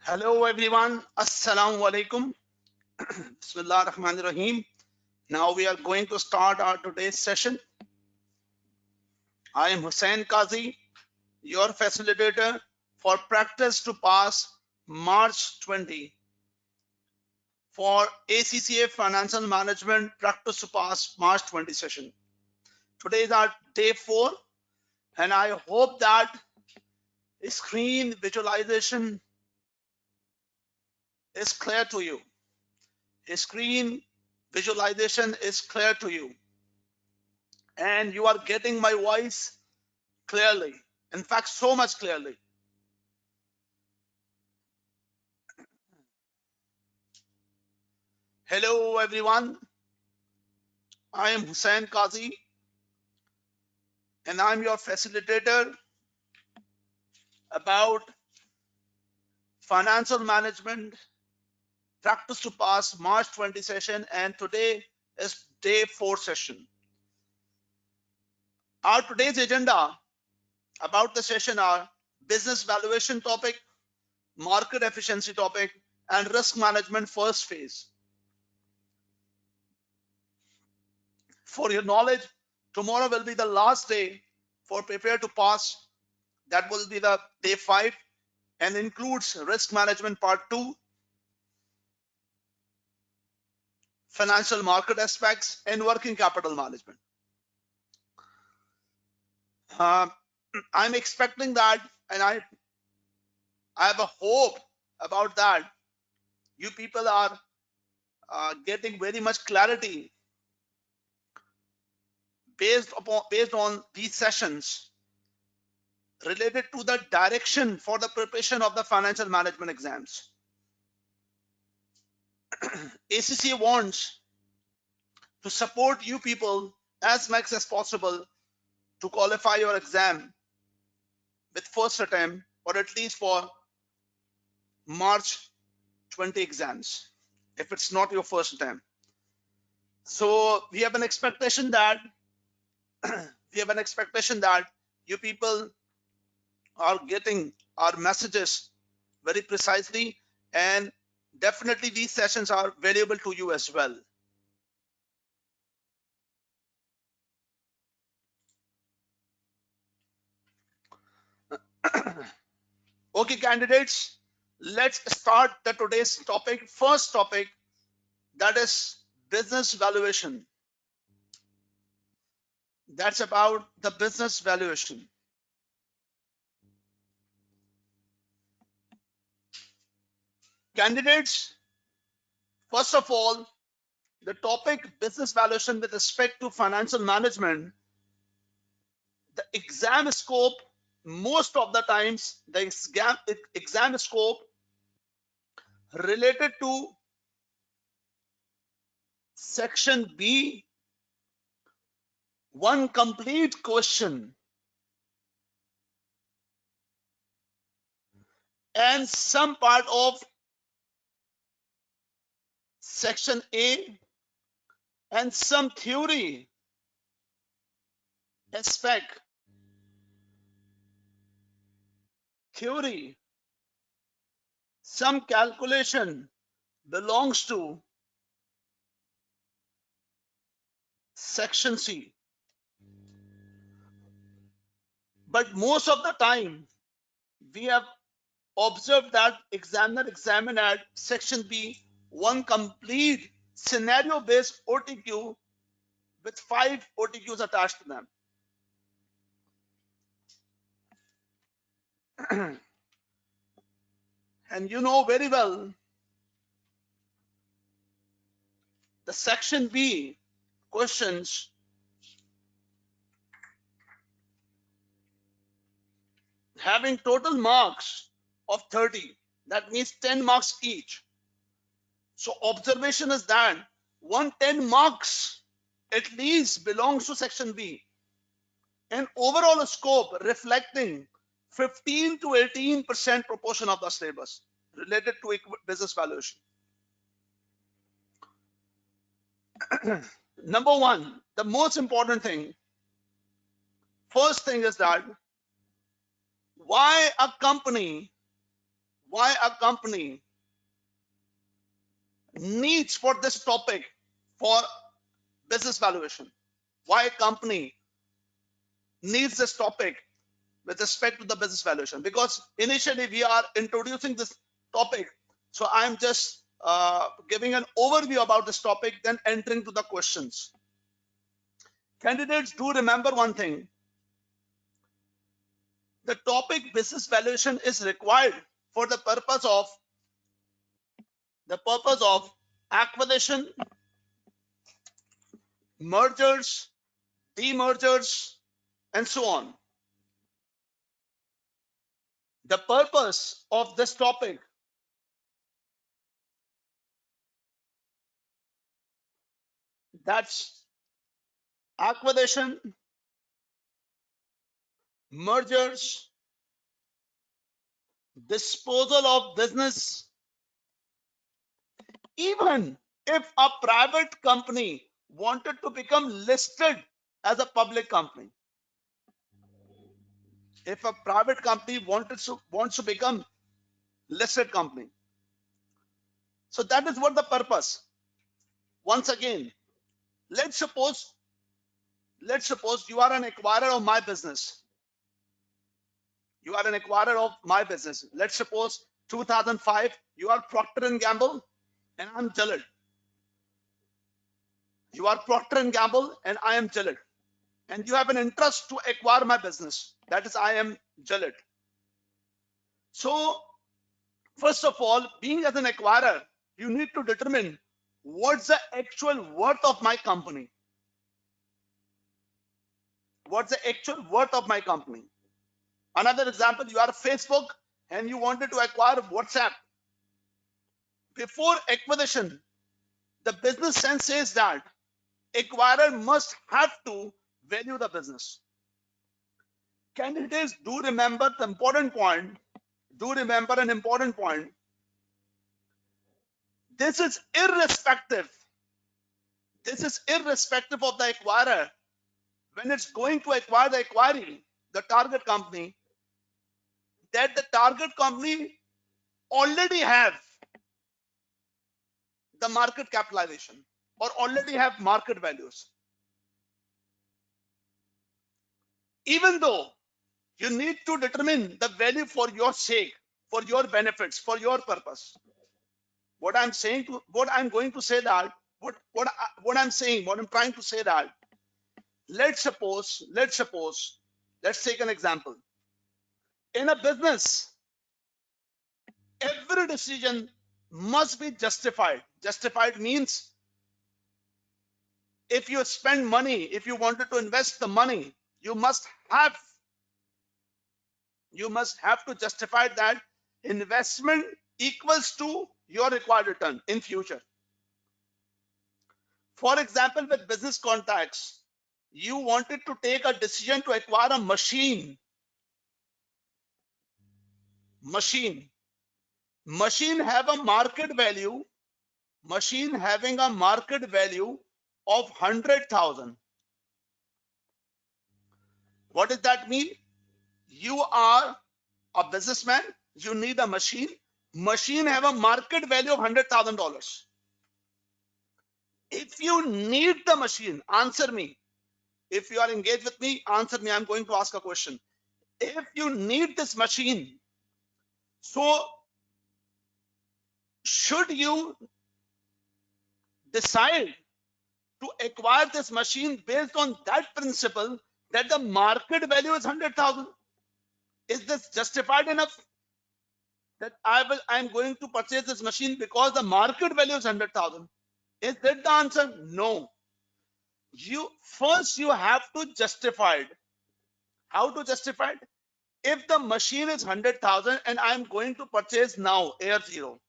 Hello everyone, Assalamu alaikum. Bismillah ar-Rahman ar-Rahim. Now we are going to start our today's session. I am Hussain Qazi, your facilitator for Practice to Pass March 20 for ACCA Financial Management Practice to Pass March 20 session. Today is our day 4 and I hope that screen visualization is clear to you. Screen visualization is clear to you and you are getting my voice clearly, in fact so much clearly. Hello everyone, I am Hussain Qazi and I'm your facilitator about financial management practice to pass March 20 session, and today is day 4 session. Our today's agenda about the session are business valuation topic, market efficiency topic, and risk management first phase. For your knowledge, tomorrow will be the last day for prepare to pass. That will be the day 5 and includes risk management part 2, financial market aspects, and working capital management. I'm expecting that, and I have a hope about that. You people are getting very much clarity based on these sessions related to the direction for the preparation of the financial management exams. ACCA wants to support you people as much as possible to qualify your exam with first attempt, or at least for March 20 exams, if it's not your first attempt. So we have an expectation that you people are getting our messages very precisely, and definitely these sessions are valuable to you as well. Okay, candidates, let's start the today's topic. First topic, that is business valuation. That's about the business valuation. Candidates, first of all, the topic business valuation with respect to financial management, the exam scope, most of the times the exam scope related to section B, one complete question, and some part of section A, and some theory aspect, some calculation belongs to section C. But most of the time we have observed that examiner examined at section B one complete scenario based OTQ with 5 OTQs attached to them. And you know very well the section B questions having total marks of 30, that means 10 marks each. So observation is that 110 marks at least belongs to section B, and overall scope reflecting 15 to 18% proportion of the syllabus related to business valuation. Number one, the most important thing, first thing is that why a company why a company needs for this topic for business valuation. Why a company needs this topic with respect to the business valuation. Because initially we are introducing this topic. So I'm just giving an overview about this topic, then entering to the questions. Candidates, do remember one thing. The topic business valuation is required for the purpose of acquisition, mergers, demergers, and so on. The purpose of this topic that's acquisition, mergers, disposal of business. Even if a private company wanted to become listed as a public company, if a private company wants to become listed company, so that is what the purpose. Once again, let's suppose you are an acquirer of my business. You are an acquirer of my business. Let's suppose 2005 you are Procter and Gamble and I'm Gillette. You are Procter and Gamble and I am Gillette. And you have an interest to acquire my business. That is, I am Gillette. So, first of all, being as an acquirer, you need to determine what's the actual worth of my company. What's the actual worth of my company? Another example, you are Facebook and you wanted to acquire WhatsApp. Before acquisition, the business sense says that acquirer must have to value the business. Candidates, do remember the important point. Do remember an important point. This is irrespective. This is irrespective of the acquirer. When it's going to acquire the acquiring, the target company, that the target company already have the market capitalization or already have market values. Even though you need to determine the value for your sake, for your benefits, for your purpose. What I'm going to say that, what I'm trying to say that, let's take an example. In a business, every decision must be justified. Justified means if you spend money, if you wanted to invest the money, you must have to justify that investment equals to your required return in future. For example, with business contacts, you wanted to take a decision to acquire a machine. Machine have a market value. Machine having a market value of 100,000. What does that mean? You are a businessman. You need a machine. Machine have a market value of $100,000. If you need the machine, answer me. If you are engaged with me, answer me. I'm going to ask a question. If you need this machine, so should you decide to acquire this machine based on that principle that the market value is 100,000? Is this justified enough that I'm going to purchase this machine because the market value is 100,000? Is that the answer? No. You have to justify it. How to justify it? If the machine is 100,000 and I'm going to purchase now Air Zero,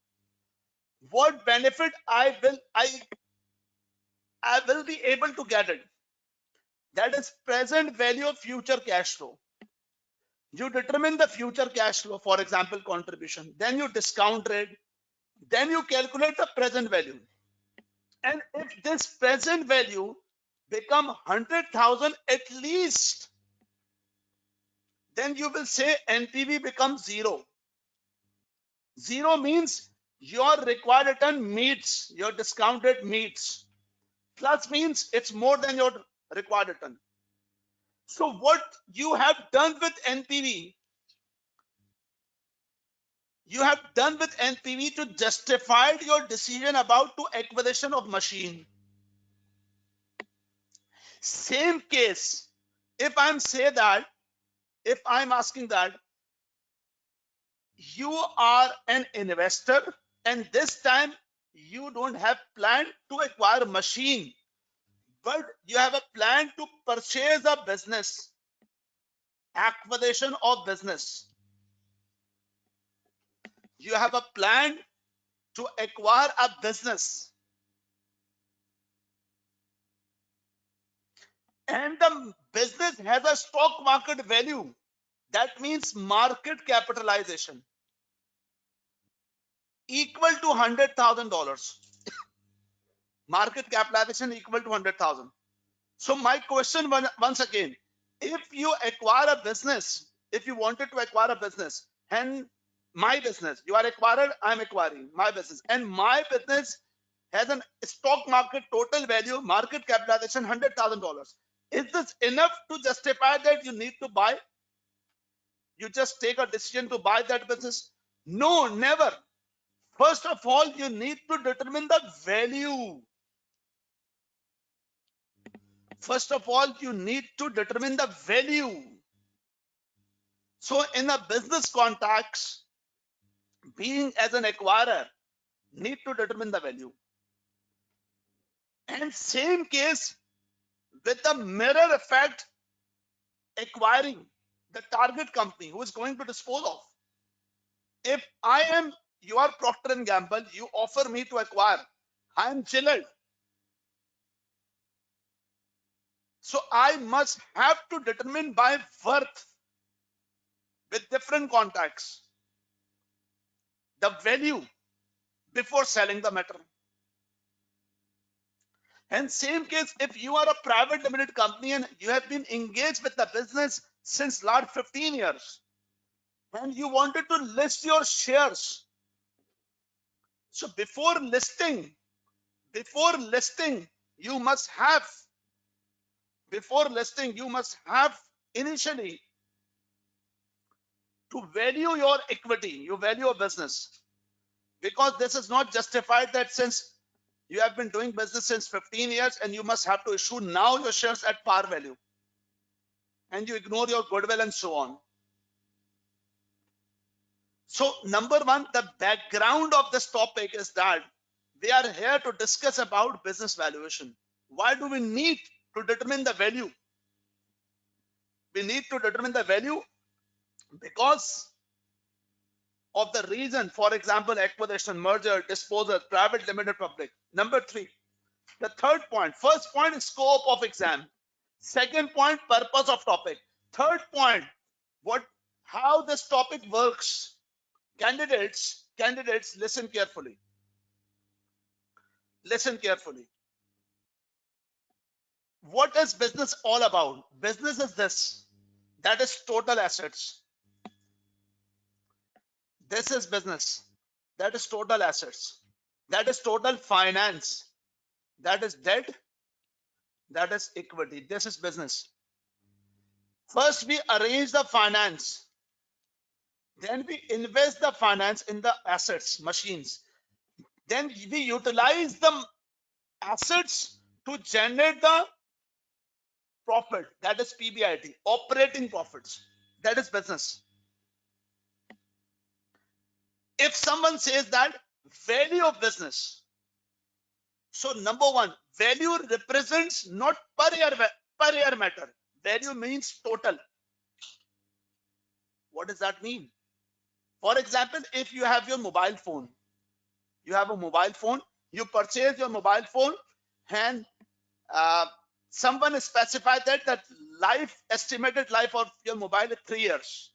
what benefit I will be able to get it? That is present value of future cash flow. You determine the future cash flow, for example, contribution. Then you discount rate. Then you calculate the present value. And if this present value become 100,000 at least, then you will say NPV becomes zero. Zero means your required return meets, your discounted meets. Plus means it's more than your required return. So what you have done with NPV, you have done with NPV to justify your decision about to acquisition of machine. Same case, if I'm asking that you are an investor and this time you don't have plan to acquire a machine, but you have a plan to purchase a business, acquisition of business. You have a plan to acquire a business, and the business has a stock market value. That means market capitalization equal to $100,000. Market capitalization equal to 100,000. So my question once again, if you acquire a business, if you wanted to acquire a business, and my business, you are acquired, I'm acquiring my business, and my business has a stock market total value, market capitalization $100,000. Is this enough to justify that you need to buy? You just take a decision to buy that business? No, never. First of all, you need to determine the value. First of all, you need to determine the value. So in a business context, being as an acquirer, need to determine the value. And same case with the mirror effect, acquiring the target company who is going to dispose of. If you are Procter and Gamble, you offer me to acquire. I am Gillette. So I must have to determine by worth with different contacts the value before selling the matter. And same case, if you are a private limited company and you have been engaged with the business since last 15 years and you wanted to list your shares. So before listing, you must have, initially to value your equity, you value a business, because this is not justified that since you have been doing business since 15 years and you must have to issue now your shares at par value and you ignore your goodwill and so on. So number one, the background of this topic is that we are here to discuss about business valuation. Why do we need to determine the value? We need to determine the value because of the reason, for example, acquisition, merger, disposal, private, limited, public. Number three, the third point. First point is scope of exam. Second point, purpose of topic. Third point, how this topic works. Candidates, listen carefully. Listen carefully. What is business all about? Business is this. That is total assets. This is business. That is total assets. That is total finance. That is debt. That is equity. This is business. First, we arrange the finance. Then we invest the finance in the assets, machines. Then we utilize the assets to generate the profit. That is PBIT, operating profits. That is business. If someone says that value of business, so number one, value represents not per year matter. Value means total. What does that mean? For example, if you have your mobile phone, you purchase your mobile phone, and someone specified that estimated life of your mobile is 3 years.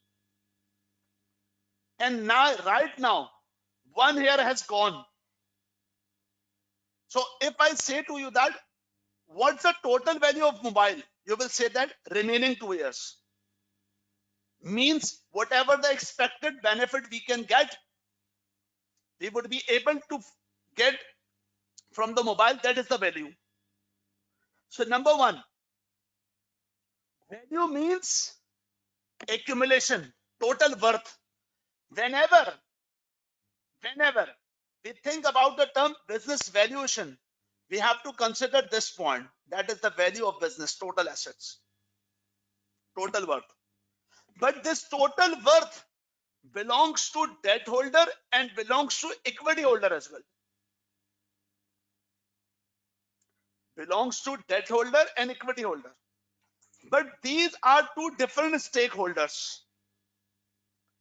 And right now, 1 year has gone. So if I say to you that, what's the total value of mobile? You will say that remaining 2 years. Means whatever the expected benefit we can get, we would be able to get from the mobile. That is the value. So number one, value means accumulation, total worth. Whenever we think about the term business valuation, we have to consider this point. That is the value of business, total assets, total worth. But this total worth belongs to debt holder and belongs to equity holder as well. Belongs to debt holder and equity holder. But these are two different stakeholders.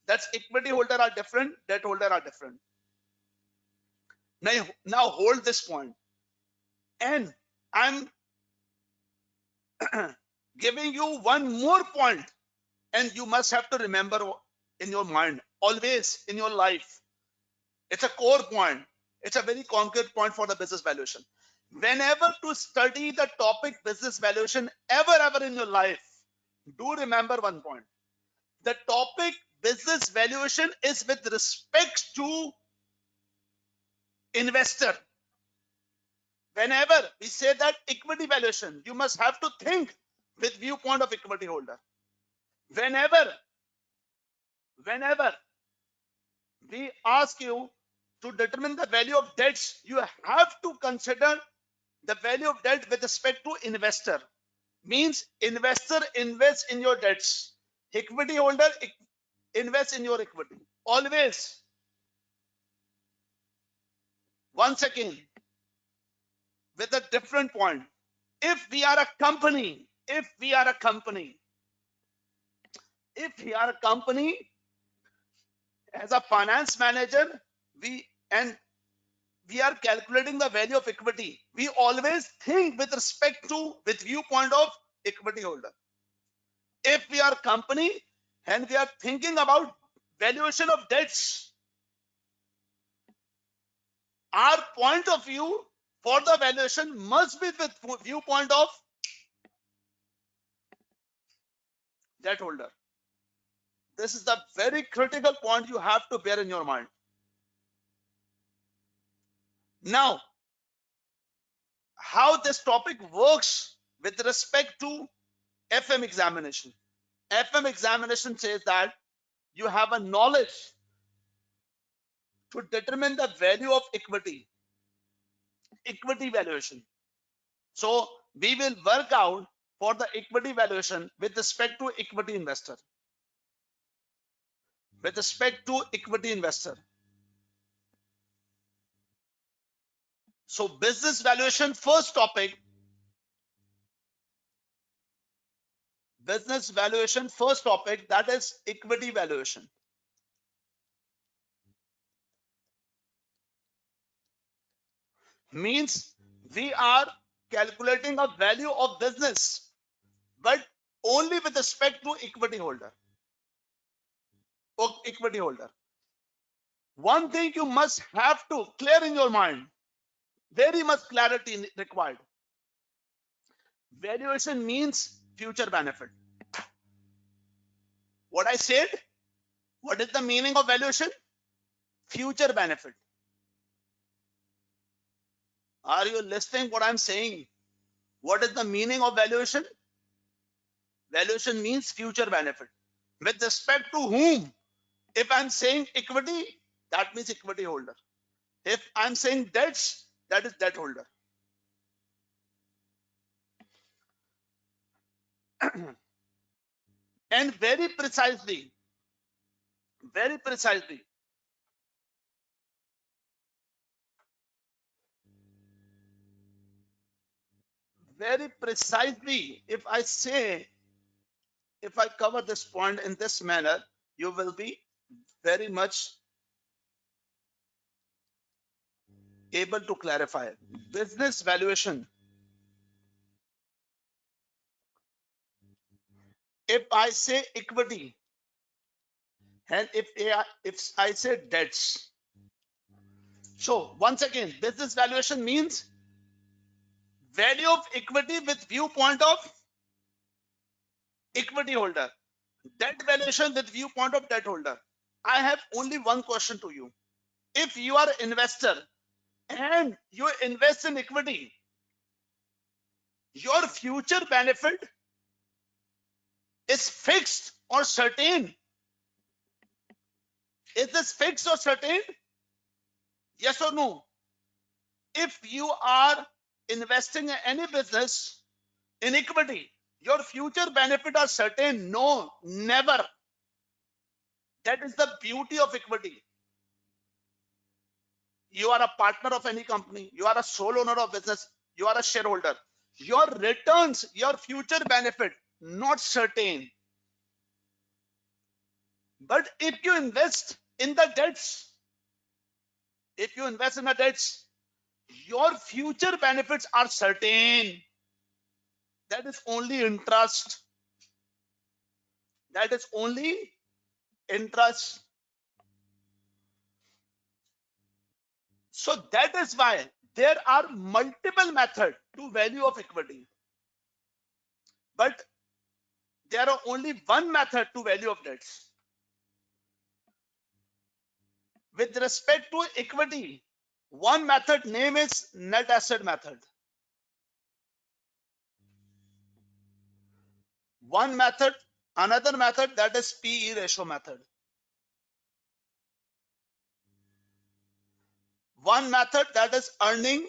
That's equity holder are different, debt holder are different. Now hold this point. And I'm giving you one more point, and you must have to remember in your mind, always in your life. It's a core point. It's a very concrete point for the business valuation. Whenever to study the topic business valuation ever in your life, do remember one point. The topic business valuation is with respect to investor. Whenever we say that equity valuation, you must have to think with viewpoint of equity holder. Whenever we ask you to determine the value of debts, you have to consider the value of debt with respect to investor. Means investor invests in your debts. Equity holder invests in your equity. Always. Once again, with a different point. If we are a company, as a finance manager, we are calculating the value of equity. We always think with viewpoint of equity holder. If we are a company and we are thinking about valuation of debts, our point of view for the valuation must be with viewpoint of debt holder. This is the very critical point you have to bear in your mind. Now, how this topic works with respect to FM examination. FM examination says that you have a knowledge to determine the value of equity valuation. So we will work out for the equity valuation with respect to equity investor. With respect to equity investor. So business valuation, first topic. Business valuation, first topic, that is equity valuation. Means we are calculating a value of business, but only with respect to equity holder. Equity holder. One thing you must have to clear in your mind, very much clarity required. Valuation means future benefit. What I said, what is the meaning of valuation? Future benefit. Are you listening what I'm saying? What is the meaning of valuation? Valuation means future benefit. With respect to whom? If I'm saying equity, that means equity holder. If I'm saying debts, that is debt holder. And very precisely, if I cover this point in this manner, you will be very much able to clarify. Business valuation. If I say equity, and if I say debts. So once again, business valuation means value of equity with viewpoint of equity holder. Debt valuation with viewpoint of debt holder. I have only one question to you. If you are an investor and you invest in equity, your future benefit is fixed or certain. Is this fixed or certain? Yes or no? If you are investing in any business in equity, your future benefit are certain. No, never. That is the beauty of equity. You are a partner of any company, you are a sole owner of business, you are a shareholder. Your returns, your future benefit, not certain. But if you invest in the debts, if you invest in the debts, your future benefits are certain. That is only interest. That is only interest. So that is why there are multiple methods to value of equity. But there are only one method to value of debts. With respect to equity, one method name is net asset method. One method, another method, that is PE ratio method. One method, that is earning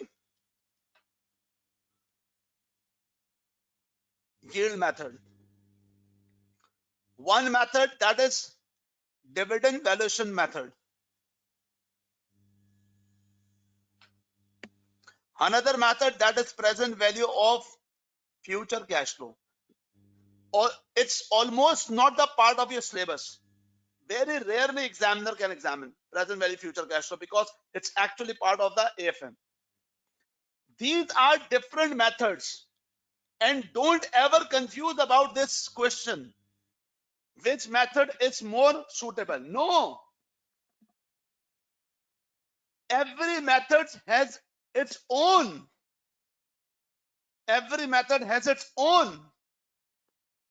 yield method. One method, that is dividend valuation method. Another method, that is present value of future cash flow. Or it's almost not the part of your syllabus. Very rarely examiner can examine present value future cash flow because it's actually part of the AFM. These are different methods, and don't ever confuse about this question. Which method is more suitable? No. Every method has its own. Every method has its own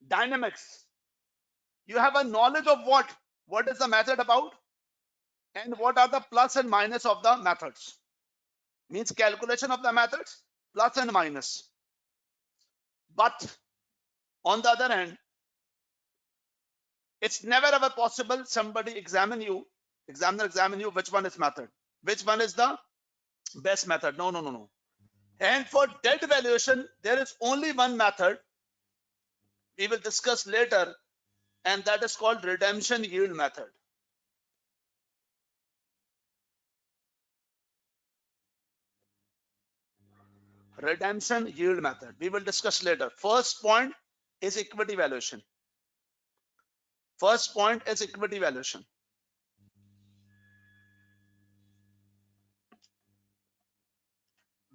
dynamics. You have a knowledge of what is the method about, and what are the plus and minus of the methods. Means calculation of the methods, plus and minus. But on the other hand, it's never ever possible somebody examiner examine you which one is method, which one is the best method. No, no, no, no. And for debt valuation, there is only one method we will discuss later, and that is called redemption yield method. Redemption yield method we will discuss later. First point is equity valuation. First point is equity valuation.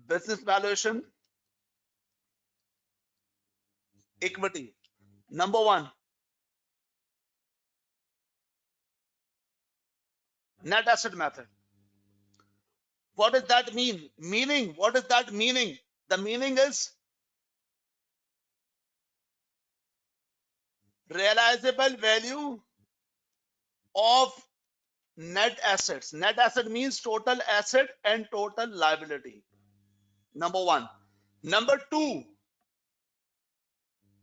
Business valuation, equity. Number one, net asset method. What does that mean? Meaning, what is that meaning? The meaning is realizable value of net assets. Net asset means total asset and total liability. Number one. Number two,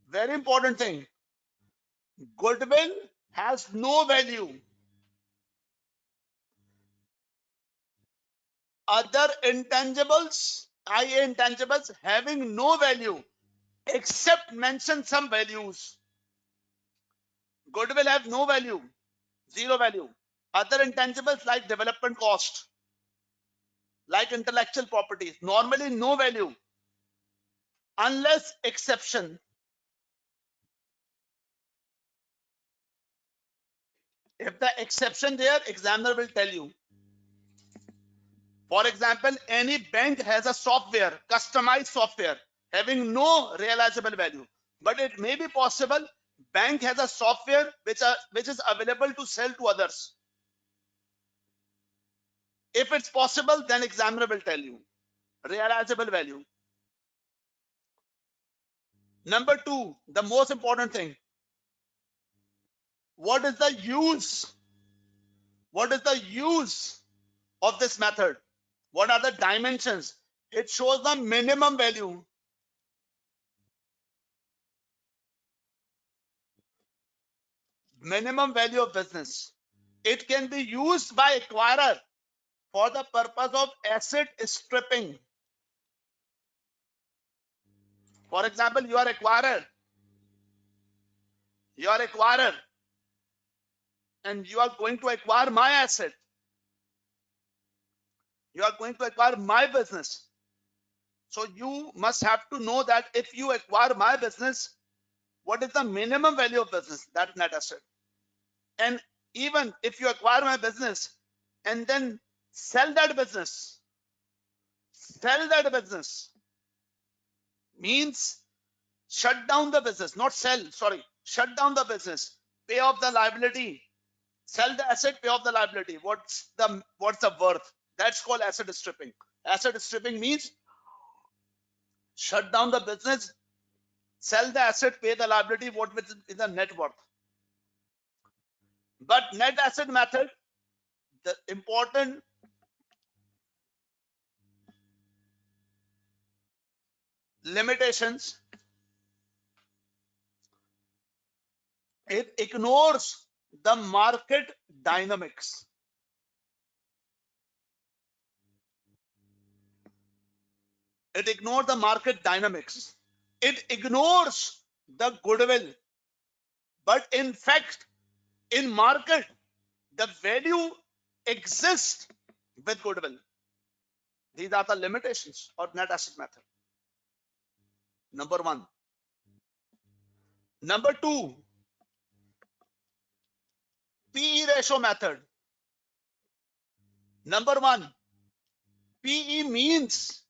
very important thing, goodwill has no value. Other intangibles, IA intangibles, having no value except mention some values. Goodwill have no value, zero value. Other intangibles like development cost, like intellectual properties, normally no value, unless exception. If the exception there, examiner will tell you. For example, any bank has a software, customized software, having no realizable value. But it may be possible bank has a software which is available to sell to others. If it's possible, then examiner will tell you. Realizable value. Number two, the most important thing. What is the use? What is the use of this method. What are the dimensions? It shows the minimum value. Minimum value of business. It can be used by acquirer for the purpose of asset stripping. For example, you are acquirer, and you are going to acquire my asset. You are going to acquire my business. So you must have to know that if you acquire my business, what is the minimum value of business? That net asset. And even if you acquire my business and then sell that business means shut down the business, not sell, sorry, shut down the business, pay off the liability, sell the asset, pay off the liability. What's the worth? That's called asset stripping. Asset stripping means shut down the business, sell the asset, pay the liability, what is the net worth. But net asset method, the important limitations, it ignores the market dynamics. It ignores the market dynamics. It ignores the goodwill. But in fact, in market, the value exists with goodwill. These are the limitations of net asset method. Number one. Number two, PE ratio method. Number one, PE means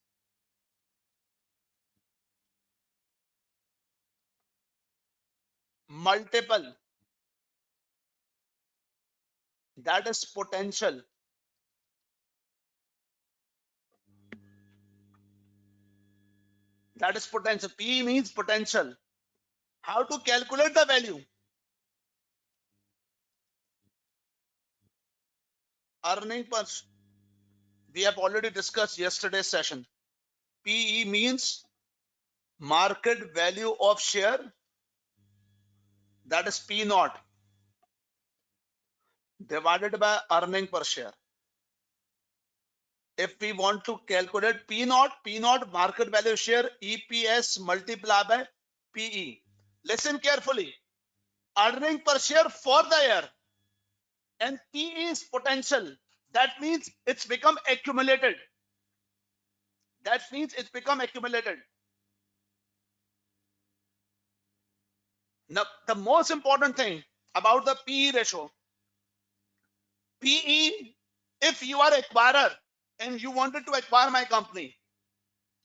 multiple. That is potential. That is potential. PE means potential. How to calculate the value? Earning per, we have already discussed yesterday's session. PE means market value of share, that is P naught, divided by earning per share. If we want to calculate P naught market value share, EPS multiplied by PE. Listen carefully. Earning per share for the year and PE is potential. That means it's become accumulated. Now, the most important thing about the PE ratio, PE, if you are acquirer and you wanted to acquire my company,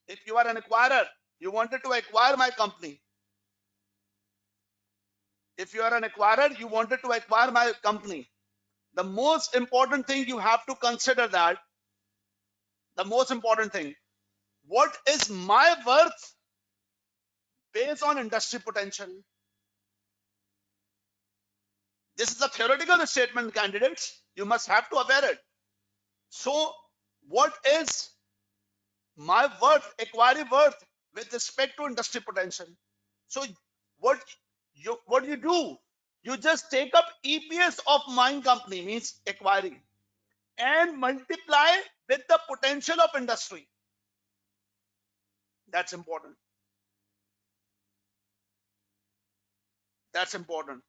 if you are an acquirer, you wanted to acquire my company, if you are an acquirer, you wanted to acquire my company, the most important thing you have to consider that, the most important thing, what is my worth based on industry potential? This is a theoretical statement, candidates. You must have to aware it. So what is my worth, acquiring worth with respect to industry potential? So what you do, you just take up EPS of my company, means acquiring, and multiply with the potential of industry. That's important. That's important.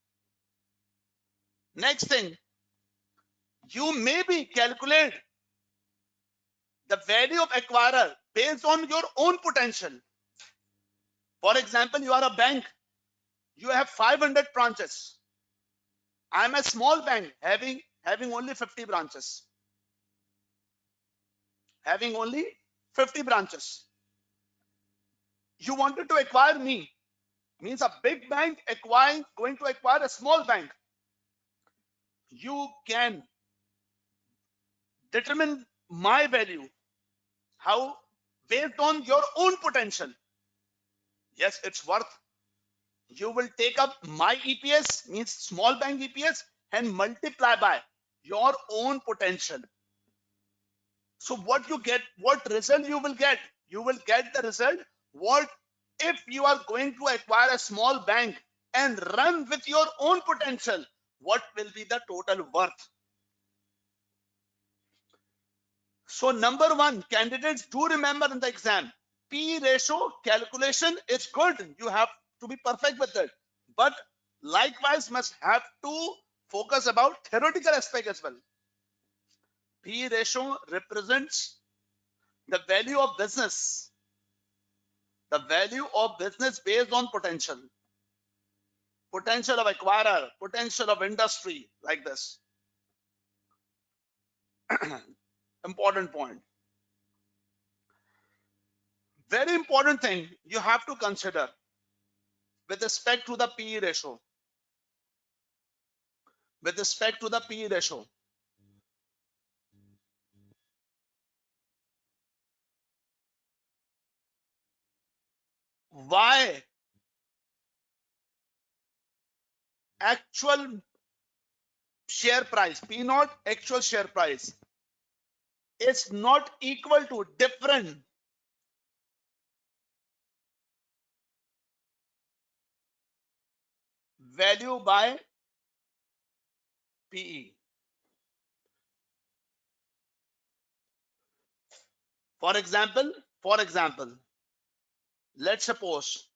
Next thing, you maybe calculate the value of acquirer based on your own potential. For example, you are a bank, you have 500 branches. I am a small bank having only 50 branches. Having only 50 branches. You wanted to acquire me, means a big bank going to acquire a small bank. You can determine my value. How? Based on your own potential. Yes, it's worth. You will take up my EPS, means small bank EPS, and multiply by your own potential. So what you get, what result you will get? You will get the result. What if you are going to acquire a small bank and run with your own potential? What will be the total worth? So number one, candidates do remember in the exam, P ratio calculation is good. You have to be perfect with it. But likewise must have to focus about theoretical aspect as well. P ratio represents the value of business. The value of business based on potential. Potential of acquirer, potential of industry, like this. Important point. Very important thing you have to consider with respect to the PE ratio. With respect to the PE ratio. Why actual share price, P naught actual share price is not equal to different value by PE. For example, let's suppose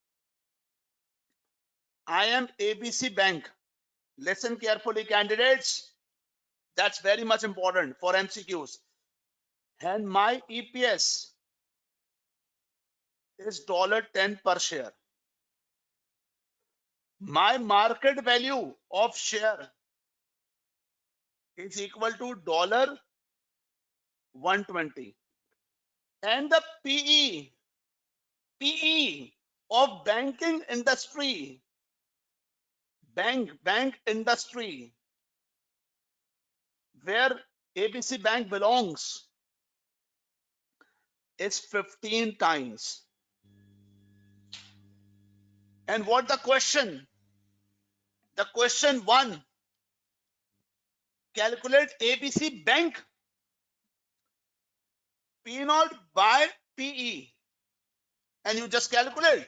I am ABC Bank. Listen carefully, candidates. That's very much important for MCQs. And my EPS is $10 per share. My market value of share is equal to $120. And the PE of banking industry, bank industry, where ABC Bank belongs, is 15 times. And what the question? The question one, calculate ABC Bank P naught by PE. And you just calculate.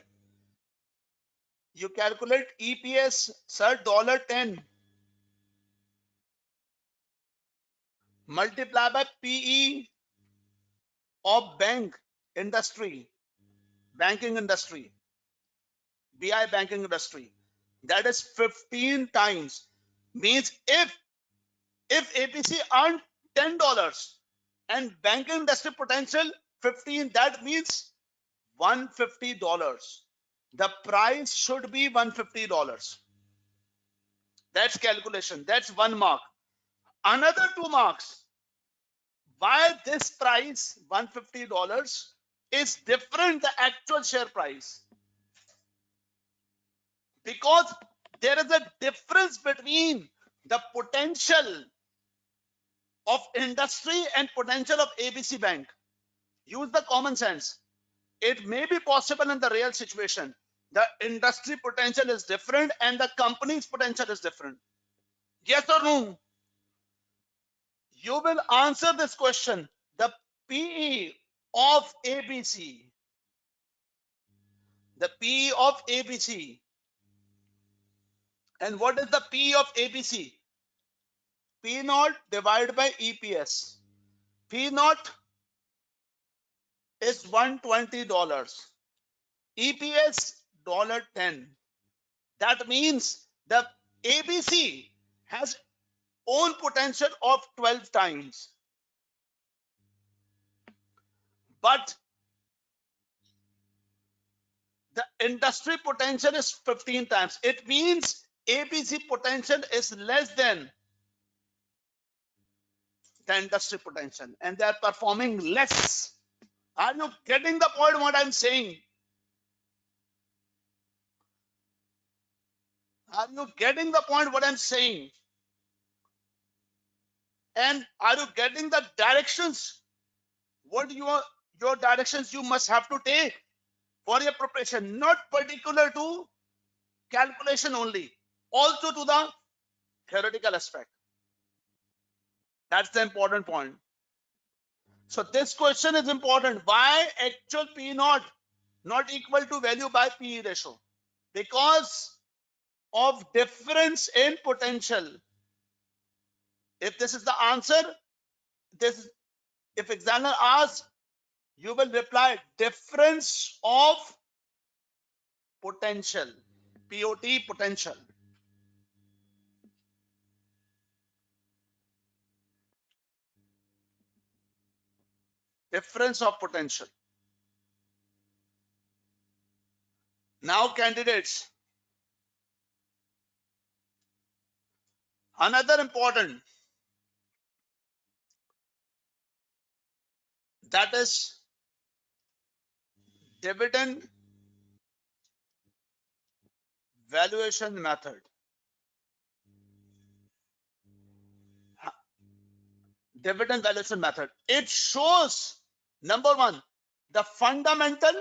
You calculate EPS, sir, $10. Multiply by PE of bank industry, banking industry, BI banking industry. That is 15 times. Means if APC earned $10 and banking industry potential 15, that means $150. The price should be $150. That's calculation. That's 1 mark. Another 2 marks. Why this price $150 is different the actual share price? Because there is a difference between the potential of industry and potential of ABC Bank. Use the common sense. It may be possible in the real situation. The industry potential is different and the company's potential is different. Yes or no? You will answer this question. The PE of ABC. The PE of ABC. And what is the PE of ABC? P naught divided by EPS. P naught is $120. EPS $10. That means the ABC has own potential of 12 times. But the industry potential is 15 times. It means ABC potential is less than the industry potential and they are performing less. Are you getting the point what I'm saying? Are you getting the point what I'm saying? And are you getting the directions? What your directions you must have to take for your preparation, not particular to calculation only, also to the theoretical aspect. That's the important point. So this question is important. Why actual P naught not equal to value by PE ratio? Because of difference in potential. If this is the answer, this if examiner asks, you will reply difference of potential. POT, potential. Difference of potential. Now candidates, another important, that is dividend valuation method. Dividend valuation method. It shows, number one, the fundamental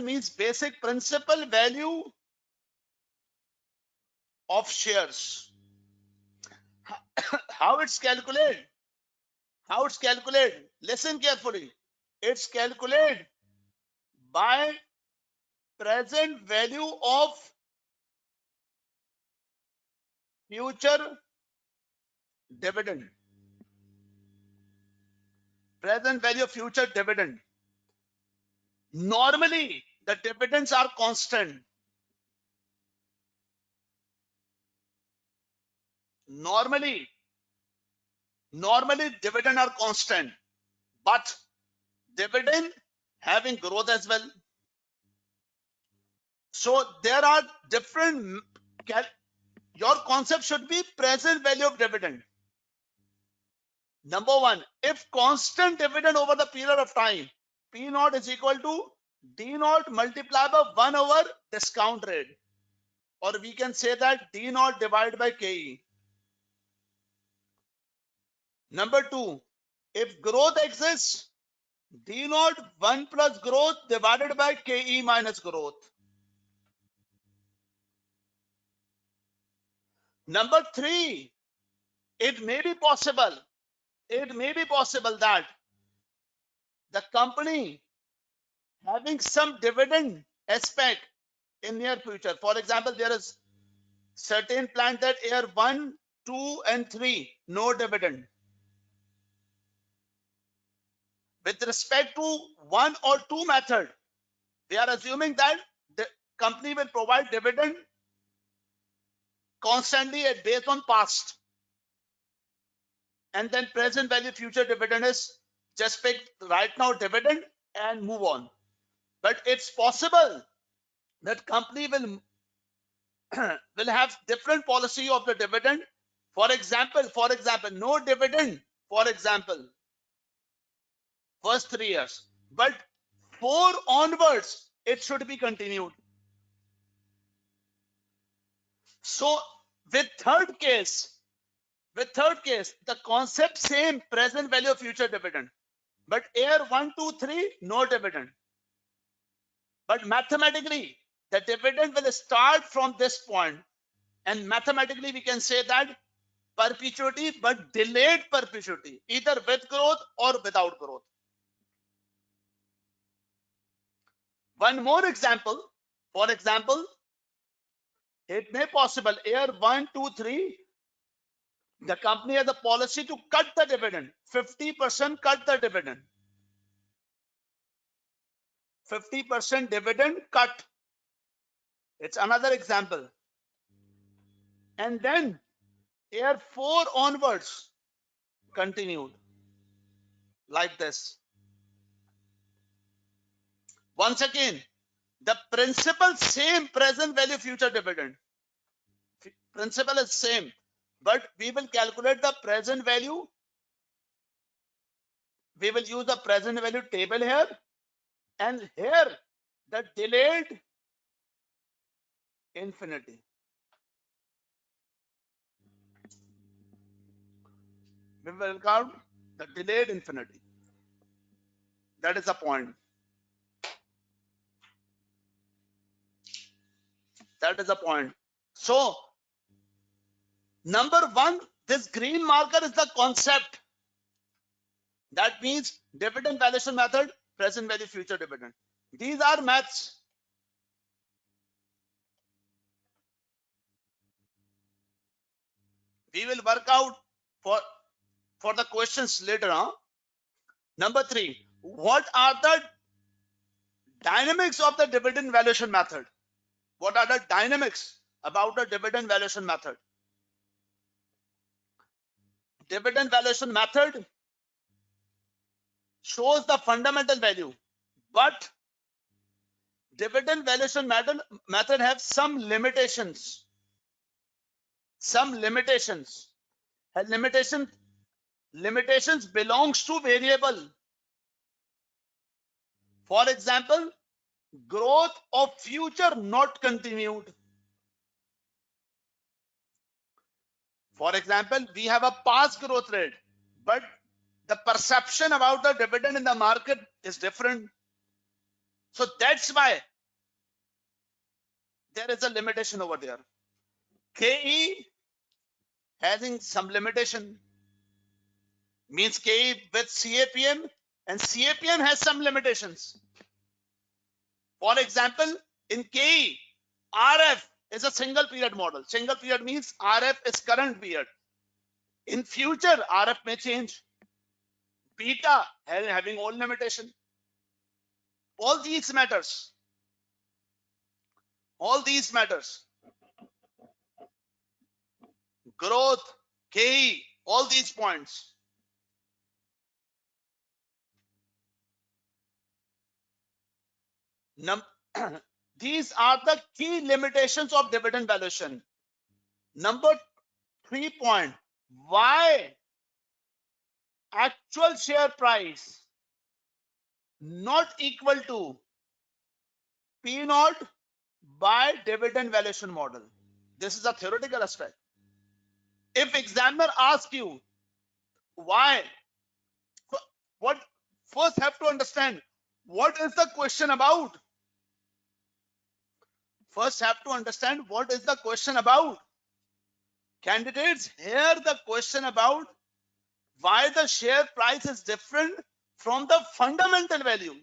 means basic principal value of shares. How it's calculated? How it's calculated? Listen carefully. It's calculated by present value of future dividend. Present value of future dividend. Normally, the dividends are constant. Normally, dividend are constant, but dividend having growth as well. So there are different, your concept should be present value of dividend. Number one, if constant dividend over the period of time, P naught is equal to D naught multiplied by 1 over discount rate. Or we can say that D naught divided by KE. Number two, if growth exists, D naught 1 plus growth divided by KE minus growth. Number three, it may be possible that the company having some dividend aspect in near future. For example, there is certain plant that year 1, 2 and 3, no dividend. With respect to 1 or 2 method, we are assuming that the company will provide dividend constantly based on past. And then present value future dividend is just pick right now dividend and move on. But it's possible that company will have different policy of the dividend. For example, no dividend, for example, first 3 years, but 4 onwards, it should be continued. So with third case, the concept same, present value of future dividend, but year 1, 2, 3, no dividend. But mathematically, the dividend will start from this point, and mathematically we can say that perpetuity, but delayed perpetuity, either with growth or without growth. One more example. For example, it may possible year 1, 2, 3, the company has a policy to cut the dividend, 50% cut the dividend. 50% dividend cut. It's another example. And then year 4 onwards, continued like this. Once again, the principle same, present value future dividend. Principle is same, but we will calculate the present value. We will use the present value table here, and here the delayed infinity. We will count the delayed infinity. That is the point. That is the point. So Number one, this green marker is the concept. That means dividend valuation method, present value, future dividend. These are maths. We will work out for the questions later on. Number three, what are the dynamics of the dividend valuation method? What are the dynamics about the dividend valuation method? Dividend valuation method shows the fundamental value, but dividend valuation method have some limitations. Some limitations. And limitations belongs to variable. For example, growth of future not continued. For example, we have a past growth rate, but the perception about the dividend in the market is different. So that's why there is a limitation over there. KE having some limitation means KE with CAPM, and CAPM has some limitations. For example, in KE, RF is a single period model. Single period means RF is current period. In future, RF may change. Beta having all limitation. All these matters. All these matters. Growth, KE, all these points. These are the key limitations of dividend valuation. Number 3 point, why actual share price not equal to P naught by dividend valuation model. This is a theoretical aspect. If examiner asks you why, what first have to understand what is the question about. First have to understand what is the question about. Candidates, here the question about why the share price is different from the fundamental value.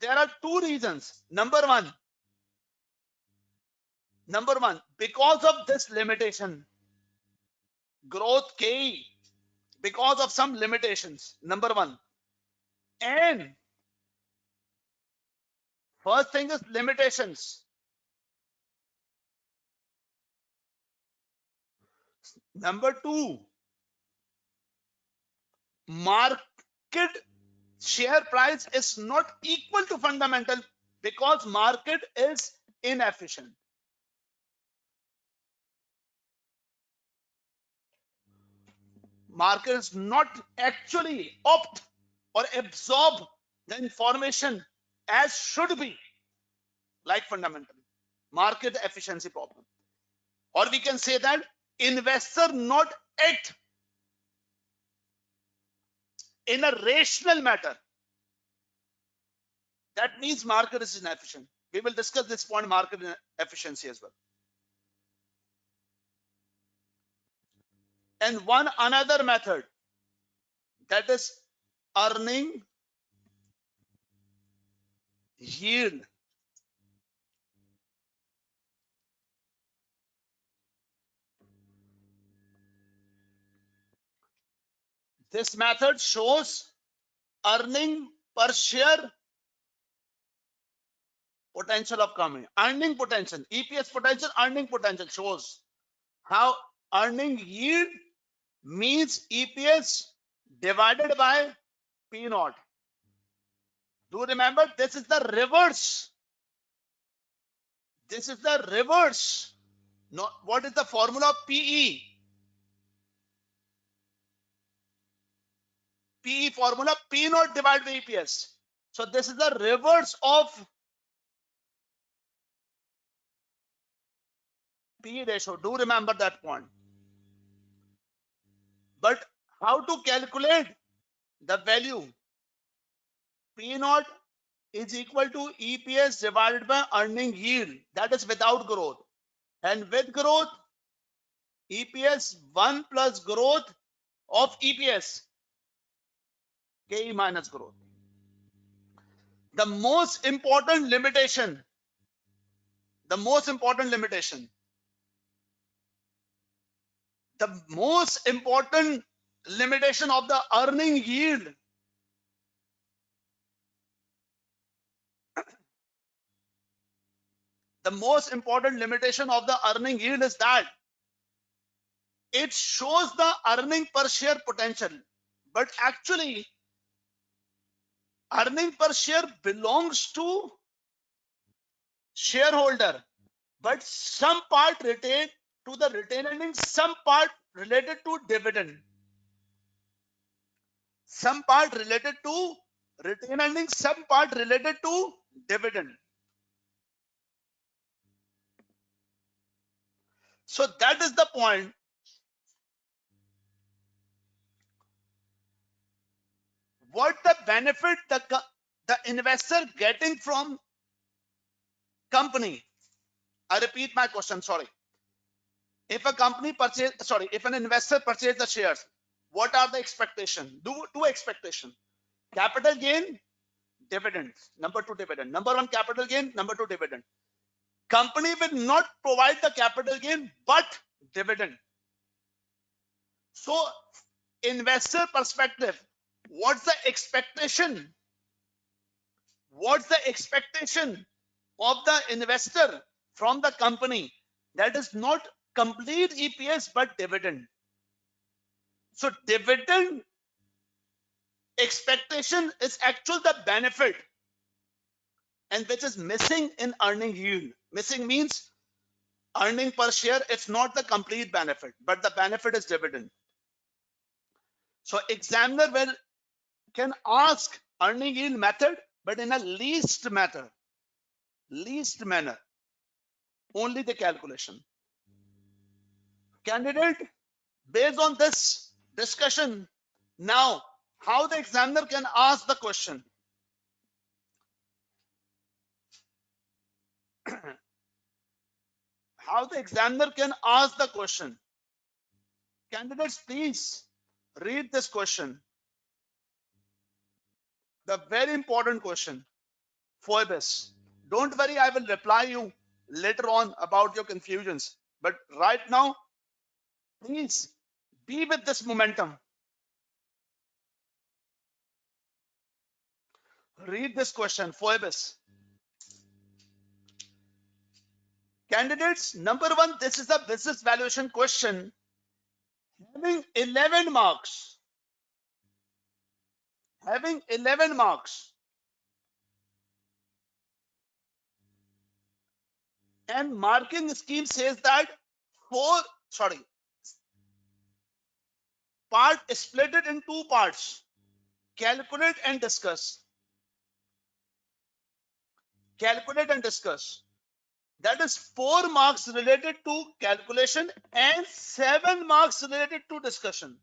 There are two reasons. Number one, because of this limitation, growth KE, because of some limitations. Number one. And first thing is limitations. Number two, market share price is not equal to fundamental because market is inefficient. Market is not actually opt or absorb the information as should be, like fundamental. Market efficiency problem. Or we can say that investor not act in a rational matter. That means market is inefficient. We will discuss this point, market efficiency, as well. And one another method, that is earning yield. This method shows earning per share potential of company. Earning potential, EPS potential, earning potential shows how earning yield means EPS divided by P naught. Do remember, this is the reverse. This is the reverse. No, what is the formula of PE? PE formula, P naught divided by EPS. So this is the reverse of PE ratio. Do remember that point. But how to calculate the value? P naught is equal to EPS divided by earning yield. That is without growth. And with growth, EPS 1 plus growth of EPS, KE minus growth. The most important limitation, the most important limitation of the earning yield, the most important limitation of the earning yield is that it shows the earning per share potential, but actually earning per share belongs to shareholder, but some part retained to the retained earnings, some part related to dividend, some part related to retained earnings, some part related to dividend. So that is the point. What the benefit the investor getting from company? I repeat my question, sorry. If an investor purchase the shares, what are the expectations? Two expectation. Capital gain, dividend. Number two, dividend. Number one, capital gain. Number two, dividend. Company will not provide the capital gain, but dividend. So, investor perspective, what's the expectation? What's the expectation of the investor from the company? That is not complete EPS, but dividend. So, dividend expectation is actually the benefit, and which is missing in earning yield. Missing means earning per share, it's not the complete benefit, but the benefit is dividend. So examiner can ask earning yield method, but in a least manner, only the calculation. Candidate, based on this discussion, now how the examiner can ask the question? How the examiner can ask the question? Candidates, please read this question. The very important question. Phoebus. Don't worry, I will reply you later on about your confusions. But right now, please be with this momentum. Read this question, Phoebus. Candidates, number one, this is a business valuation question having 11 marks. Having 11 marks. And marking scheme says that part split it in two parts. Calculate and discuss. Calculate and discuss. That is 4 marks related to calculation and 7 marks related to discussion.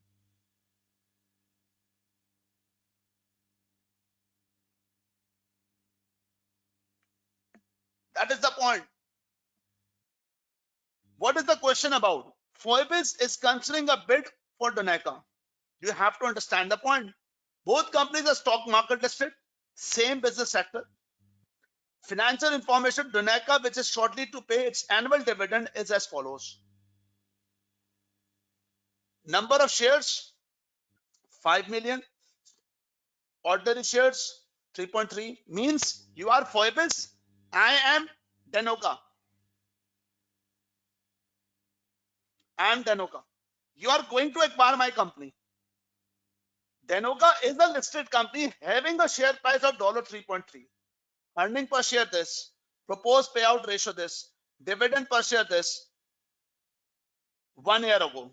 That is the point. What is the question about? Phoebus is considering a bid for Doneca. You have to understand the point. Both companies are stock market listed, same business sector. Financial information, Doneca, which is shortly to pay its annual dividend, is as follows. Number of shares, 5 million. Ordinary shares, 3.3. Means you are Phoebus, I am Doneca. I am Doneca. You are going to acquire my company. Doneca is a listed company having a share price of $3.3. Earning per share this. Proposed payout ratio this. Dividend per share this. 1 year ago.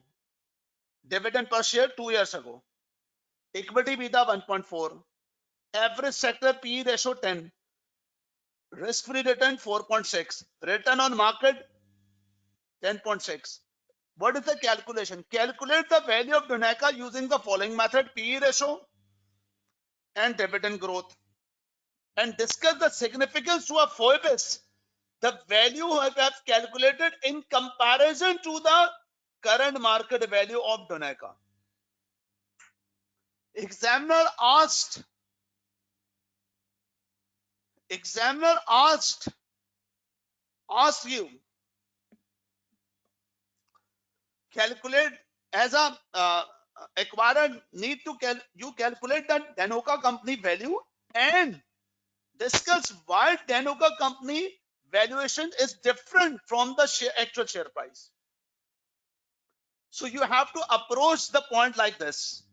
Dividend per share 2 years ago. Equity beta 1.4. Average sector PE ratio 10. Risk-free return 4.6. Return on market 10.6. What is the calculation? Calculate the value of Doneca using the following method: PE ratio and dividend growth. And discuss the significance to a Phoebus. The value I have calculated in comparison to the current market value of Doneca. Examiner asked you calculate as a acquirer need to you calculate the Danoka company value and discuss why Danoka company valuation is different from the actual share price. So you have to approach the point like this.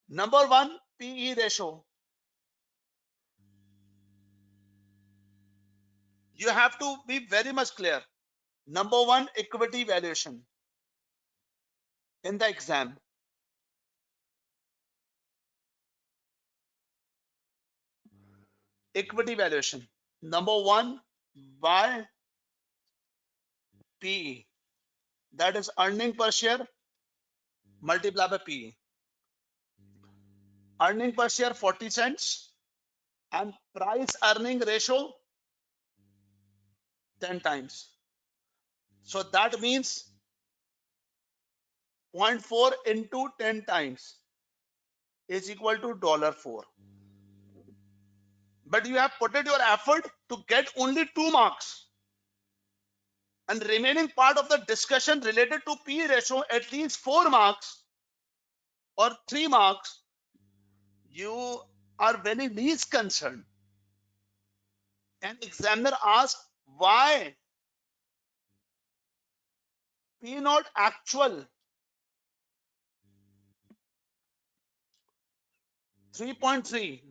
Number one, PE ratio. You have to be very much clear. Number one, equity valuation in the exam. Equity valuation. Number one, by PE. That is earning per share multiplied by PE. Earning per share 40 cents and price earning ratio 10 times. So that means 0.4 into 10 times is equal to $4. But you have put it your effort to get only 2 marks. And the remaining part of the discussion related to P ratio at least 4 marks or 3 marks, you are very least concerned. And examiner asks why P not actual 3.3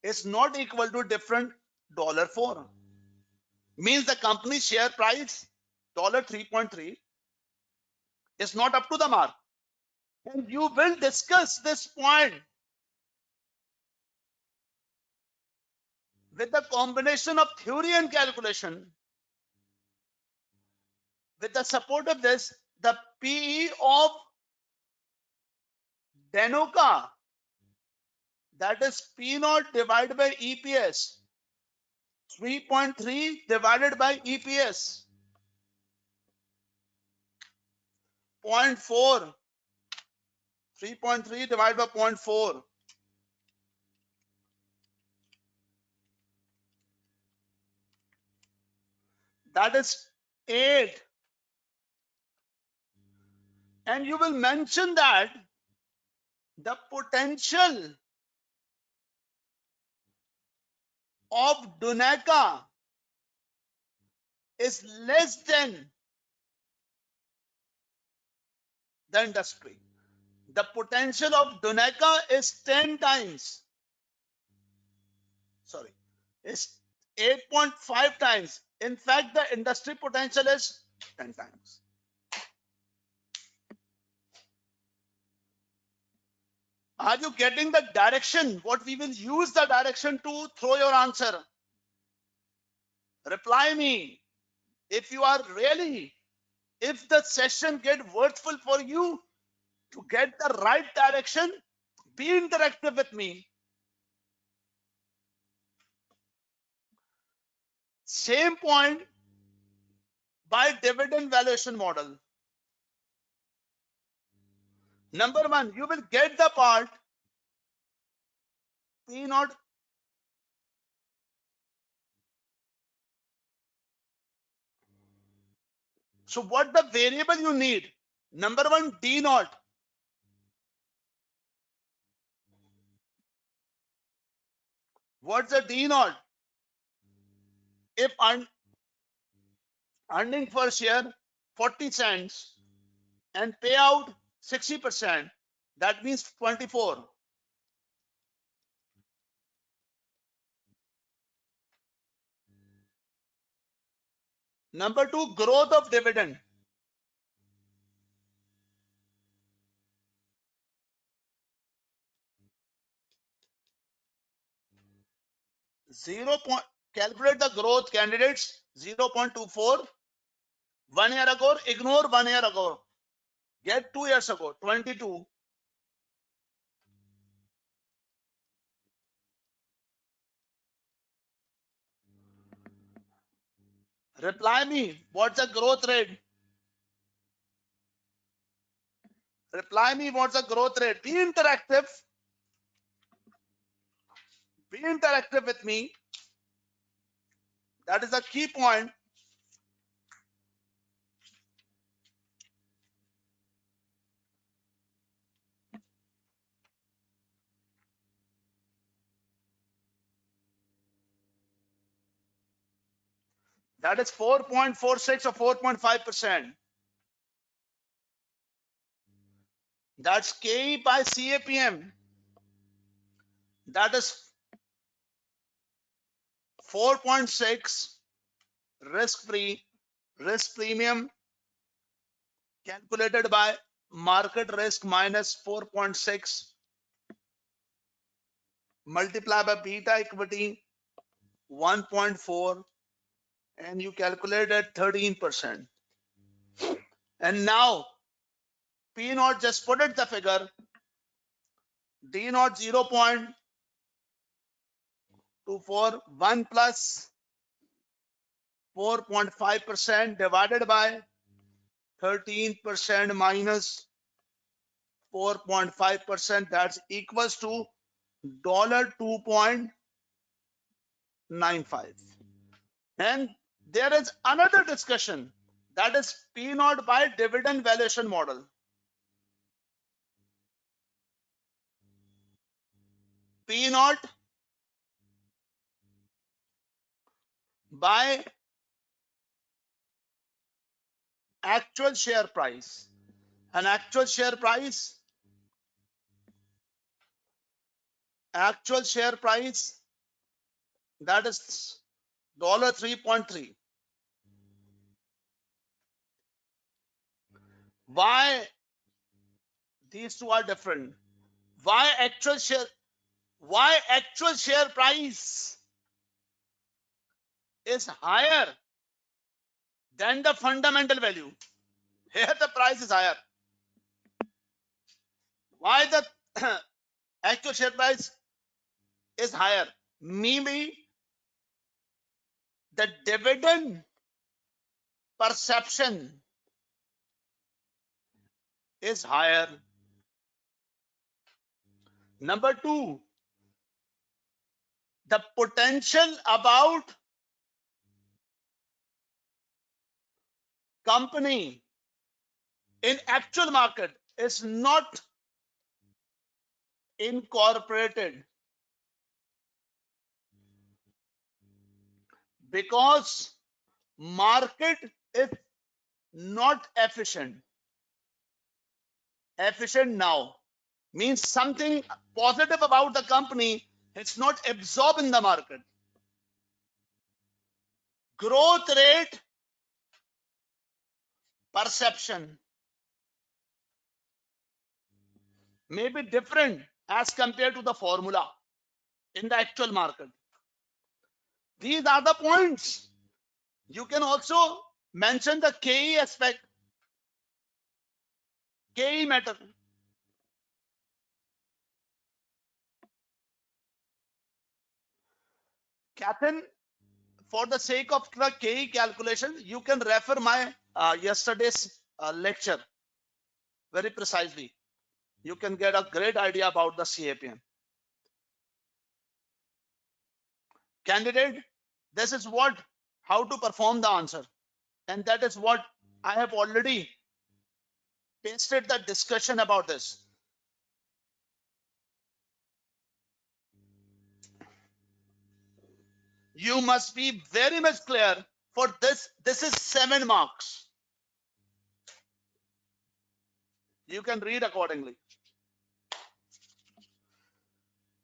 is not equal to different $4. Means the company share price $3.3 is not up to the mark. And you will discuss this point with the combination of theory and calculation. With the support of this, the PE of Danoka, that is P naught divided by EPS, 3.3 divided by EPS, 0.4, 3.3 divided by 0.4. That is 8. And you will mention that the potential of Doneca is less than the industry. The potential of Doneca is 10 times. Sorry, is 8.5 times. In fact, the industry potential is 10 times. Are you getting the direction? What we will use the direction to throw your answer? Reply me. If you are really, if the session get worthful for you to get the right direction, be interactive with me. Same point by dividend valuation model. Number one, you will get the part P naught. So what the variable you need? Number one, D naught. What's the D naught? If earning per share 40 cents and payout 60%, that means 24. Number two, growth of dividend. 0. Calculate the growth candidates 0.24. 1 year ago, ignore 1 year ago. Get 2 years ago, 22. Reply me. What's the growth rate? Reply me. What's the growth rate? Be interactive. Be interactive with me. That is the key point. That is 4.46 or 4.5%. That's KE by CAPM. That is 4.6 risk-free, risk premium calculated by market risk minus 4.6 multiplied by beta equity 1.4, and you calculated 13%. And now P naught, just put it the figure, D naught 0.24, 1 plus 4.5% divided by 13% minus 4.5%, that's equals to $2.95. And there is another discussion, that is P naught by dividend valuation model. P naught by actual share price. And actual share price that is $3.3. Why these two are different? Why actual share price is higher than the fundamental value? Here the price is higher. Why the actual share price is higher? Maybe the dividend perception is higher. Number two, the potential about company in actual market is not incorporated because market is not efficient. Efficient now means something positive about the company, it's not absorbed in the market. Growth rate perception may be different as compared to the formula in the actual market. These are the points. You can also mention the KE aspect, KE matter. Catherine, for the sake of the KE calculation, you can refer my yesterday's lecture very precisely. You can get a great idea about the CAPM. Candidate, this is how to perform the answer. And that is what I have already pasted the discussion about this. You must be very much clear for this. This is 7 marks. You can read accordingly.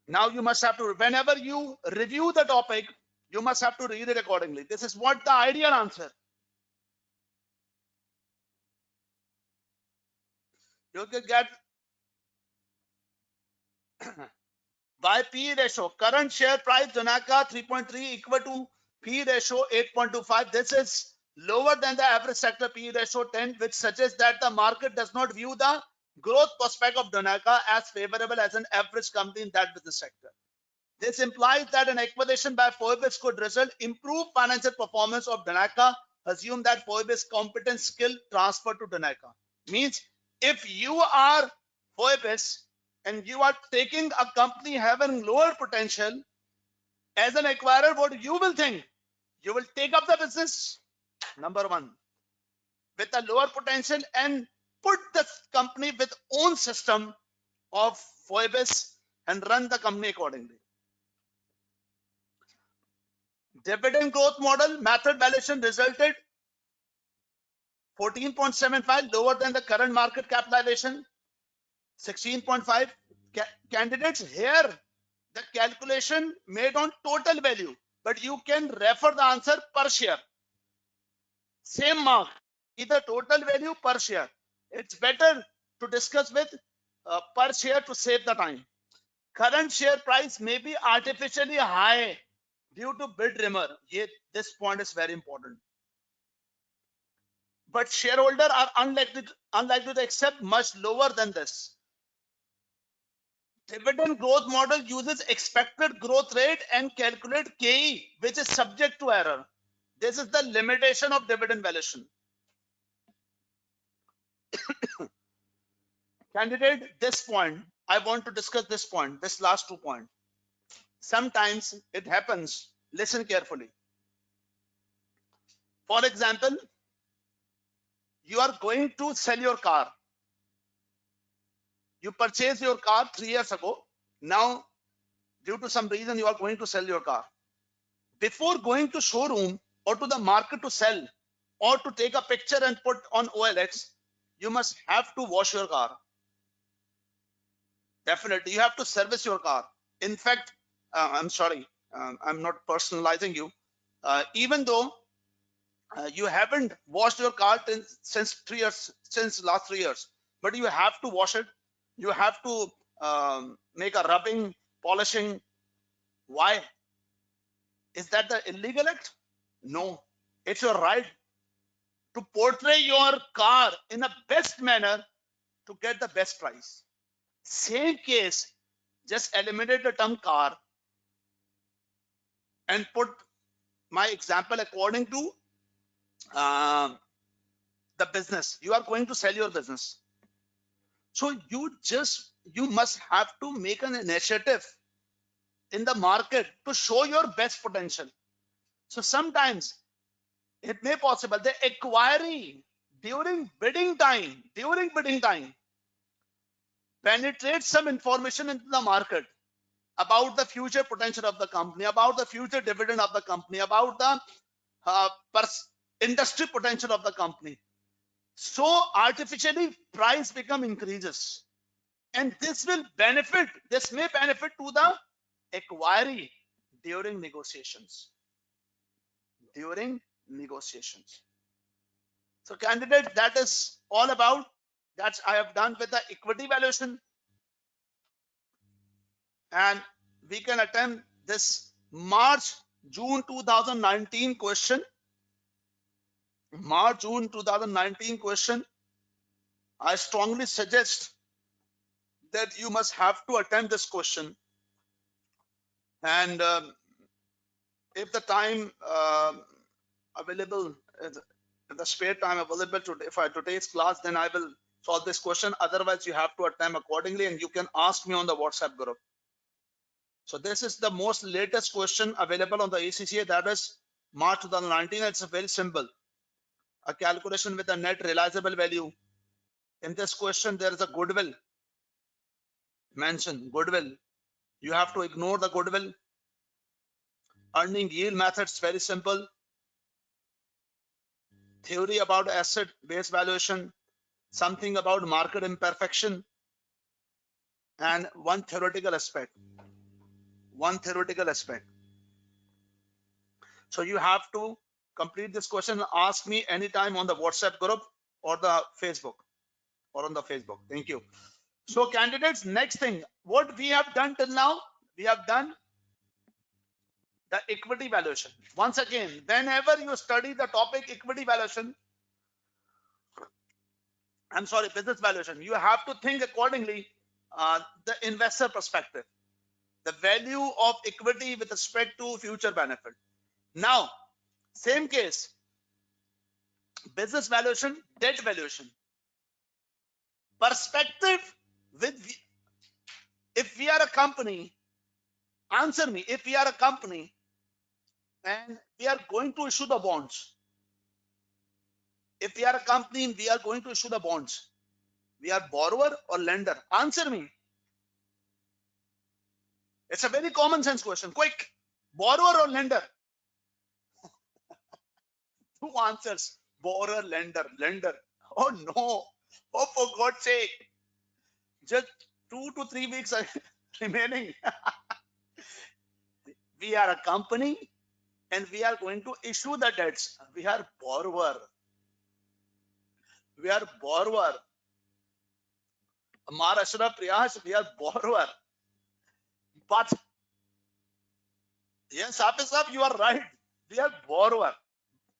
Now you must have to, whenever you review the topic, you must have to read it accordingly. This is what the ideal answer. You can get by P ratio, current share price Donaka 3.3 equal to P ratio 8.25. This is lower than the average sector P ratio 10, which suggests that the market does not view the growth prospect of Donaka as favorable as an average company in that business sector. This implies that an acquisition by Forbes could result improved financial performance of Donaka assume that Phoebus competence skill transfer to Danaka. Means if you are Phoebus and you are taking a company having lower potential, as an acquirer, what you will think? You will take up the business, number one, with a lower potential and put the company with own system of Phoebus and run the company accordingly. Dividend growth model method valuation resulted 14.75, lower than the current market capitalization, 16.5. Candidates here, the calculation made on total value, but you can refer the answer per share. Same mark, either total value per share. It's better to discuss with per share to save the time. Current share price may be artificially high due to bid rumor. This point is very important. But shareholders are unlikely to accept much lower than this. Dividend growth model uses expected growth rate and calculate KE, which is subject to error. This is the limitation of dividend valuation. Candidate, this point, I want to discuss this point, this last 2 points. Sometimes it happens, listen carefully. For example, you are going to sell your car. You purchased your car 3 years ago. Now, due to some reason, you are going to sell your car. Before going to showroom or to the market to sell or to take a picture and put on OLX, you must have to wash your car. Definitely, you have to service your car. In fact, I'm sorry, I'm not personalizing you. Even though you haven't washed your car since 3 years, since last 3 years, but you have to wash it. You have to make a rubbing, polishing. Why? Is that the illegal act? No, it's your right to portray your car in the best manner to get the best price. Same case, just eliminate the term car and put my example according to the business. You are going to sell your business. So you must have to make an initiative in the market to show your best potential. So sometimes it may possible the acquiring during bidding time penetrate some information into the market about the future potential of the company, about the future dividend of the company, about the industry potential of the company. So artificially price become increases, and this may benefit to the acquiree during negotiations. So candidate, that is all about that I have done with the equity valuation, and we can attempt this March-June 2019 question. March-June 2019 question. I strongly suggest that you must have to attempt this question, and if the time available, the spare time available to today's class, then I will solve this question. Otherwise, you have to attempt accordingly, and you can ask me on the WhatsApp group. So this is the most latest question available on the ACCA, that is March 2019. It's very simple. A calculation with a net realizable value. In this question, there is a goodwill mentioned. Goodwill. You have to ignore the goodwill. Earning yield methods, very simple. Theory about asset base valuation, something about market imperfection, and one theoretical aspect. So you have to complete this question, ask me anytime on the WhatsApp group or the Facebook or on the Facebook. Thank you. So candidates, next thing, what we have done till now, we have done the equity valuation. Once again, whenever you study the topic equity valuation, business valuation, you have to think accordingly, the investor perspective, the value of equity with respect to future benefit. Now, same case, business valuation, debt valuation. Perspective with, if we are a company, answer me, if we are a company and we are going to issue the bonds, if we are a company and we are going to issue the bonds, we are borrower or lender? Answer me. It's a very common sense question. Quick. Borrower or lender? Two answers. Borrower, lender, lender. Oh no. Oh, for God's sake. Just 2 to 3 weeks are remaining. We are a company and we are going to issue the debts. We are borrower. We are borrower. Amar Ashraf Priyash, we are borrower. But yes, Hafiz Saab, you are right. We are borrower.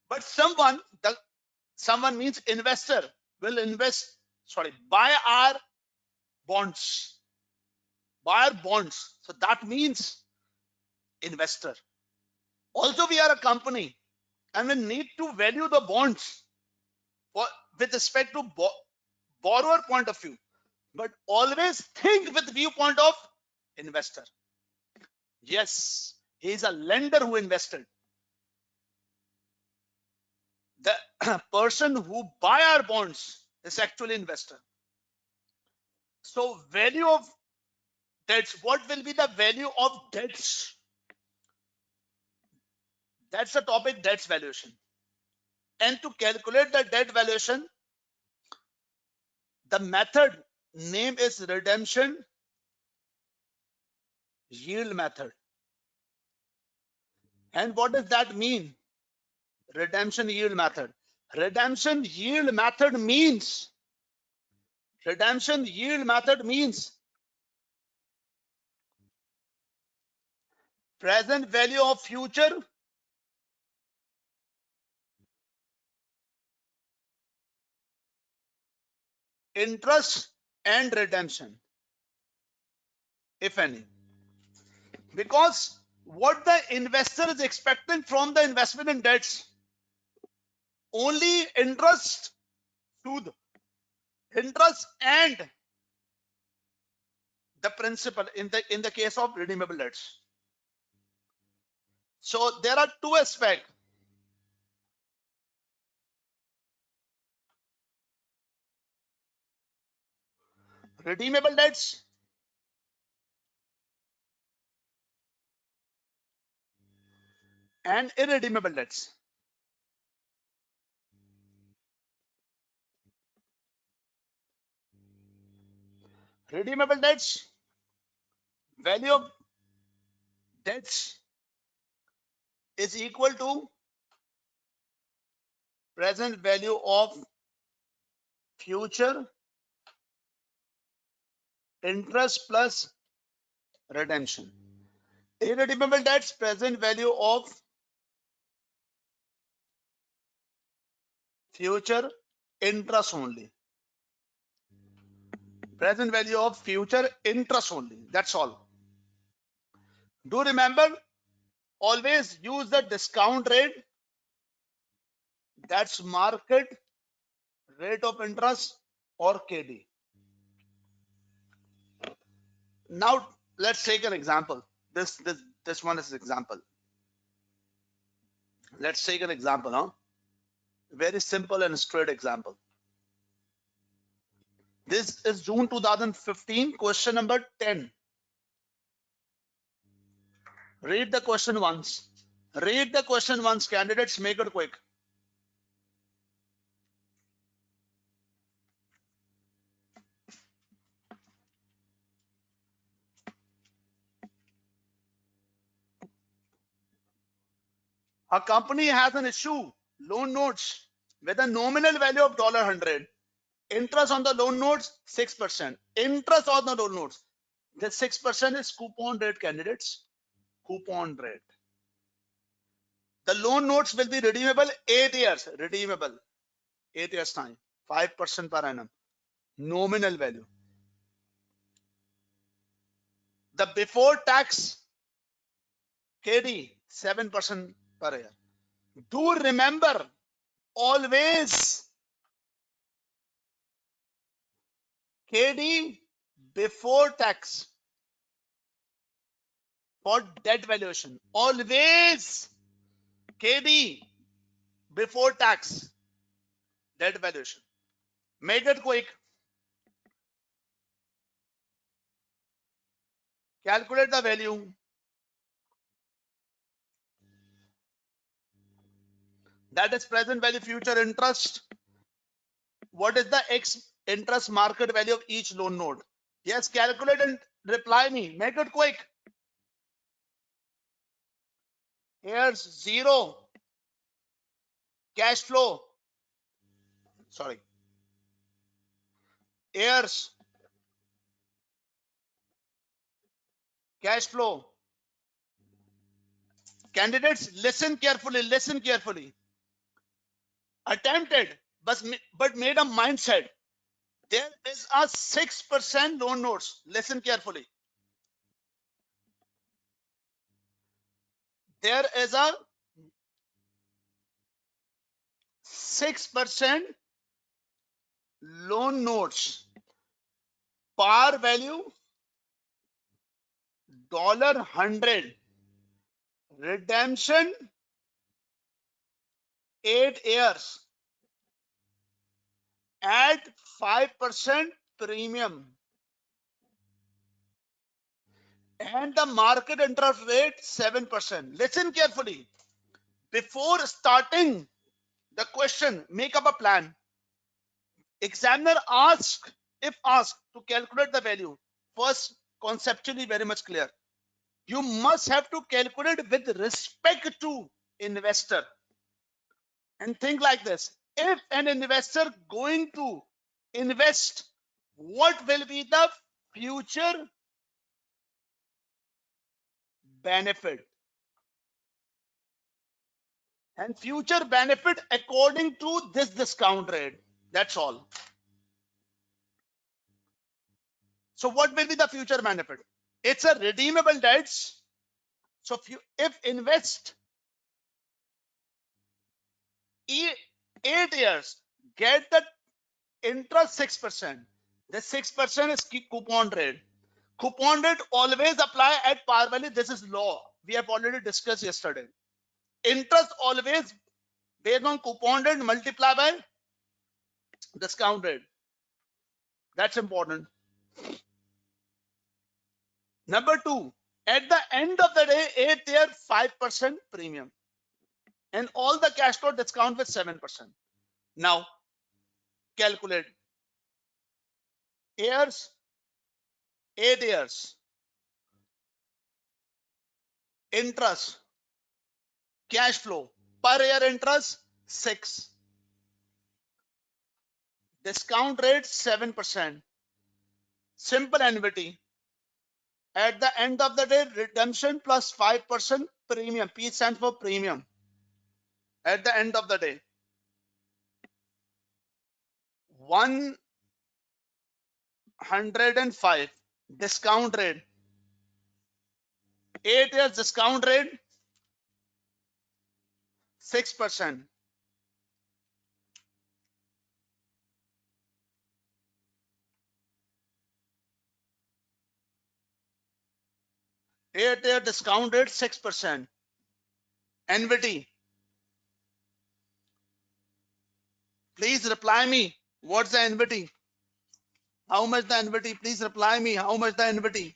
But someone means investor will invest, buy our bonds. Buy our bonds. So that means investor. Also, we are a company and we need to value the bonds with respect to borrower point of view. But always think with viewpoint of investor. Yes, he is a lender who invested. The person who buy our bonds is actually investor. So value of debts, what will be the value of debts? That's the topic, debts valuation. And to calculate the debt valuation, the method name is redemption yield method. And what does that mean? Redemption yield method. Redemption yield method means present value of future interest and redemption, if any. Because what the investor is expecting from the investment in debts, only interest, sood, interest and the principal in the case of redeemable debts. So there are two aspects. Redeemable debts and irredeemable debts. Redeemable debts, value of debts is equal to present value of future interest plus redemption. Irredeemable debts, present value of future interest only. Present value of future interest only. That's all. Do remember, always use the discount rate. That's market rate of interest or KD. Now let's take an example. This one is an example. Let's take an example, huh? Very simple and straight example. This is June 2015, question number 10. Read the question once. Read the question once, candidates, make it quick. A company has an issue, loan notes with a nominal value of $100. Interest on the loan notes, 6%. Interest on the loan notes. The 6% is coupon rate, candidates. Coupon rate. The loan notes will be redeemable 8 years. Redeemable 8 years time. 5% per annum. Nominal value. The before tax KD 7% per year. Do remember, always KD before tax for debt valuation. Always KD before tax debt valuation. Make it quick. Calculate the value. That is present value future interest. What is the X interest market value of each loan note? Yes, calculate and reply me. Make it quick. Here's zero. Cash flow. Sorry. Heirs. Cash flow. Candidates, listen carefully. Listen carefully. Attempted, but made a mindset. There is a 6% loan notes. Listen carefully. There is a 6% loan notes. Par value $100. Redemption 8 years. Add 5% premium. And the market interest rate 7%. Listen carefully. Before starting the question, make up a plan. Examiner asked, if asked to calculate the value, first conceptually very much clear. You must have to calculate with respect to investor. And think like this. If an investor going to invest, what will be the future benefit? And future benefit according to this discount rate. That's all. So what will be the future benefit? It's a redeemable debts. So if invest 8 years, get the interest 6%. This 6% is coupon rate. Coupon rate always apply at par value. This is law. We have already discussed yesterday. Interest always based on coupon rate multiply by discount rate. That's important. Number 2, at the end of the day, 8 year 5% premium. And all the cash flow discount with 7%. Now, calculate. Years, 8 years. Interest, cash flow, per year interest, 6. Discount rate, 7%. Simple annuity. At the end of the day, redemption plus 5% premium. P stands for premium. At the end of the day, 105 discount rate. 8 years discount rate, 6%. Eight-year discount rate 6%. NVT. Please reply me. What's the NVT? How much the NVT? Please reply me. How much the NVT?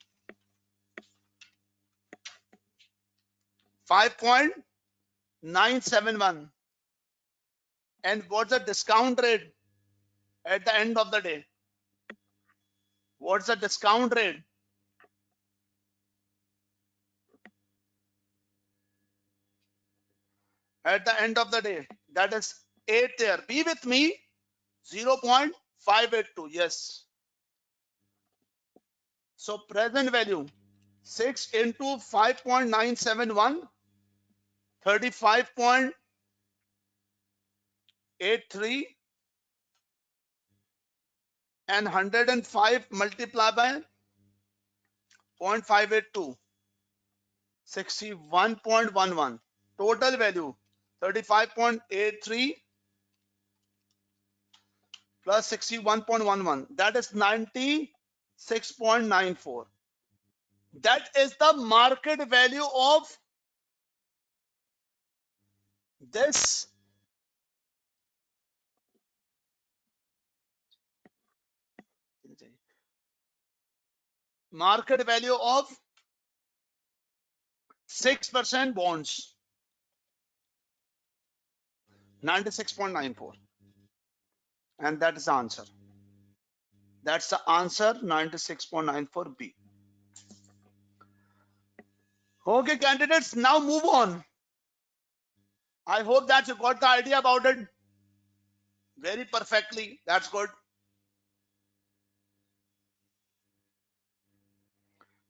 5.971. And what's the discount rate at the end of the day? What's the discount rate? At the end of the day, that is 8 year. Be with me. 0.582. Yes. So present value 6 into 5.971, 35.83, and 105 multiplied by 0.582, 61.11. Total value 35.83 plus 61.11. That is 96.94. That is the market value of this market value of 6% bonds. 96.94. And that is the answer. That's the answer, 96.94B. Okay, candidates, now move on. I hope that you got the idea about it very perfectly. That's good.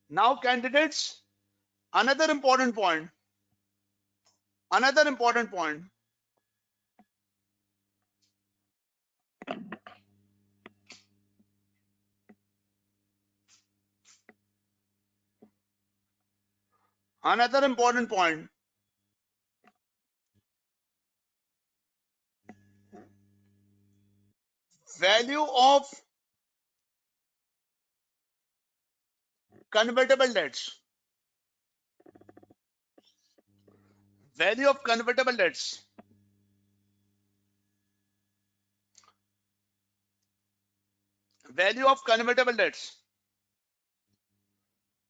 Now, candidates, another important point. Another important point. Another important point. Value of convertible debts. Value of convertible debts. Value of convertible debts.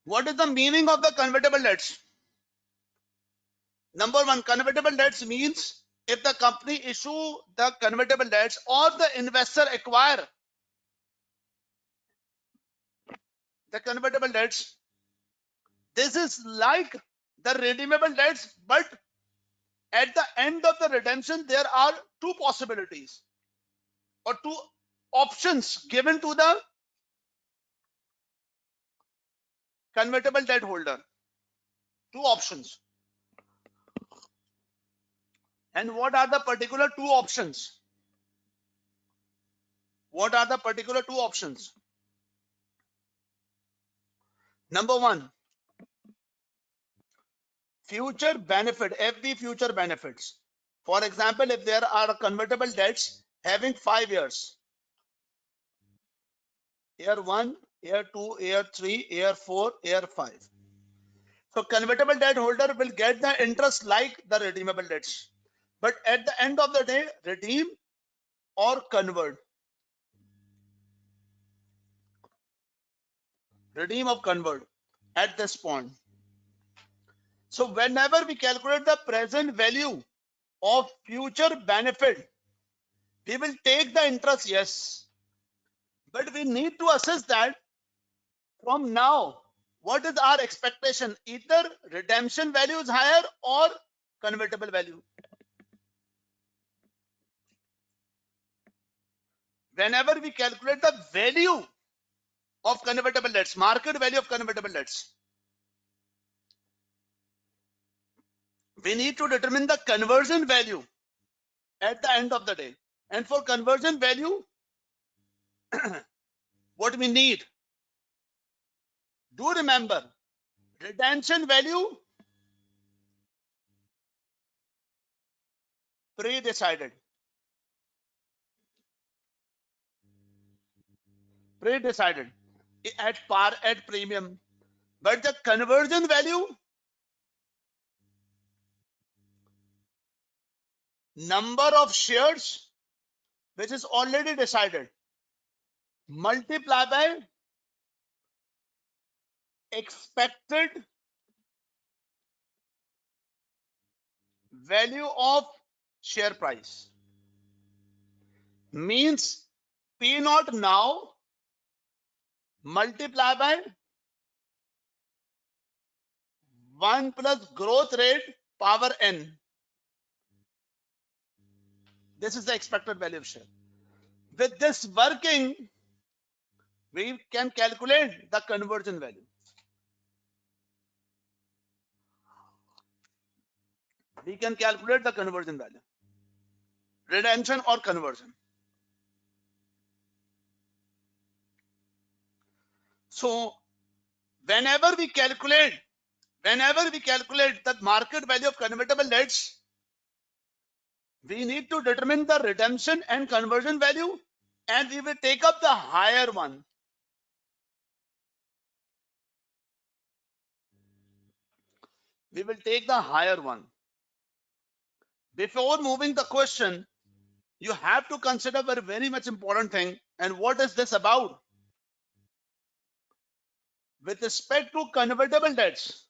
What is the meaning of the convertible debts? Number one, convertible debts means if the company issue the convertible debts or the investor acquire the convertible debts, this is like the redeemable debts, but at the end of the redemption, there are two possibilities or two options given to the convertible debt holder. Two options. And what are the particular two options? What are the particular two options? Number one, future benefit, FB future benefits. For example, if there are convertible debts having 5 years, year 1, year 2, year 3, year 4, year 5. So convertible debt holder will get the interest like the redeemable debts. But at the end of the day, redeem or convert. Redeem or convert at this point. So whenever we calculate the present value of future benefit, we will take the interest, yes. But we need to assess that from now, what is our expectation? Either redemption value is higher or convertible value. Whenever we calculate the value of convertible debts, market value of convertible debts, we need to determine the conversion value at the end of the day. And for conversion value, what we need, do remember, redemption value pre-decided. Pre-decided at par, at premium. But the conversion value, number of shares, which is already decided, multiply by expected value of share price. Means P naught now multiply by 1 plus growth rate power n. This is the expected value of share. With this working, we can calculate the conversion value. We can calculate the conversion value. Redemption or conversion. So whenever we calculate the market value of convertible debts, we need to determine the redemption and conversion value and we will take up the higher one. We will take the higher one. Before moving the question, you have to consider a very much important thing. And what is this about? With respect to convertible debts,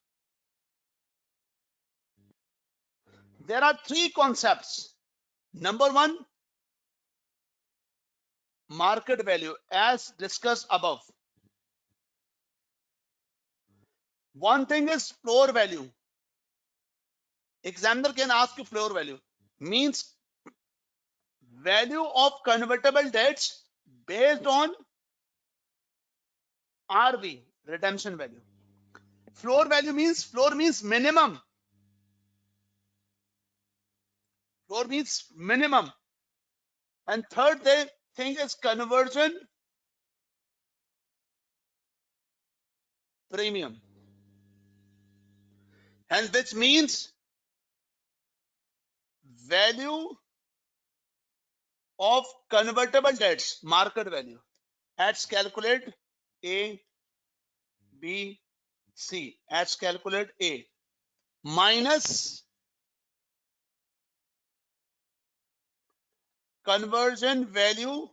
there are three concepts. Number one, market value, as discussed above. One thing is floor value. Examiner can ask you floor value. Means value of convertible debts based on RV, redemption value. Floor means minimum. Floor means minimum. And third thing is conversion premium. And which means value of convertible debts, market value. Let's calculate A, B, C. Let's calculate A minus conversion value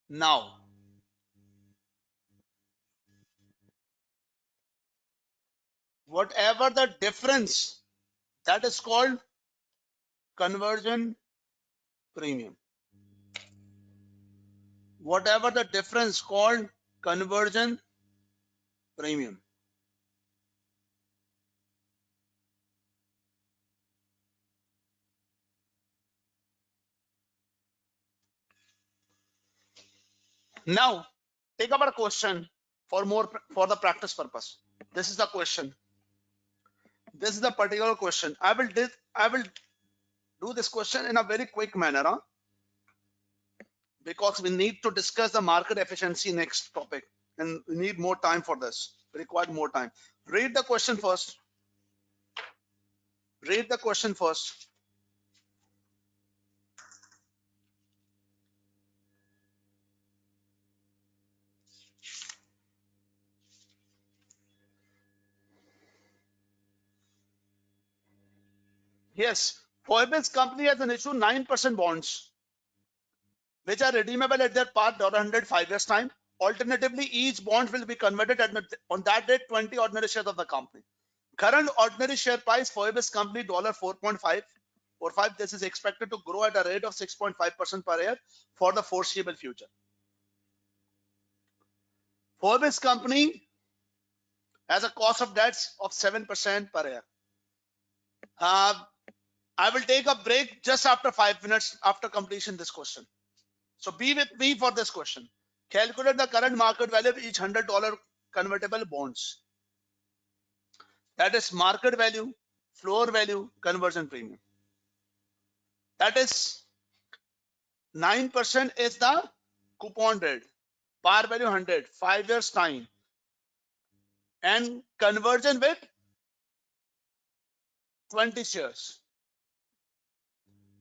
now. Whatever the difference, that is called conversion premium. Whatever the difference called conversion premium. Now, take up a question for the practice purpose. This is the question. This is the particular question. I will do this question in a very quick manner, because we need to discuss the market efficiency next topic, and we need more time for this. We require more time. Read the question first. Read the question first. Yes, Forbes company has an issue 9% bonds, which are redeemable at their par $100 5 years time. Alternatively, each bond will be converted on that date 20 ordinary shares of the company. Current ordinary share price Forbes company $4.545. This is expected to grow at a rate of 6.5% per year for the foreseeable future. Forbes company has a cost of debts of 7% per year. I will take a break just after 5 minutes after completion this question. So be with me for this question. Calculate the current market value of each $100 convertible bonds. That is market value, floor value, conversion premium. That is 9% is the coupon rate, par value 100, 5 years time, and conversion with 20 shares.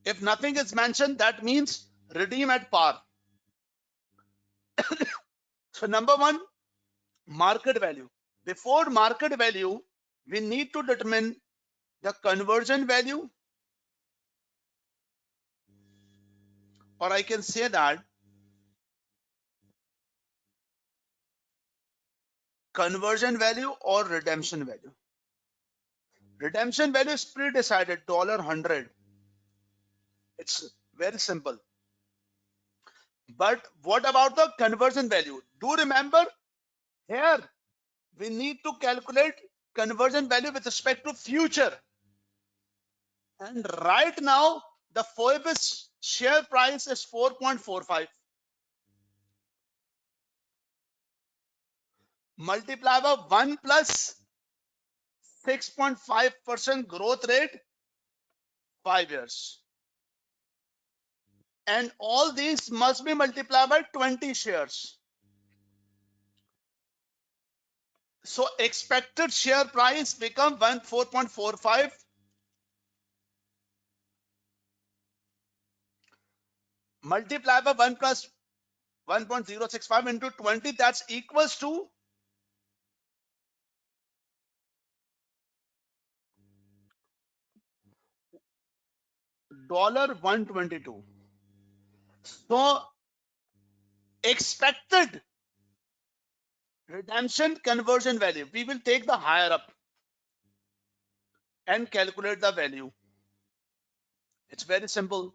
If nothing is mentioned, that means redeem at par. So number one, market value. Before market value, we need to determine the conversion value, or I can say that conversion value or redemption value. Redemption value is pre-decided, $100. It's very simple. But what about the conversion value? Do remember, here we need to calculate conversion value with respect to future. And right now, the Forbes share price is 4.45. Multiply by 1 plus 6.5% growth rate, 5 years. And all these must be multiplied by 20 shares. So expected share price become 4.45 multiply by 1 plus 1.065 into 20, that's equals to $122. So expected redemption conversion value, we will take the higher up and calculate the value. It's very simple.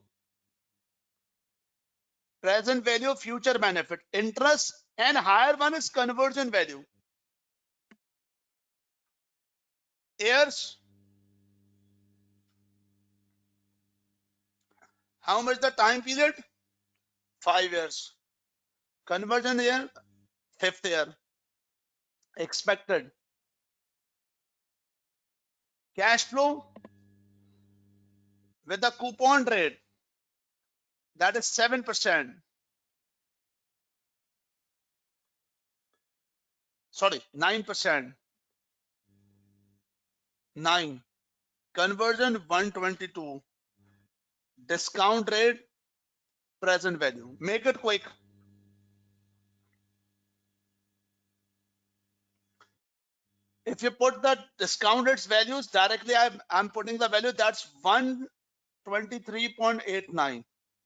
Present value, future benefit, interest, and higher one is conversion value. Years, how much the time period? 5 years. Conversion year, 5th year. Expected cash flow with the coupon rate, that is 7%. Sorry, 9%. 9. Conversion 122. Discount rate, present value. Make it quick. If you put the discount rates values directly, I'm putting the value, that's 123.89.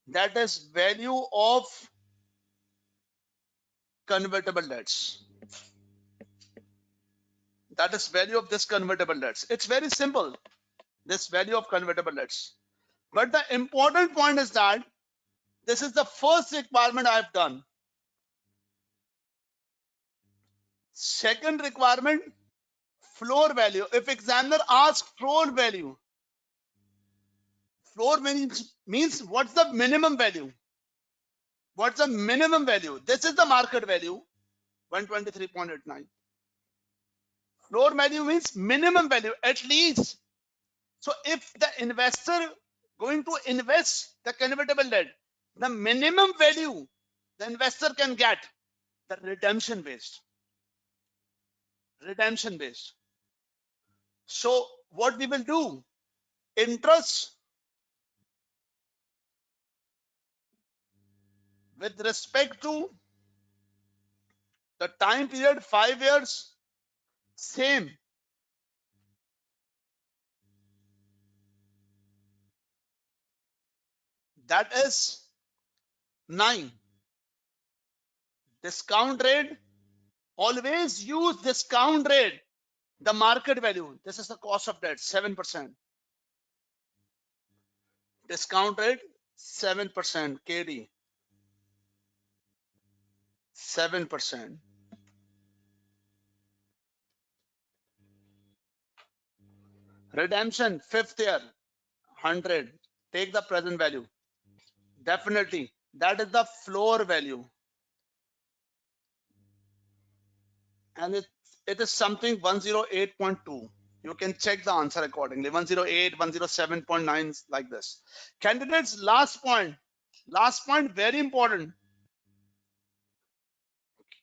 That is value of convertible debts. That is value of this convertible debts. It's very simple, this value of convertible debts. But the important point is that this is the first requirement I've done. Second requirement, floor value. If examiner asks floor value, floor means what's the minimum value? What's the minimum value? This is the market value, 123.89. Floor value means minimum value, at least. So if the investor going to invest the convertible debt, the minimum value the investor can get, the redemption based. Redemption based. So what we will do, interest with respect to the time period, 5 years, same. That is 9. Discount rate, always use discount rate, the market value. This is the cost of debt, 7%. Discount rate, 7%, KD, 7%. Redemption, 5th year, 100. Take the present value. Definitely, that is the floor value. And it is something 108.2. You can check the answer accordingly. 108, 107.9, like this. Candidates, last point. Last point, very important.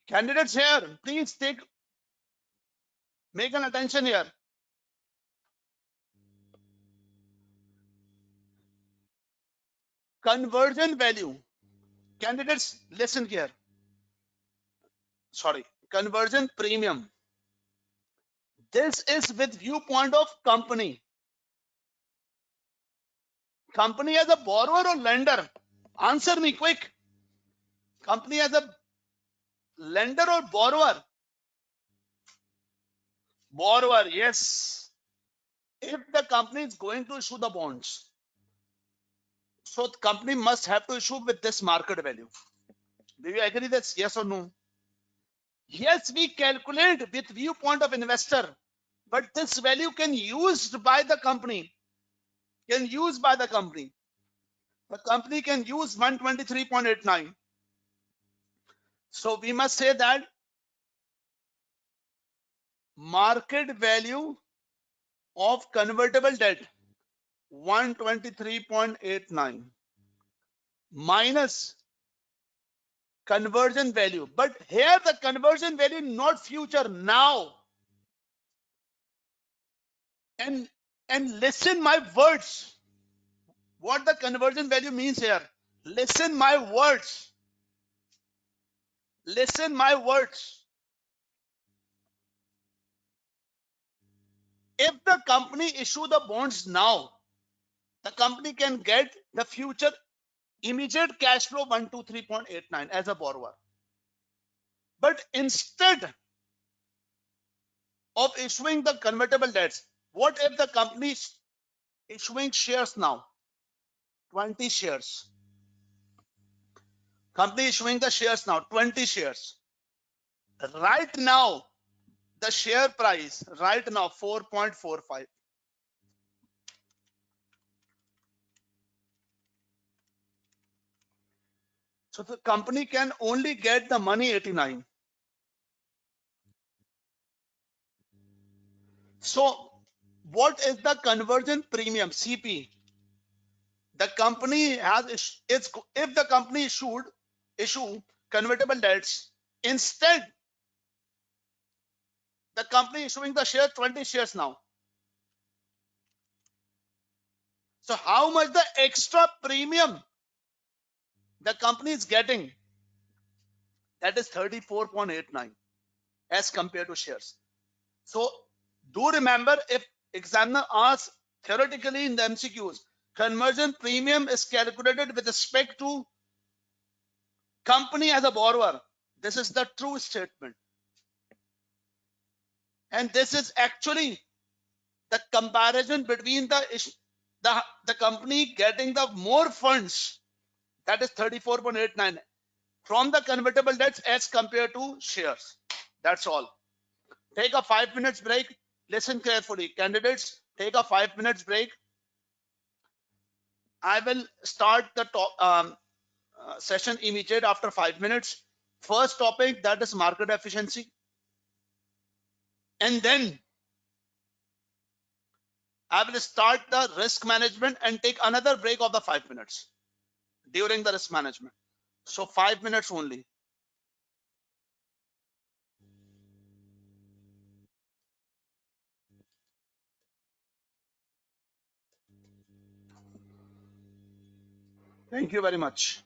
Candidates here, please make an attention here. Conversion value. Candidates, listen here. Sorry, conversion premium. This is with viewpoint of company. Company as a borrower or lender? Answer me quick. Company as a lender or borrower? Borrower, yes. If the company is going to issue the bonds, so the company must have to issue with this market value. Do you agree that's yes or no? Yes, we calculate with viewpoint of investor, but this value can used by the company. Can use by the company. The company can use 123.89. So we must say that market value of convertible debt 123.89 minus conversion value. But here the conversion value not future, now. And listen my words. What the conversion value means here. Listen my words. Listen my words. If the company issue the bonds now, the company can get the future immediate cash flow 123.89 as a borrower. But instead of issuing the convertible debts, what if the company is issuing shares now? 20 shares. Company issuing the shares now, 20 shares. Right now, the share price, right now, 4.45. So the company can only get the money 89. So what is the conversion premium, CP? The company has, it's, if the company should issue convertible debts, instead the company issuing the share 20 shares now. So how much the extra premium the company is getting? That is 34.89 as compared to shares. So do remember, if examiner asks theoretically in the MCQs, conversion premium is calculated with respect to company as a borrower. This is the true statement. And this is actually the comparison between the company getting the more funds, that is 34.89 from the convertible debts as compared to shares. That's all. Take a 5 minutes break. Listen carefully. Candidates, take a 5 minutes break. I will start the session immediate after 5 minutes. First topic, that is market efficiency. And then I will start the risk management and take another break of the 5 minutes during the risk management. So 5 minutes only. Thank you very much.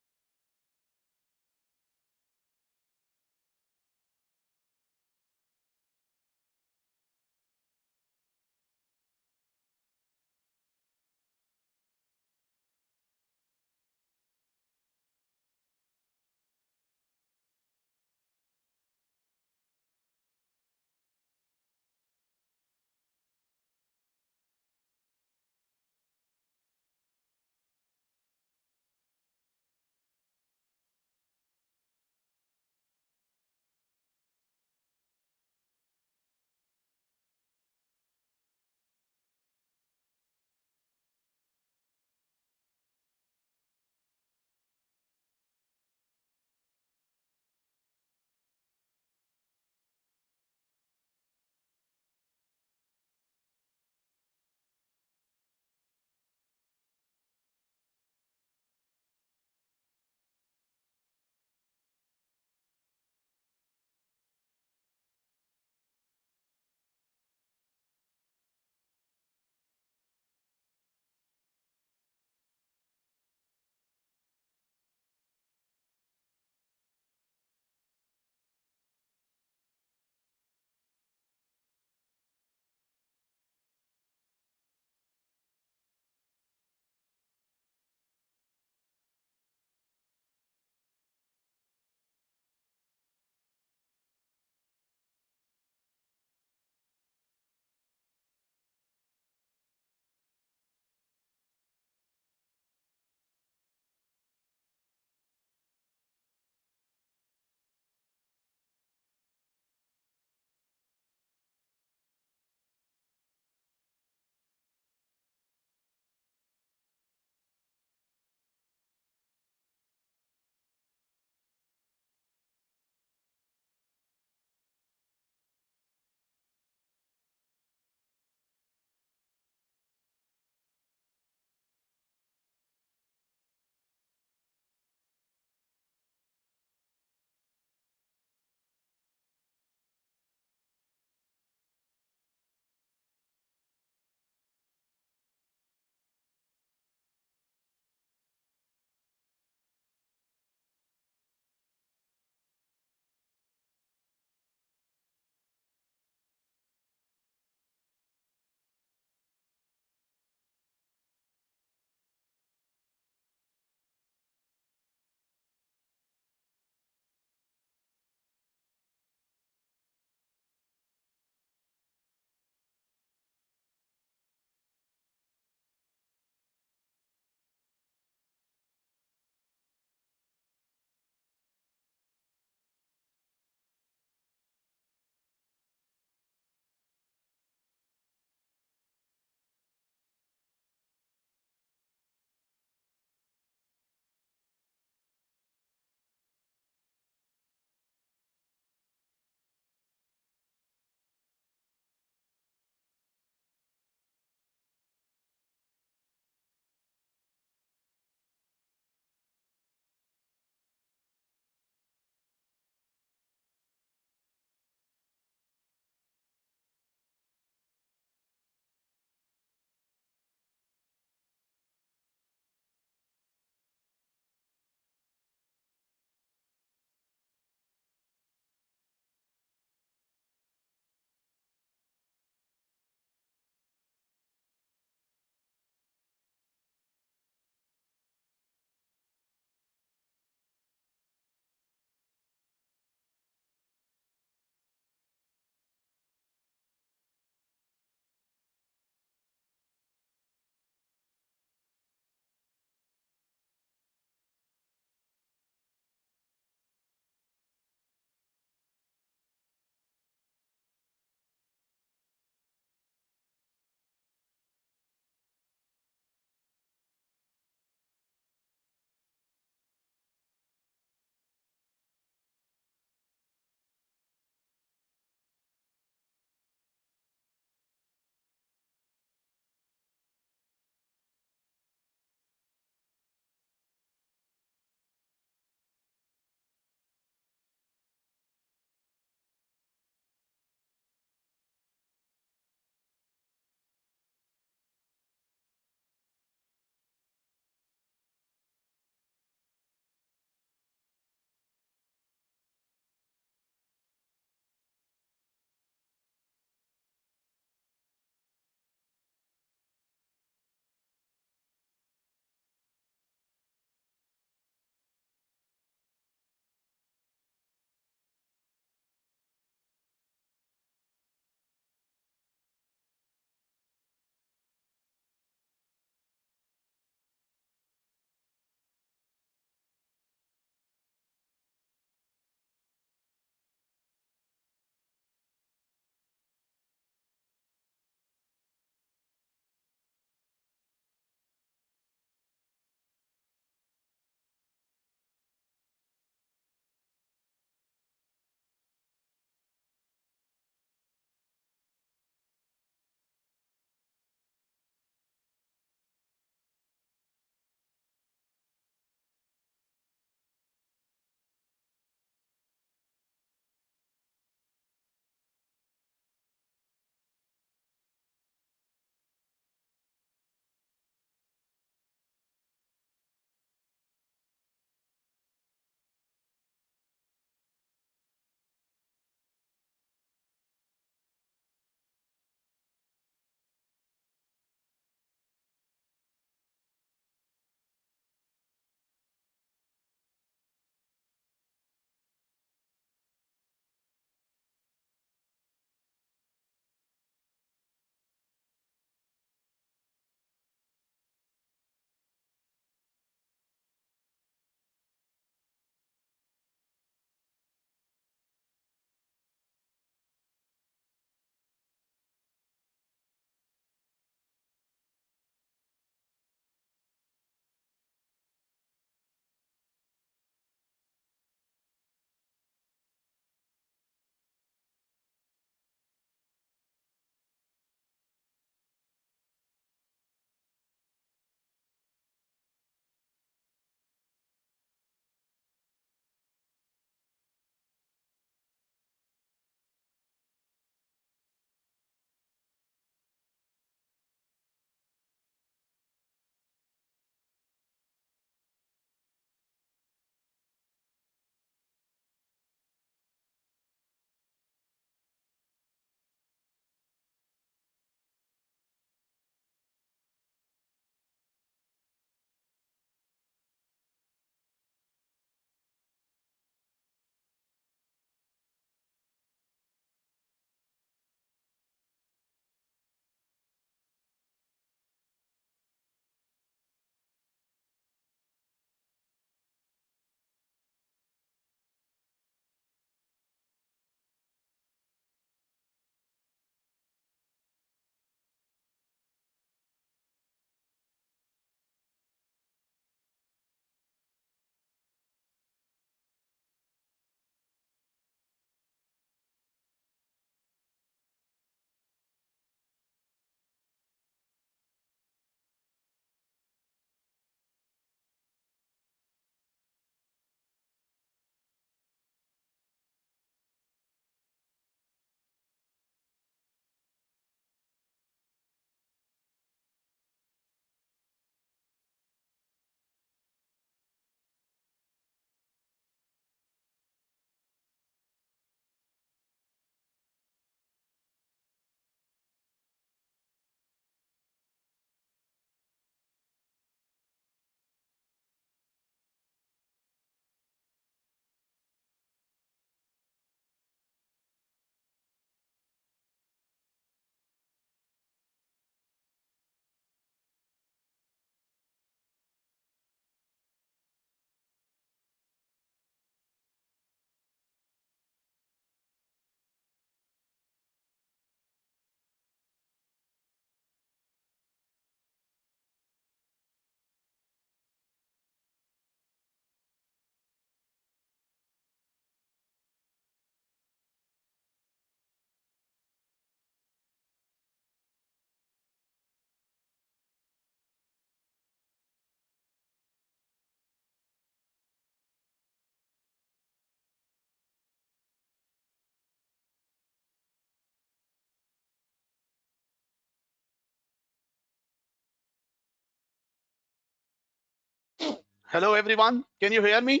Hello, everyone. Can you hear me?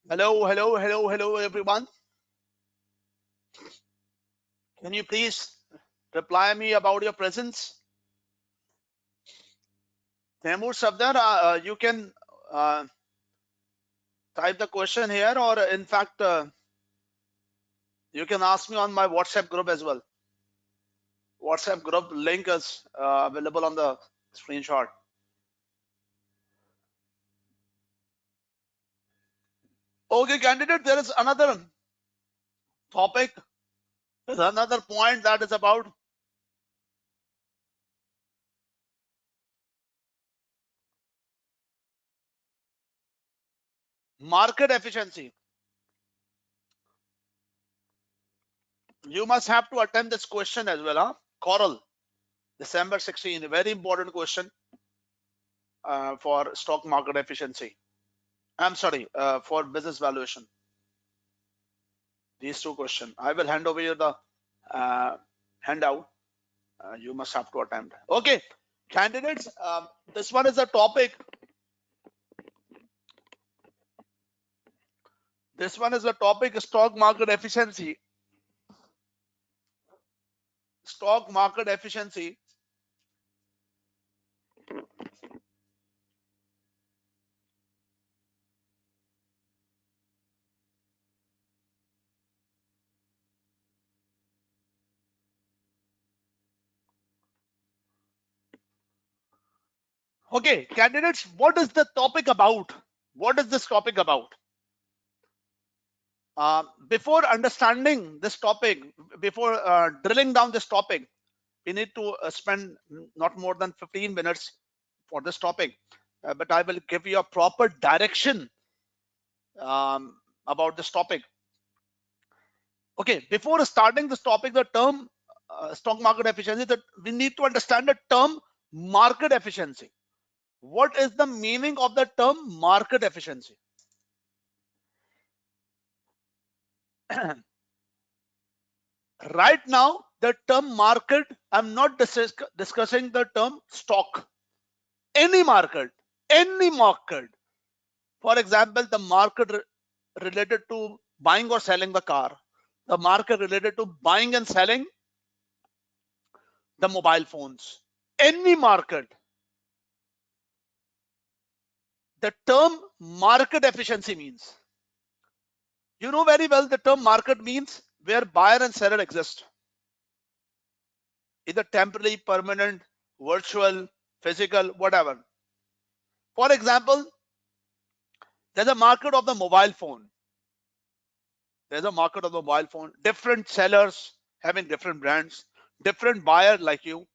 Hello, hello, hello, hello, everyone. Can you please reply me about your presence? Temur Safdar, you can uh, type the question here, or in fact, you can ask me on my WhatsApp group as well. WhatsApp group link is available on the screenshot. Okay, candidate, there is another topic. There's another point that is about market efficiency. You must have to attempt this question as well, huh? Coral, December 16, very important question for stock market efficiency. I'm sorry, for business valuation. These two questions. I will hand over you the handout. You must have to attempt. Okay, candidates, this one is a topic. This one is a topic, stock market efficiency. Stock market efficiency. Okay, candidates, what is the topic about? What is this topic about? Before understanding this topic, before drilling down this topic, we need to spend not more than 15 minutes for this topic. But I will give you a proper direction about this topic. Okay, before starting this topic, the term stock market efficiency, that we need to understand the term market efficiency. What is the meaning of the term market efficiency? Right now, the term market, I'm not discussing the term stock. Any market, any market. For example, the market related to buying or selling the car, the market related to buying and selling the mobile phones, any market. The term market efficiency means, you know very well, the term market means where buyer and seller exist, either temporary, permanent, virtual, physical, whatever. For example, there's a market of the mobile phone. There's a market of the mobile phone, different sellers having different brands, different buyer like you.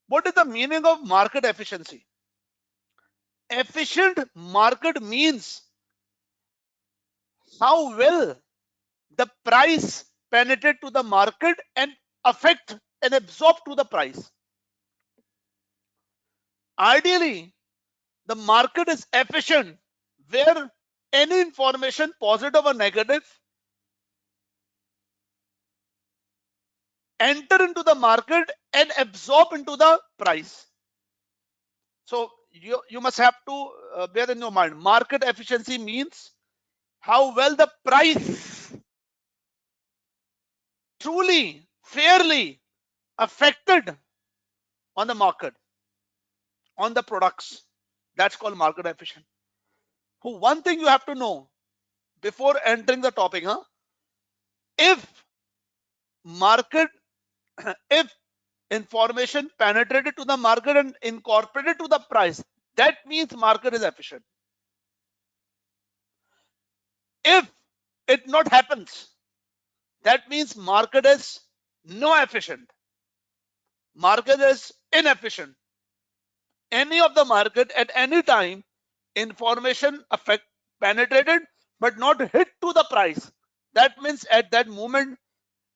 What is the meaning of market efficiency? Efficient market means how well the price penetrate to the market and affect and absorb to the price. Ideally, the market is efficient where any information, positive or negative, enter into the market and absorb into the price. So you must have to bear in your mind, market efficiency means how well the price truly, fairly affected on the market, on the products. That's called market efficient. So one thing you have to know before entering the topic, huh? If market, if information penetrated to the market and incorporated to the price, that means market is efficient. If it not happens, that means market is no efficient. Market is inefficient. Any of the market at any time, information affect penetrated but not hit to the price. That means at that moment,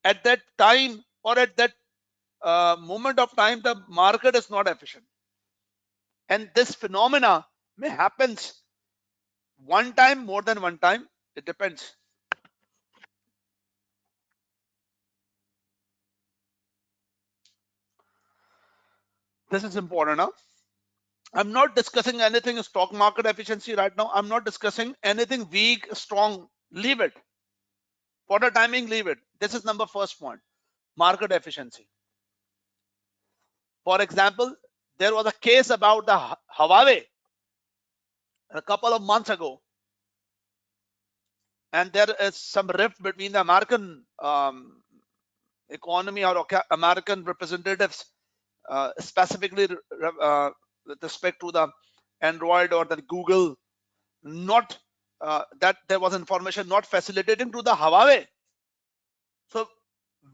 at that time, or at that moment of time, the market is not efficient. And this phenomena may happens one time, more than one time. It depends. This is important. Huh? I'm not discussing anything stock market efficiency right now. I'm not discussing anything weak, strong. Leave it. For the timing, leave it. This is number first point, market efficiency. For example, there was a case about the Huawei a couple of months ago, and there is some rift between the American economy or American representatives, specifically with respect to the Android or the Google, not that there was information not facilitating to the Huawei. So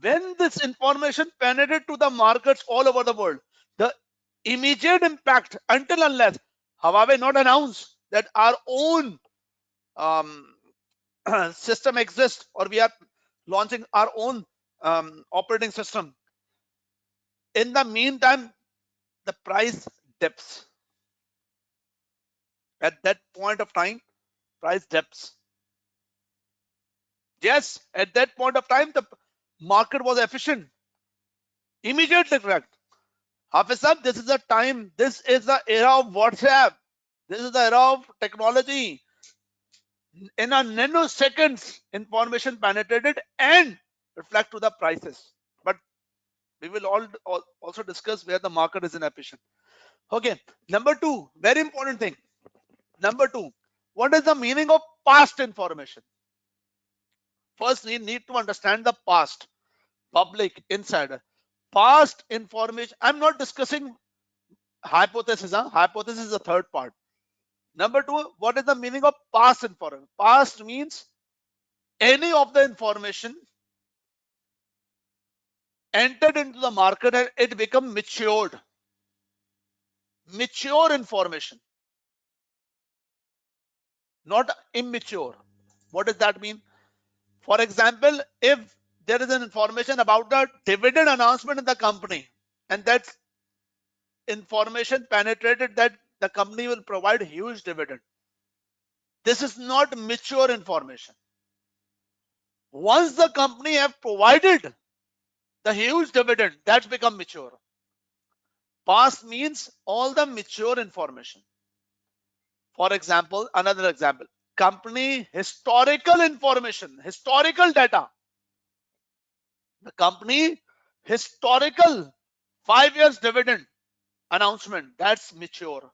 when this information penetrated to the markets all over the world, the immediate impact, until unless Huawei not announced that our own um, system exists or we are launching our own operating system, in the meantime the price dips. At that point of time, price dips. Yes, at that point of time the market was efficient, immediately correct. Hafiz sir, this is the time, this is the era of WhatsApp, this is the era of technology. In a nanoseconds, information penetrated and reflect to the prices. But we will also discuss where the market is inefficient. Okay, number two, very important thing. Number two, what is the meaning of past information? First, we need to understand the past, public, insider. Past information, I'm not discussing hypothesis. Hypothesis is the third part. Number two, what is the meaning of past information? Past means any of the information entered into the market and it become matured. Mature information, not immature. What does that mean? For example, if there is an information about the dividend announcement in the company and that information penetrated that the company will provide huge dividend, this is not mature information. Once the company have provided the huge dividend, that's become mature. Past means all the mature information. For example, another example, company historical information, historical data. The company historical 5 years dividend announcement, that's mature.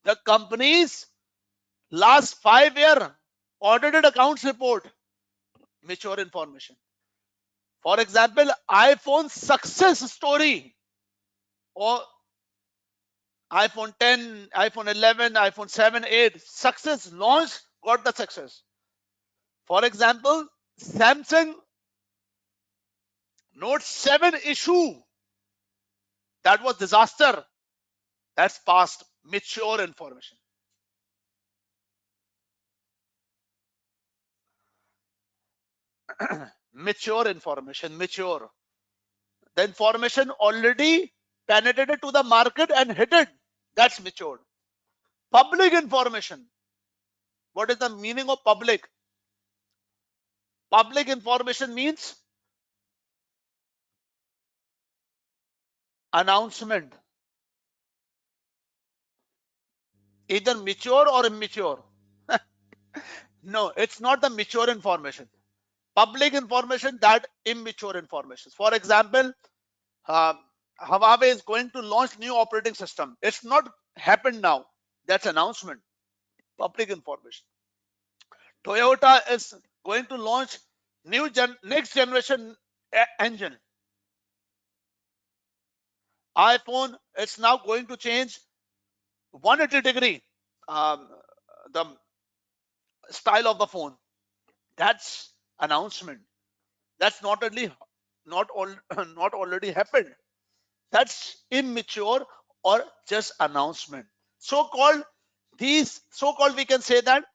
The company's last 5 year audited accounts report, mature information. For example, iPhone success story or iPhone 10, iPhone 11, iPhone 7, 8, success launch, got the success. For example, Samsung Note 7 issue, that was disaster. That's past, mature information. Mature information, mature. The information already penetrated to the market and hit it. That's matured. Public information. What is the meaning of public? Public information means announcement, either mature or immature. No, it's not the mature information. Public information, that immature information. For example, uh, Huawei is going to launch new operating system. It's not happened now. That's announcement, public information. Toyota is going to launch next generation engine. iPhone, it's now going to change 180-degree um, the style of the phone. That's announcement. That's not already happened. That's immature or just announcement. So-called we can say that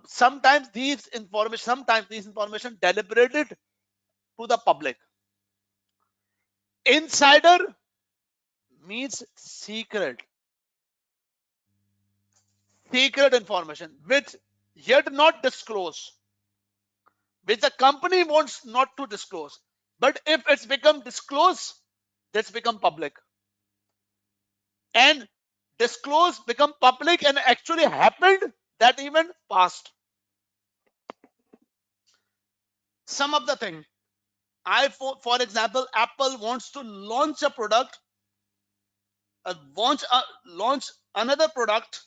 sometimes these information deliberated to the public. Insider means secret information which yet not disclosed, which the company wants not to disclose. But if it's become disclosed, that's become public. And disclosed, become public, and actually happened, that event passed. Some of the thing, for example, Apple wants to launch a product, launch another product,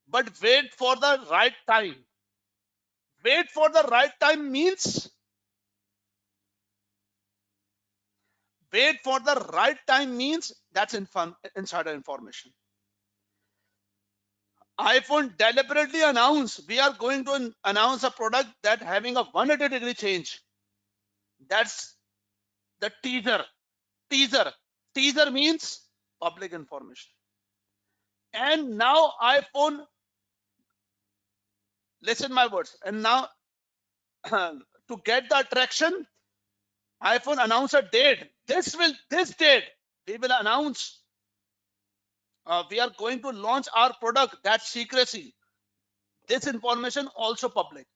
but wait for the right time. Wait for the right time means that's insider information. iPhone deliberately announced we are going to announce a product that having a 180-degree change. That's the teaser. Teaser means public information. And now iPhone, listen my words. And now to get the attraction, iPhone announced a date. This date we will announce. We are going to launch our product. That's secrecy. This information also public.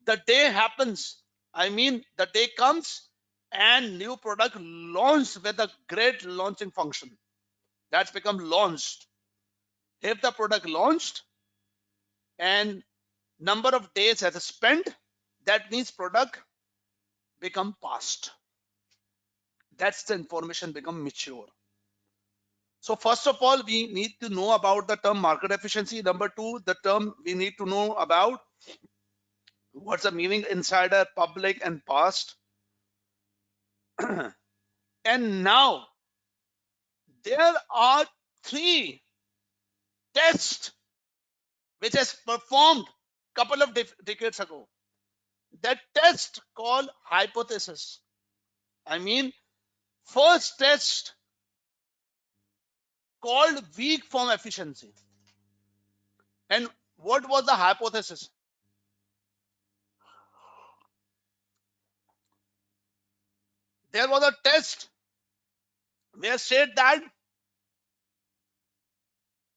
The day happens. I mean, the day comes and new product launched with a great launching function. That's become launched. If the product launched and number of days has spent, that means product become past. That's the information become mature. So first of all, we need to know about the term market efficiency. Number two, the term we need to know about what's the meaning insider, public, and past. And now there are three tests which has performed couple of decades ago. That test called hypothesis. I mean, first test called weak form efficiency. And what was the hypothesis? There was a test where said that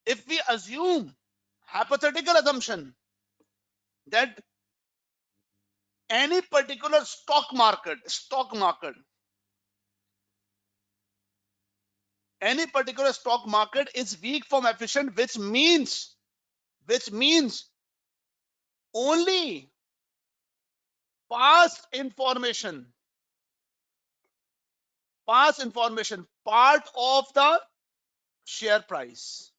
if we assume hypothetical assumption that any particular stock market, any particular stock market is weak form efficient, which means only past information part of the share price.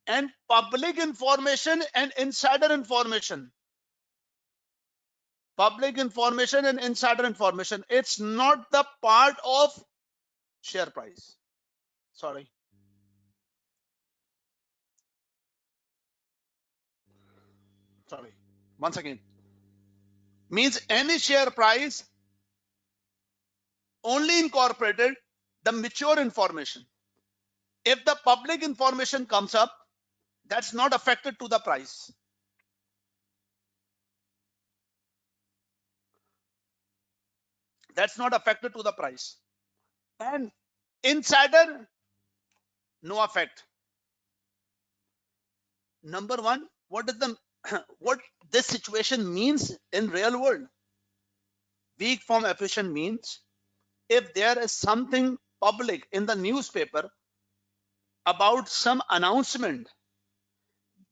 And public information and insider information. It's not the part of share price. Sorry. Once again. Means any share price only incorporated the mature information. If the public information comes up, that's not affected to the price. That's not affected to the price. And insider, no effect. Number one, what this situation means in real world? Weak form efficient means if there is something public in the newspaper about some announcement,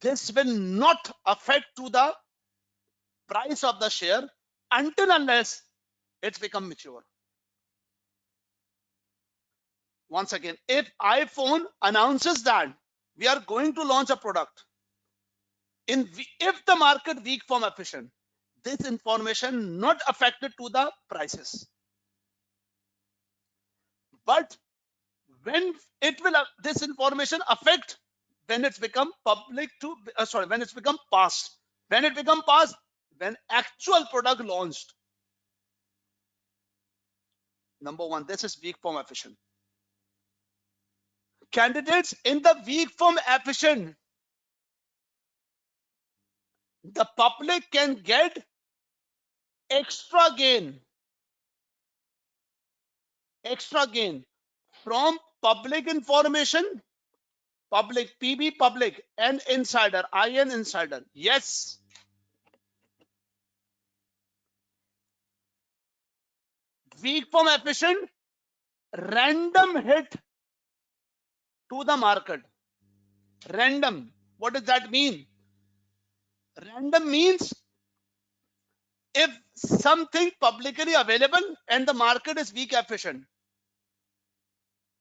this will not affect to the price of the share until unless it's become mature. Once again, if iPhone announces that we are going to launch a product, if the market weak form efficient, this information not affected to the prices. But when it will this information affect when it's become public to when it's become past. When it become past, when actual product launched. Number one, this is weak form efficient. Candidates in the weak form efficient, the public can get extra gain from public information, public PB, public, and insider, IN insider. Yes, weak form efficient, random hit to the market. Random. What does that mean? Random means if something publicly available and the market is weak efficient,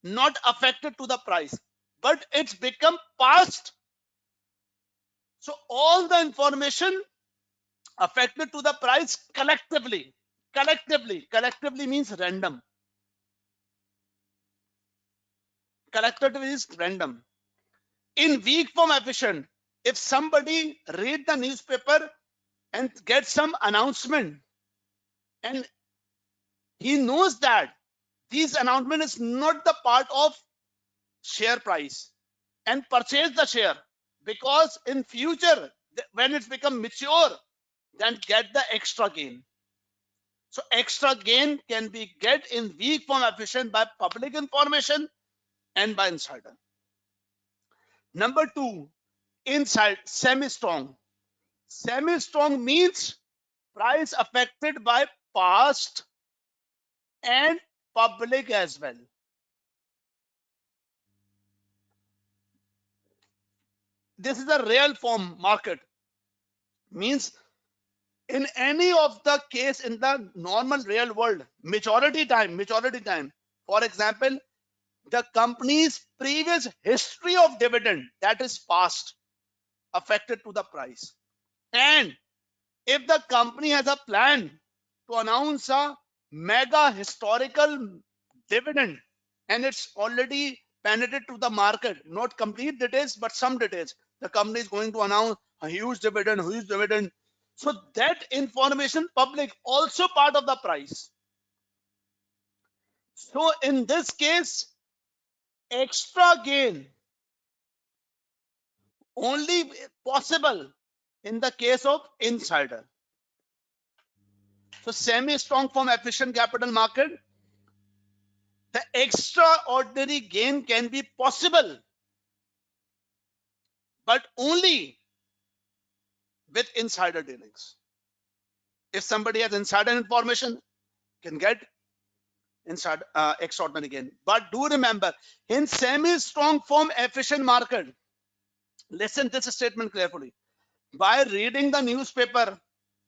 not affected to the price, but it's become past. So all the information affected to the price collectively means random. Collectively is random. In weak form efficient, if somebody read the newspaper and get some announcement and he knows that this announcement is not the part of share price and purchase the share, because in future when it's become mature, then get the extra gain. So extra gain can be get in weak form efficient by public information and by insider. Number 2, inside semi-strong. Semi-strong means price affected by past and public as well. This is a real form market. Means in any of the case in the normal real world, majority time. For example, the company's previous history of dividend, that is past, affected to the price. And if the company has a plan to announce a mega historical dividend and it's already penetrated to the market, not complete details, but some details, the company is going to announce a huge dividend. So that information public also part of the price. So in this case, extra gain only possible in the case of insider. So semi-strong form efficient capital market, the extraordinary gain can be possible, but only with insider dealings. If somebody has insider information, can get inside extraordinary gain. But do remember, in semi-strong form efficient market, listen this statement carefully. By reading the newspaper,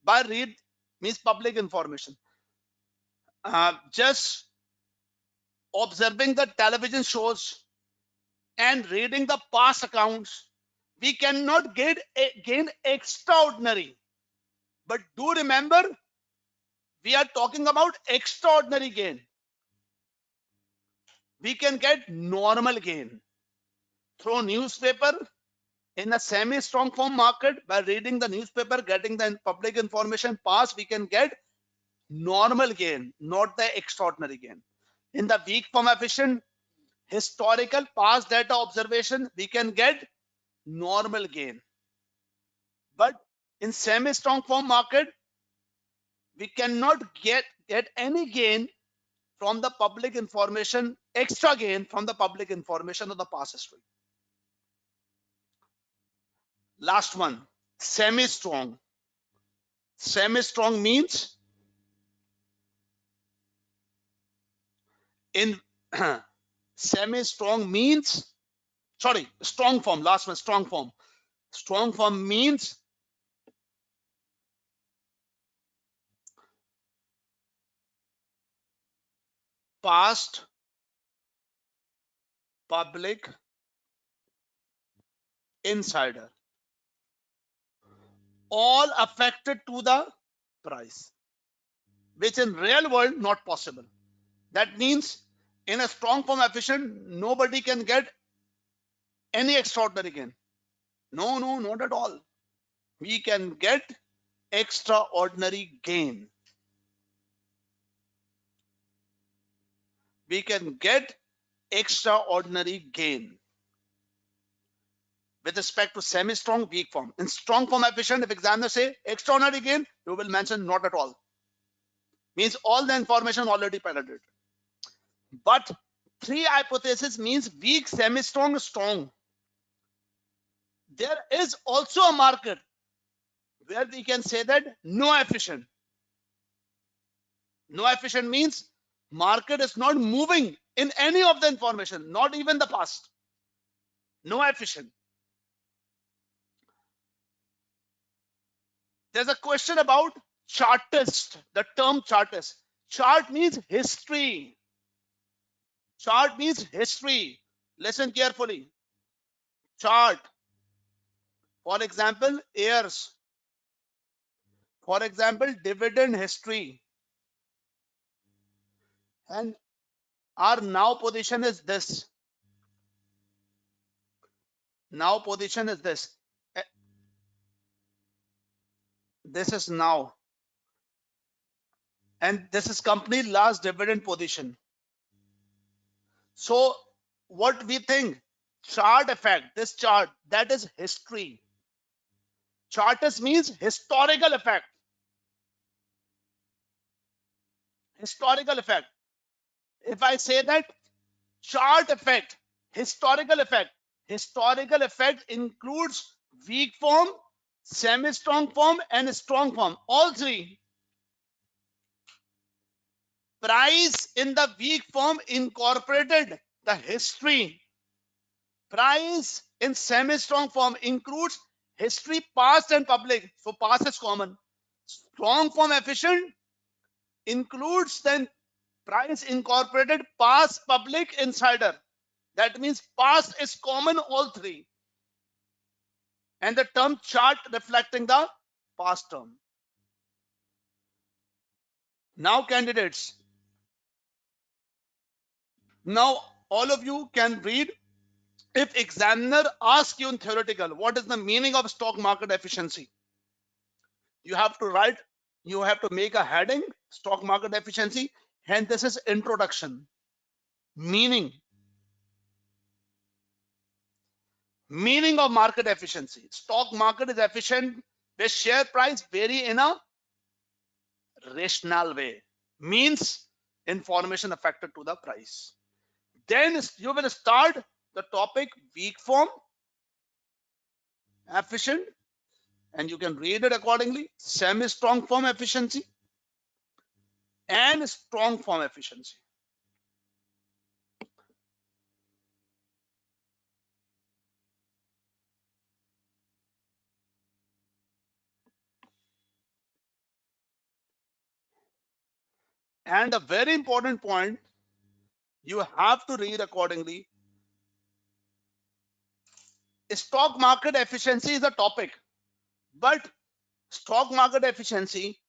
by read means public information, just observing the television shows and reading the past accounts, we cannot gain extraordinary. But do remember, we are talking about extraordinary gain. We can get normal gain through newspaper in a semi-strong form market. By reading the newspaper, getting the public information past, we can get normal gain, not the extraordinary gain. In the weak form efficient, historical past data observation, we can get normal gain. But in semi-strong form market, we cannot get any gain from the public information, extra gain from the public information of the past history. Last one, semi-strong. Semi-strong means in semi-strong means, sorry, strong form, last one, strong form. Strong form means past public insider, all affected to the price, which in real world not possible. That means in a strong form efficient, nobody can get any extraordinary gain. No, not at all. We can get extraordinary gain. We can get extraordinary gain with respect to semi-strong, weak form. In strong form efficient, if examiners say extraordinary gain, you will mention not at all. Means all the information already penetrated. But 3 hypothesis means weak, semi-strong, strong. There is also a market where we can say that no efficient. No efficient means Market is not moving in any of the information, not even the past. No efficient. There's a question about chartist, the term chartist. Chart means history. Chart means history. Listen carefully. Chart. For example, years. For example, dividend history. And our now position is this. Now position is this. Eh, This is now. And this is company last dividend position. So what we think, chart effect, this chart, that is history. Chartist means historical effect. Historical effect. If I say that chart effect, historical effect includes weak form, semi-strong form, and strong form. All three. Price in the weak form incorporated the history. Price in semi-strong form includes history, past and public. So past is common. Strong form efficient includes then price incorporated, past, public, insider. That means past is common, all three. And the term chart reflecting the past term. Now candidates, now all of you can read. If examiner asks you in theoretical, what is the meaning of stock market efficiency? You have to write, you have to make a heading, stock market efficiency, and this is introduction. Meaning of market efficiency. Stock market is efficient where share price vary in a rational way. Means information affected to the price. Then you will start the topic weak form, efficient, and you can read it accordingly. Semi-strong form efficiency and strong form efficiency. And a very important point, you have to read accordingly. Stock market efficiency is a topic, but stock market efficiency,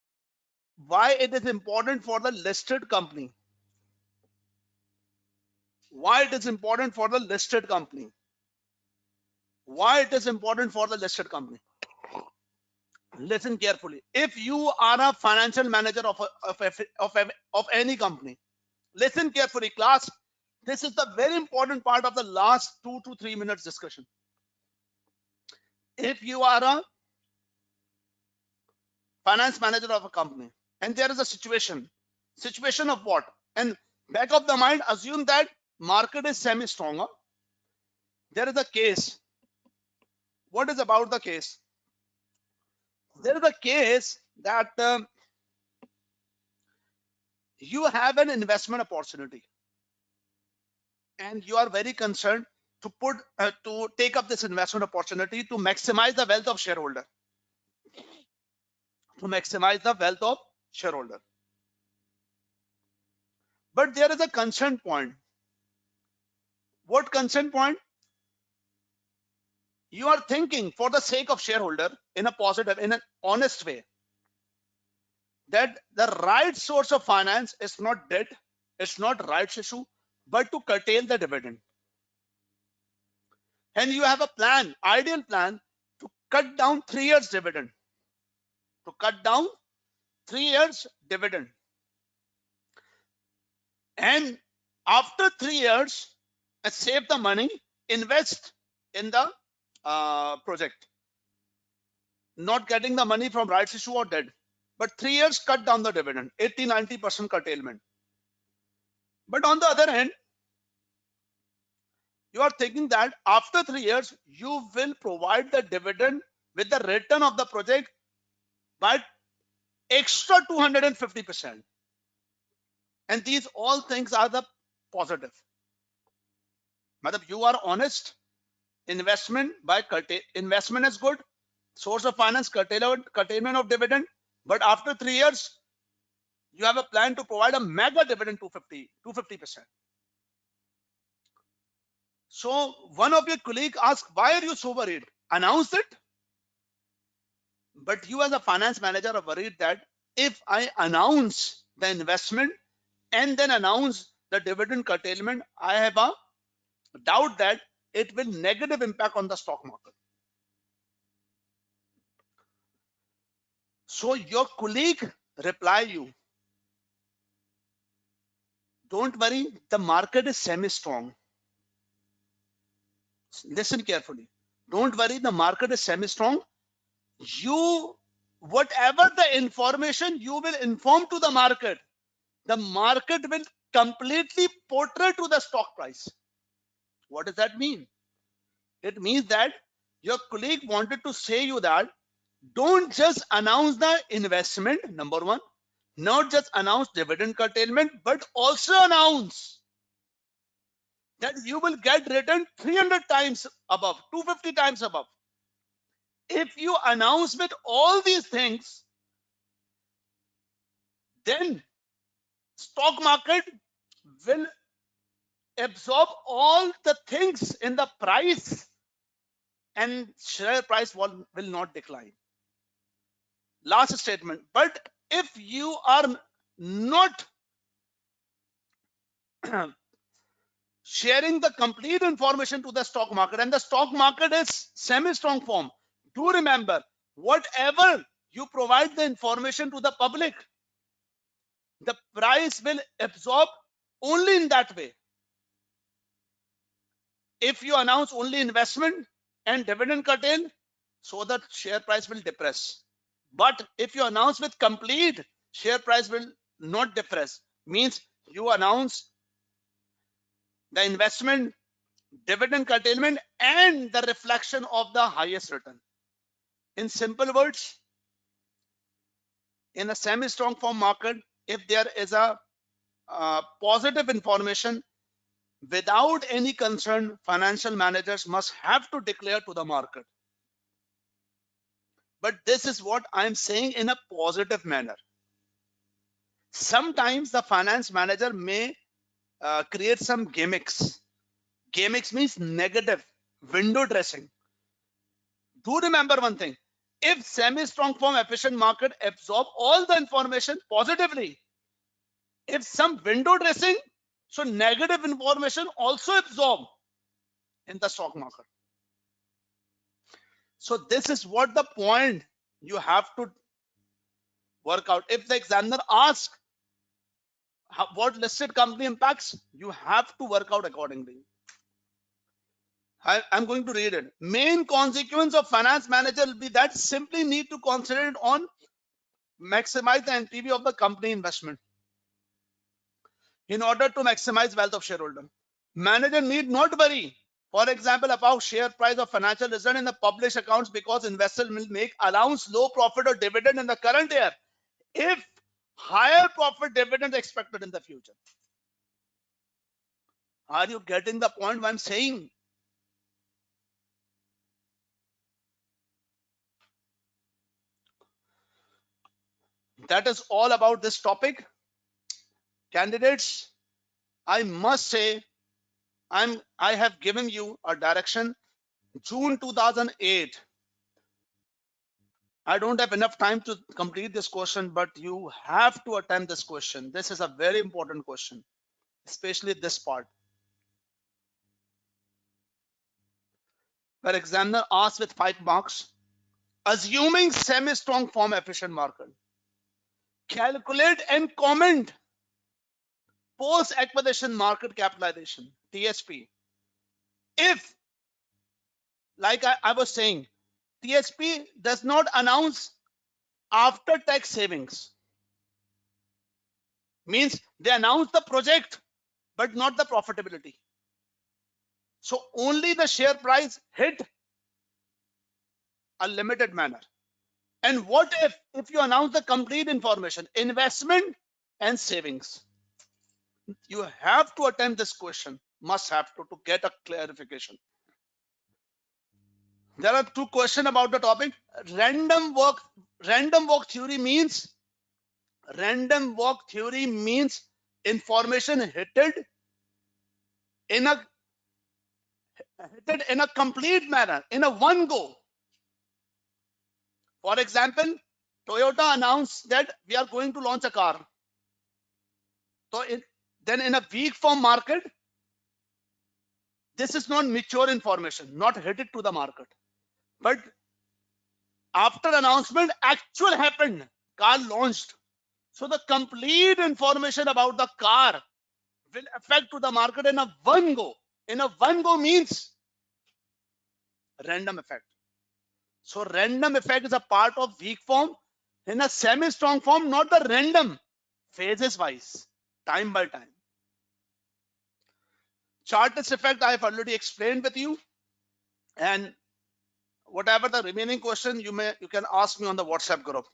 why it is important for the listed company? Why it is important for the listed company? Why it is important for the listed company? Listen carefully. If you are a financial manager of any company, listen carefully, class. This is the very important part of the last 2 to 3 minutes discussion. If you are a finance manager of a company and there is a situation of what? And back of the mind, assume that market is semi-strong. There is a case. What is about the case? There is a case that you have an investment opportunity and you are very concerned to take up this investment opportunity to maximize the wealth of shareholder. But there is a concern point. What concern point? You are thinking for the sake of shareholder in a positive, in an honest way, that the right source of finance is not debt, it's not rights issue, but to curtail the dividend. And you have a plan, ideal plan, to cut down 3 years dividend. And after 3 years, save the money, invest in the project. Not getting the money from rights issue or debt. But 3 years, cut down the dividend, 80-90% curtailment. But on the other hand, you are thinking that after 3 years, you will provide the dividend with the return of the project by extra 250%. And these all things are the positive. Madam, you are honest. Investment investment is good. Source of finance, curtailment of dividend. But after 3 years, you have a plan to provide a mega dividend 250%. So one of your colleagues asked, why are you so worried? Announce it. But you as a finance manager are worried that if I announce the investment and then announce the dividend curtailment, I have a doubt that it will negative impact on the stock market. So your colleague reply you, don't worry, the market is semi-strong. Listen carefully. Don't worry, the market is semi-strong. Whatever the information you will inform to the market will completely portray to the stock price. What does that mean? It means that your colleague wanted to say you that don't just announce the investment, number one, not just announce dividend curtailment, but also announce that you will get return 300 times above, 250 times above. If you announce with all these things, then stock market will absorb all the things in the price and share price will not decline. Last statement. But if you are not sharing the complete information to the stock market and the stock market is semi-strong form, do remember, whatever you provide the information to the public, the price will absorb only in that way. If you announce only investment and dividend curtail, so the share price will depress. But if you announce with complete, share price will not depress. Means you announce the investment, dividend curtailment, and the reflection of the highest return. In simple words, in a semi-strong form market, if there is a positive information, without any concern, financial managers must have to declare to the market. But this is what I'm saying in a positive manner. Sometimes the finance manager may create some gimmicks. Gimmicks means negative, window dressing. Do remember one thing. If semi-strong form efficient market absorb all the information positively, if some window dressing, so negative information also absorb in the stock market. So this is what the point you have to work out. If the examiner asks what listed company impacts, you have to work out accordingly. I'm going to read it. Main consequence of finance manager will be that simply need to concentrate on maximize the NPV of the company investment in order to maximize wealth of shareholder. Manager need not worry, for example, about share price of financial result in the published accounts because investors will make allowance low profit or dividend in the current year if higher profit dividend expected in the future. Are you getting the point what I'm saying? That is all about this topic. Candidates, I must say, I have given you a direction. June 2008. I don't have enough time to complete this question, but you have to attempt this question. This is a very important question, especially this part. Where examiner asks with 5 marks, assuming semi-strong form efficient market, calculate and comment post-acquisition market capitalization, TSP. If, like I was saying, TSP does not announce after tax savings, means they announce the project but not the profitability. So only the share price hit a limited manner. And what if you announce the complete information, investment and savings? You have to attempt this question, must have to get a clarification. There are two questions about the topic. Random walk theory means information in a hitted in a complete manner, in a one go. For example, Toyota announced that we are going to launch a car. So then in a weak form market, this is not mature information, not headed to the market. But after announcement, actual happened, car launched. So the complete information about the car will affect to the market in a one go. In a one go means random effect. So random effect is a part of weak form. In a semi-strong form, not the random, phases wise, time by time. Chartist effect I have already explained with you, and whatever the remaining question you can ask me on the WhatsApp group.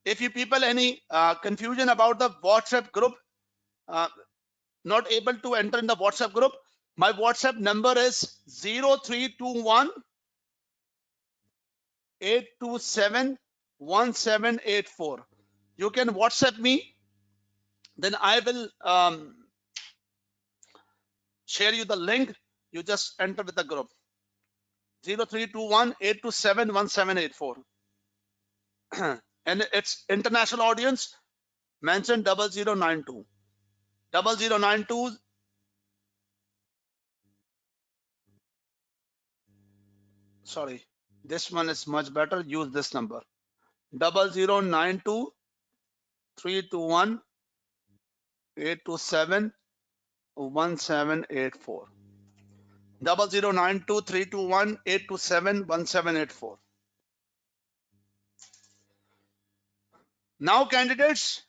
If you people any confusion about the WhatsApp group, uh, not able to enter in the WhatsApp group, my WhatsApp number is 0321 827 1784. You can WhatsApp me, then I will share you the link. You just enter with the group 0321 827 1784. And it's international audience. Mention 0092 0092. Sorry, this one is much better. Use this number 0092 321 827 1784. 0092 321 827 1784. Now, candidates,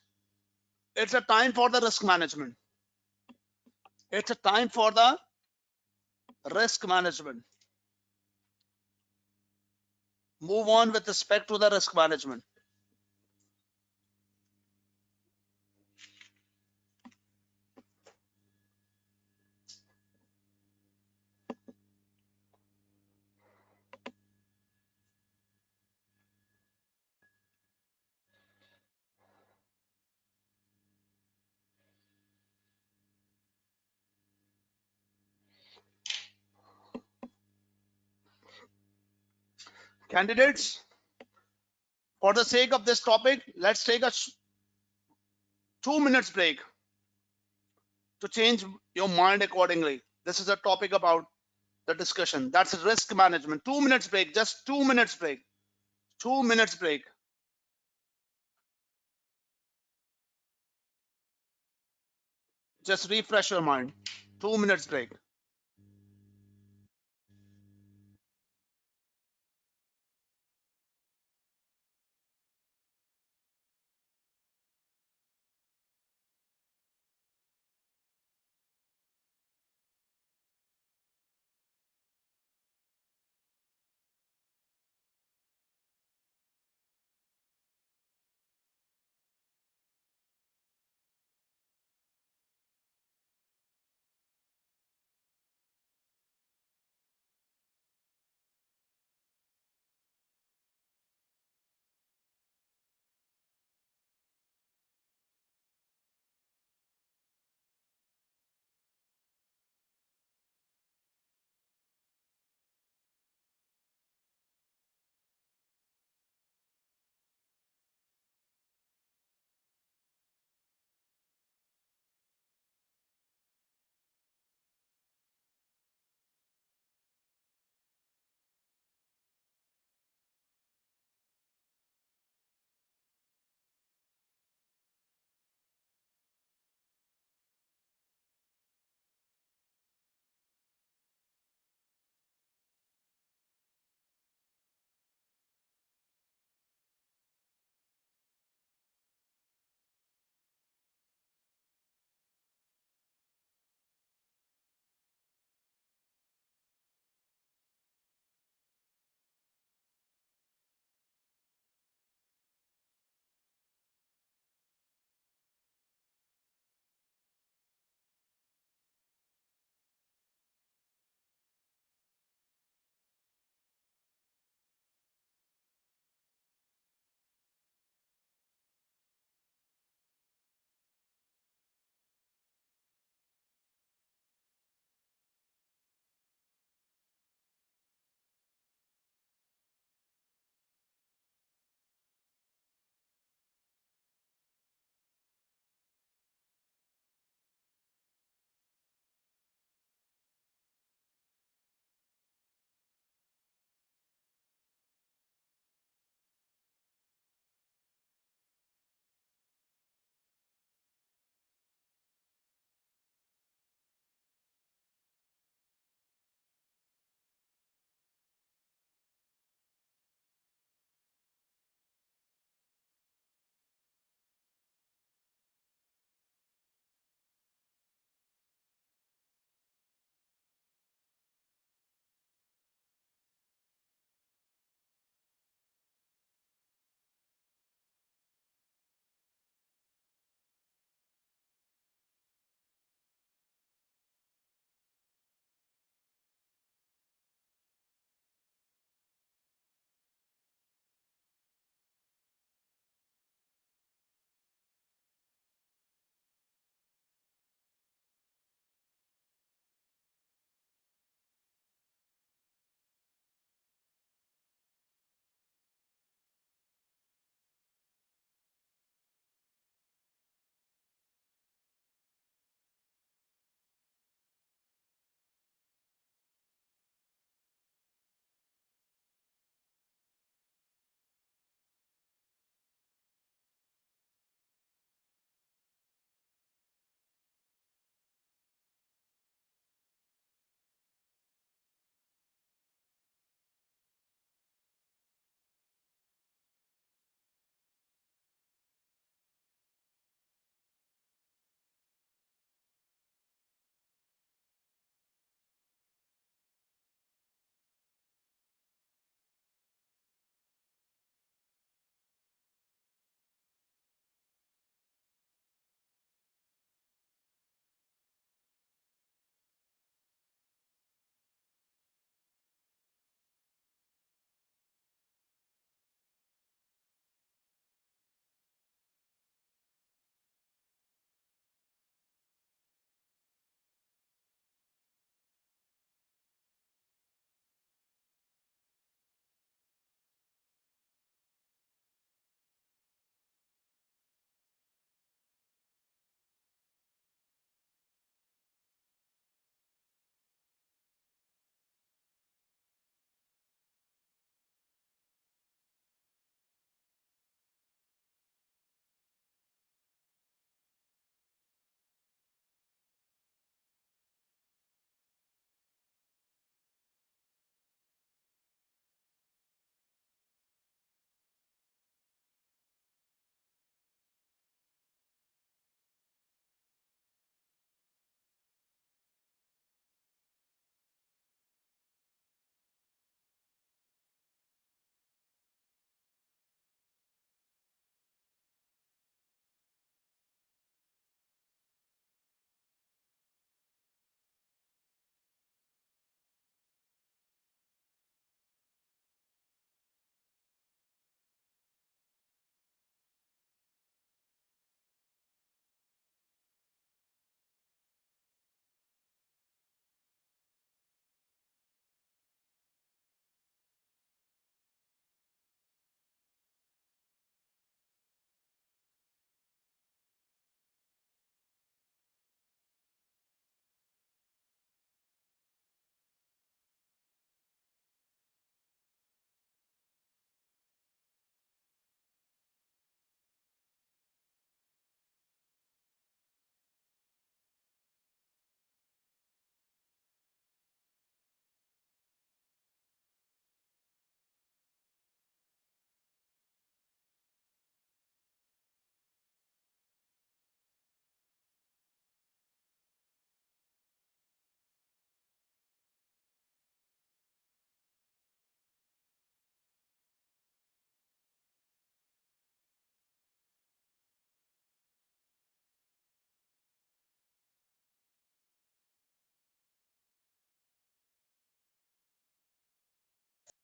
it's a time for the risk management. It's a time for the risk management. Move on with respect to the risk management. Candidates, for the sake of this topic, let's take a 2 minutes break to change your mind accordingly. This is a topic about the discussion. That's risk management. 2 minutes break, just 2 minutes break. 2 minutes break. Just refresh your mind. 2 minutes break.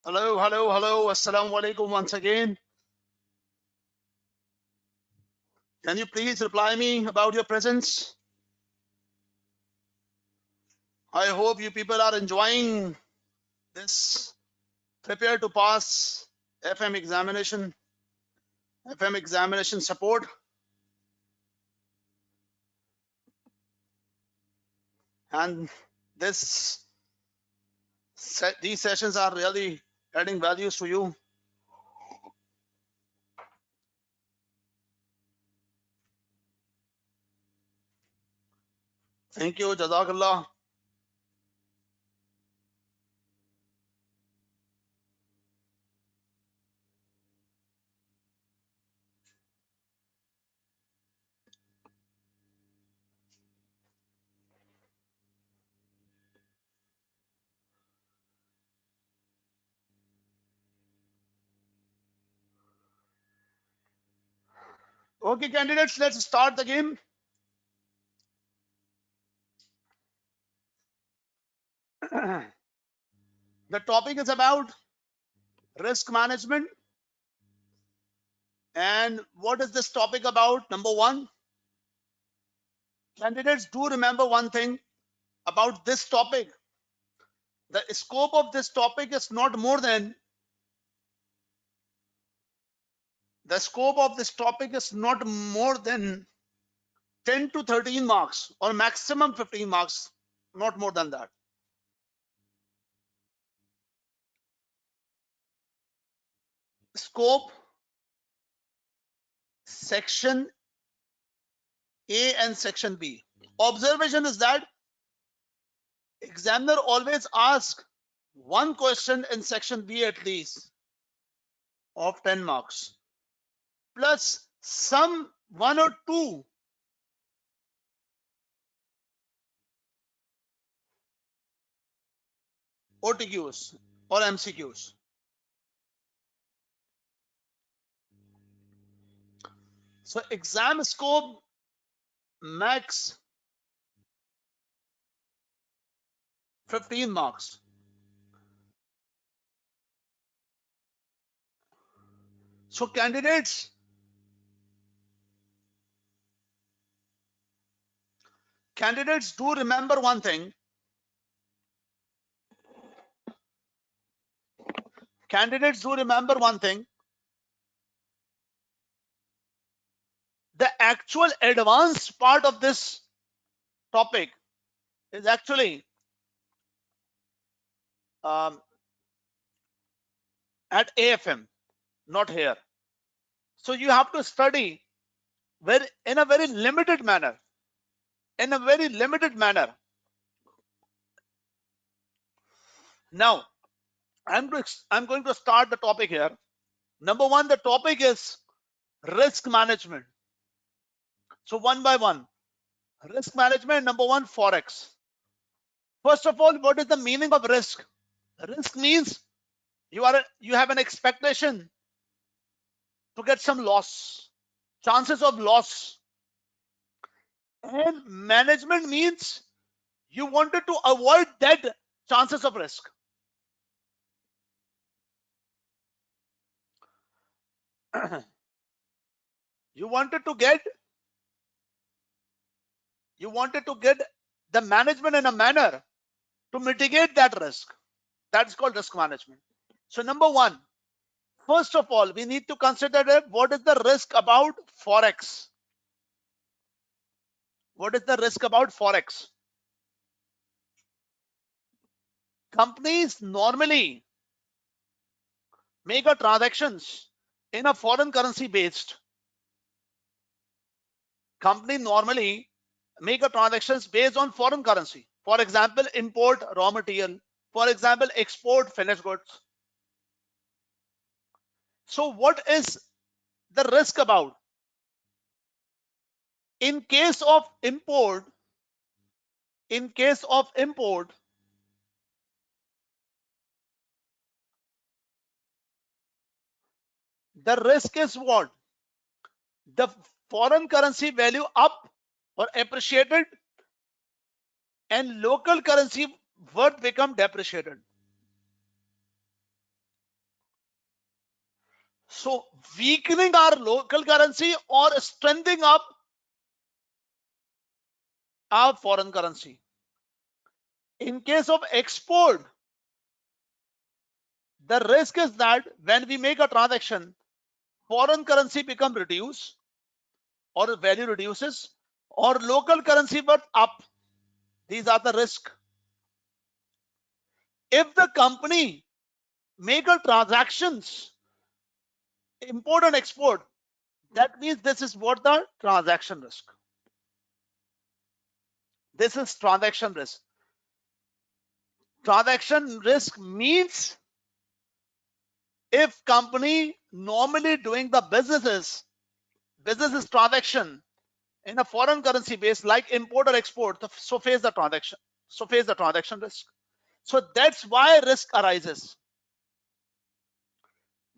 Hello, hello, hello. Assalamu alaikum once again. Can you please reply me about your presence? I hope you people are enjoying this prepare to pass FM examination, FM examination support. And this these sessions are really adding values to you. Thank you, Jazakallah. Okay, candidates, let's start the game. The topic is about risk management. And what is this topic about? Number one, candidates, do remember one thing about this topic. The scope of this topic is not more than the scope of this topic is not more than 10 to 13 marks or maximum 15 marks, not more than that. Scope, section A and section B. Observation is that examiner always asks one question in section B at least of 10 marks, plus some one or two OTQs or MCQs. So exam scope max 15 marks. So candidates do remember one thing. Candidates do remember one thing. The actual advanced part of this topic is actually at AFM, not here. So you have to study in a very limited manner. In a very limited manner. Now, I'm going to start the topic here. Number one, the topic is risk management. So one by one, risk management. Number one, forex. First of all, what is the meaning of risk? Risk means you have an expectation to get some loss, chances of loss. And management means you wanted to avoid that chances of risk. you wanted to get the management in a manner to mitigate that risk. That's called risk management. So number one, first of all, we need to consider what is the risk about forex. What is the risk about forex? Companies normally make a transactions in a foreign currency based. Company normally make a transactions based on foreign currency. For example, import raw material. For example, export finished goods. So what is the risk about? In case of import, the risk is what? The foreign currency value up or appreciated and local currency worth become depreciated. So weakening our local currency or strengthening up our foreign currency. In case of export, the risk is that when we make a transaction, foreign currency become reduced or value reduces, or local currency but up. These are the risk. If the company make a transactions, import and export, that means this is what the transaction risk. This is transaction risk. Transaction risk means if company normally doing the business transaction in a foreign currency base like import or export, so face the transaction risk. So that's why risk arises.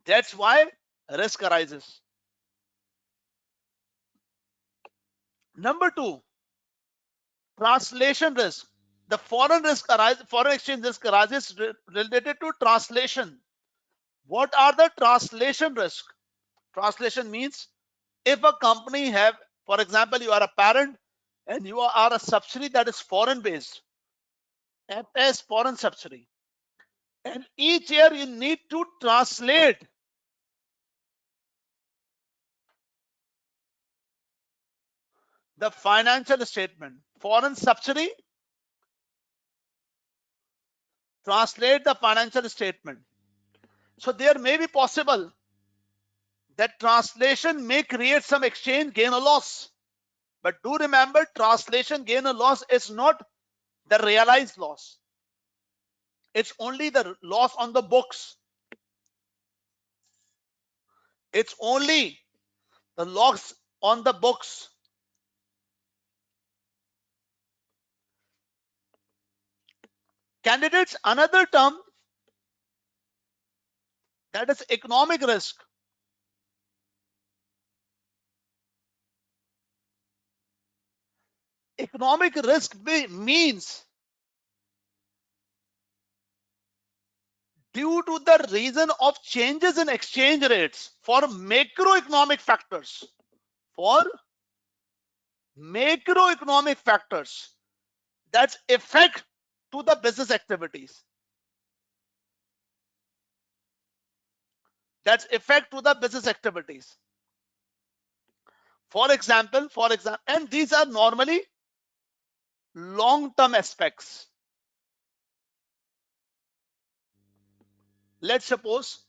That's why risk arises. Number two, translation risk. The foreign exchange risk arises related to translation. What are the translation risk? Translation means if a company have, for example, you are a parent and you are a subsidiary that is foreign based, as foreign subsidiary, and each year you need to translate the financial statement. Foreign subsidiary translate the financial statement. So there may be possible that translation may create some exchange gain or loss. But do remember, translation gain or loss is not the realized loss. It's only the loss on the books. It's only the loss on the books. Candidates, another term that is economic risk. Economic risk means due to the reason of changes in exchange rates for macroeconomic factors. For macroeconomic factors that's effect to the business activities. That's effect to the business activities. For example, and these are normally long-term aspects. Let's suppose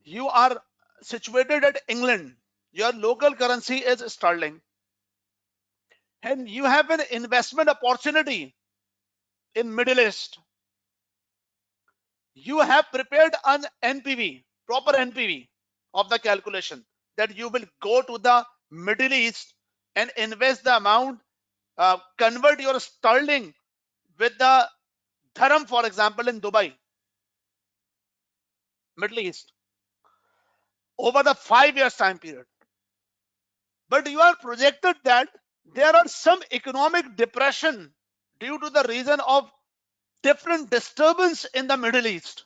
you are situated at England. Your local currency is sterling, and you have an investment opportunity in Middle East. You have prepared an NPV, proper NPV of the calculation that you will go to the Middle East and invest the amount, convert your sterling with the dirham, for example, in Dubai, Middle East, over the 5 years time period. But you are projected that there are some economic depression due to the reason of different disturbance in the Middle East.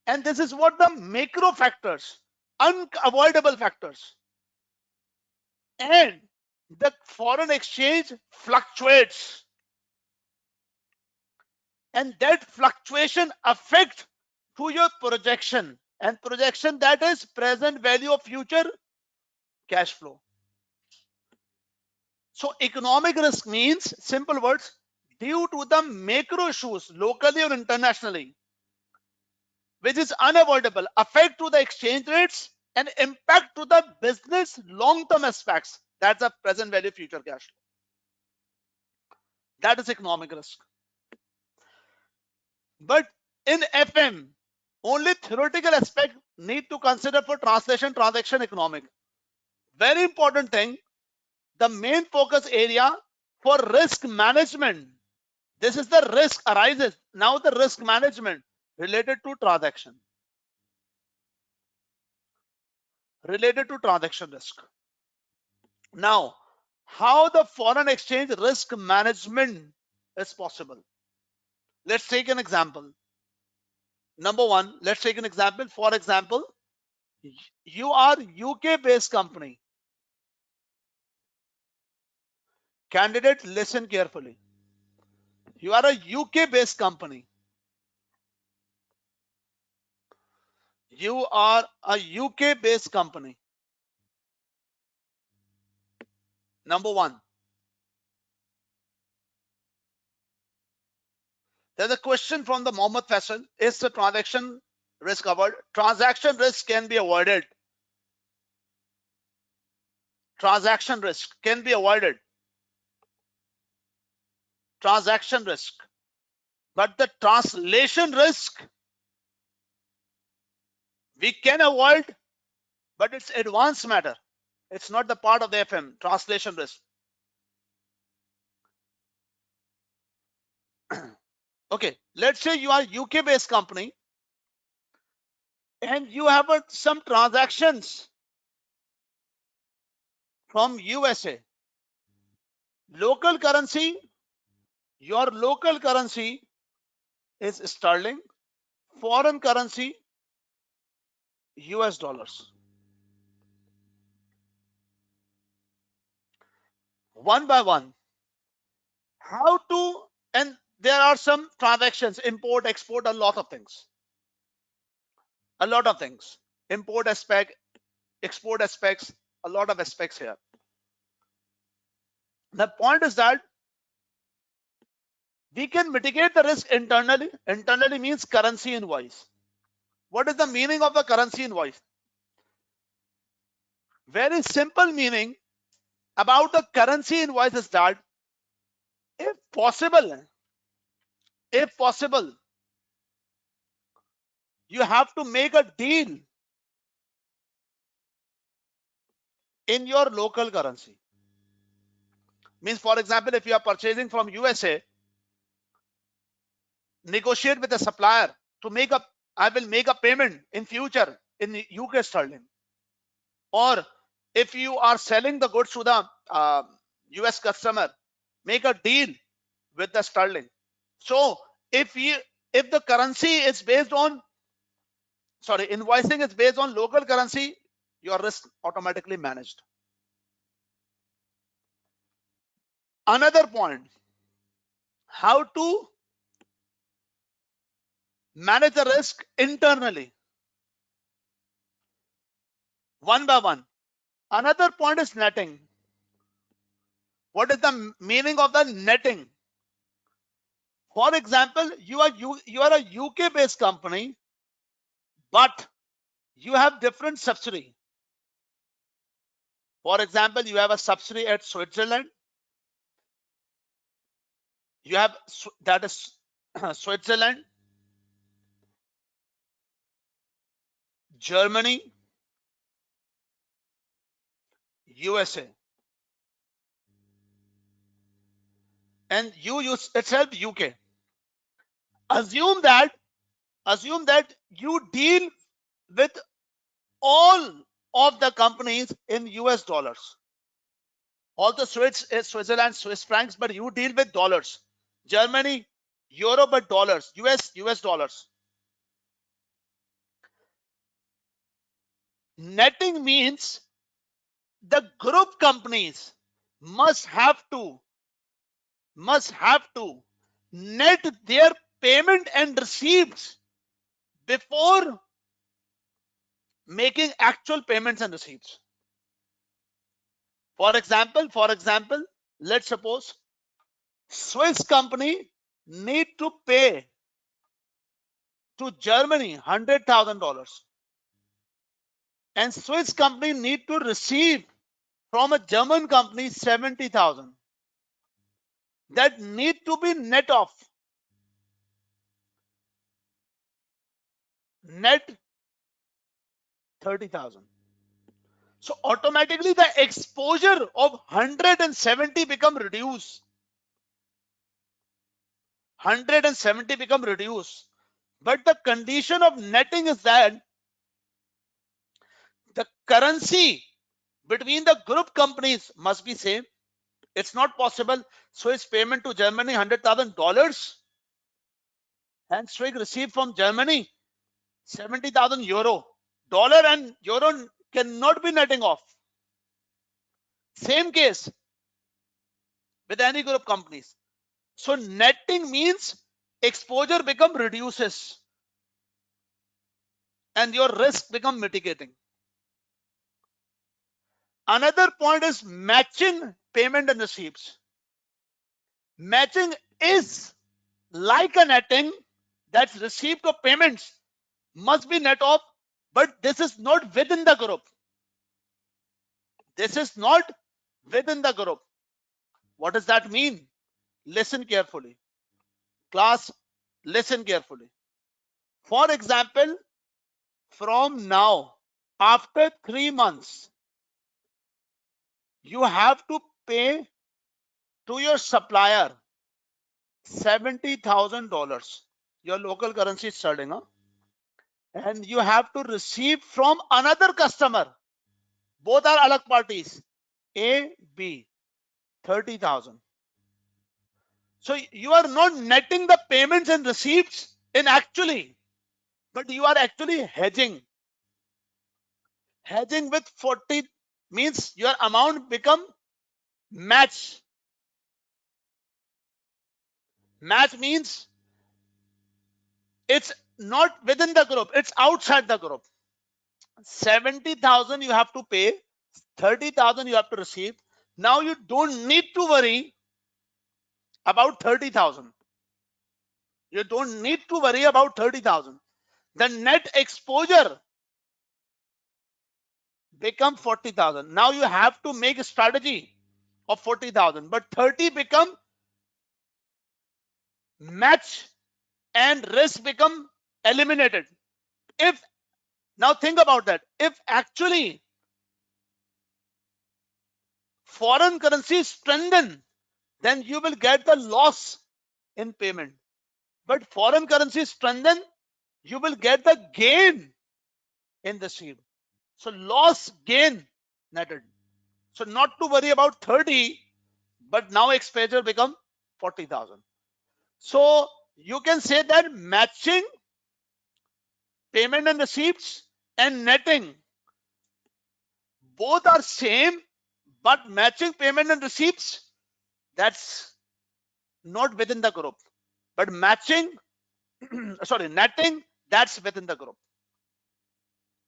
And this is what the macro factors, unavoidable factors. And the foreign exchange fluctuates. And that fluctuation affects to your projection, and projection, that is present value of future cash flow. So economic risk means, simple words, due to the macro issues locally or internationally, which is unavoidable, affect to the exchange rates and impact to the business long-term aspects. That's the present value future cash flow. That is economic risk. But in FM, only theoretical aspect need to consider for translation transaction economic. Very important thing, the main focus area for risk management. This is the risk arises. Now the risk management related to transaction. Related to transaction risk. Now, how the foreign exchange risk management is possible? Let's take an example. Number one, let's take an example. For example, you are UK based company. Candidate, listen carefully. You are a UK based company. You are a UK based company. Number one. There's a question from the Mohammed Faisal. Is the transaction risk covered? Transaction risk can be avoided. Transaction risk can be avoided. Transaction risk. But the translation risk we can avoid, but it's advanced matter. It's not the part of the FM, translation risk. Okay, let's say you are UK based company and you have some transactions from USA. Local currency, your local currency is sterling, foreign currency, US dollars. One by one. How to, and there are some transactions, import, export, a lot of things. A lot of things. Import aspect, export aspects, a lot of aspects here. The point is that we can mitigate the risk internally. Internally means currency invoice. What is the meaning of the currency invoice? Very simple meaning about the currency invoice is that if possible, you have to make a deal in your local currency. Means, for example, if you are purchasing from USA, negotiate with the supplier to make a, I will make a payment in future in UK sterling. Or if you are selling the goods to the US customer, make a deal with the sterling. So if the currency is based on, invoicing is based on local currency, your risk automatically managed. Another point, how to manage the risk internally, one by one. Another point is netting. What is the meaning of the netting? For example, you are a UK based company, but you have different subsidiary. For example, you have a subsidiary at Switzerland. You have, that is Switzerland, Germany, USA, and you use itself UK. Assume that you deal with all of the companies in US dollars. All the Switzerland, Swiss francs, but you deal with dollars. Germany, Euro, but dollars. US dollars. Netting means the group companies must have to net their payment and receipts before making actual payments and receipts. For example, let's suppose Swiss company need to pay to Germany $100,000, and Swiss company need to receive from a German company 70,000. That need to be net off. Net 30,000. So automatically the exposure of 170 become reduced. 170 become reduced. But the condition of netting is that the currency between the group companies must be same. It's not possible Swiss payment to Germany $100,000 and Swiss receive from Germany 70,000 euro. Dollar and euro cannot be netting off. Same case with any group companies. So netting means exposure become reduces and your risk become mitigating. Another point is matching payment and receipts. Matching is like a netting, that's receipt of payments must be net off, but this is not within the group. This is not within the group. What does that mean? Listen carefully. Class, listen carefully. For example, from now, after 3 months, you have to pay to your supplier $70,000. Your local currency is sterling, huh? And you have to receive from another customer. Both are alag parties. A, B, 30,000. So you are not netting the payments and receipts in actually, but you are actually hedging. Hedging with 40 means your amount become match. Match means it's not within the group, it's outside the group. 70,000 you have to pay, 30,000 you have to receive. Now you don't need to worry about 30,000. You don't need to worry about 30,000. The net exposure become 40,000. Now you have to make a strategy of 40,000, but 30 become match and risk become eliminated. If now think about that, if actually foreign currency strengthen, then you will get the loss in payment. But foreign currency strengthen, you will get the gain in the seed. So loss gain netted. So not to worry about 30, but now exposure become 40,000. So you can say that matching payment and receipts and netting both are same, but matching payment and receipts, that's not within the group. But matching, sorry, netting, that's within the group.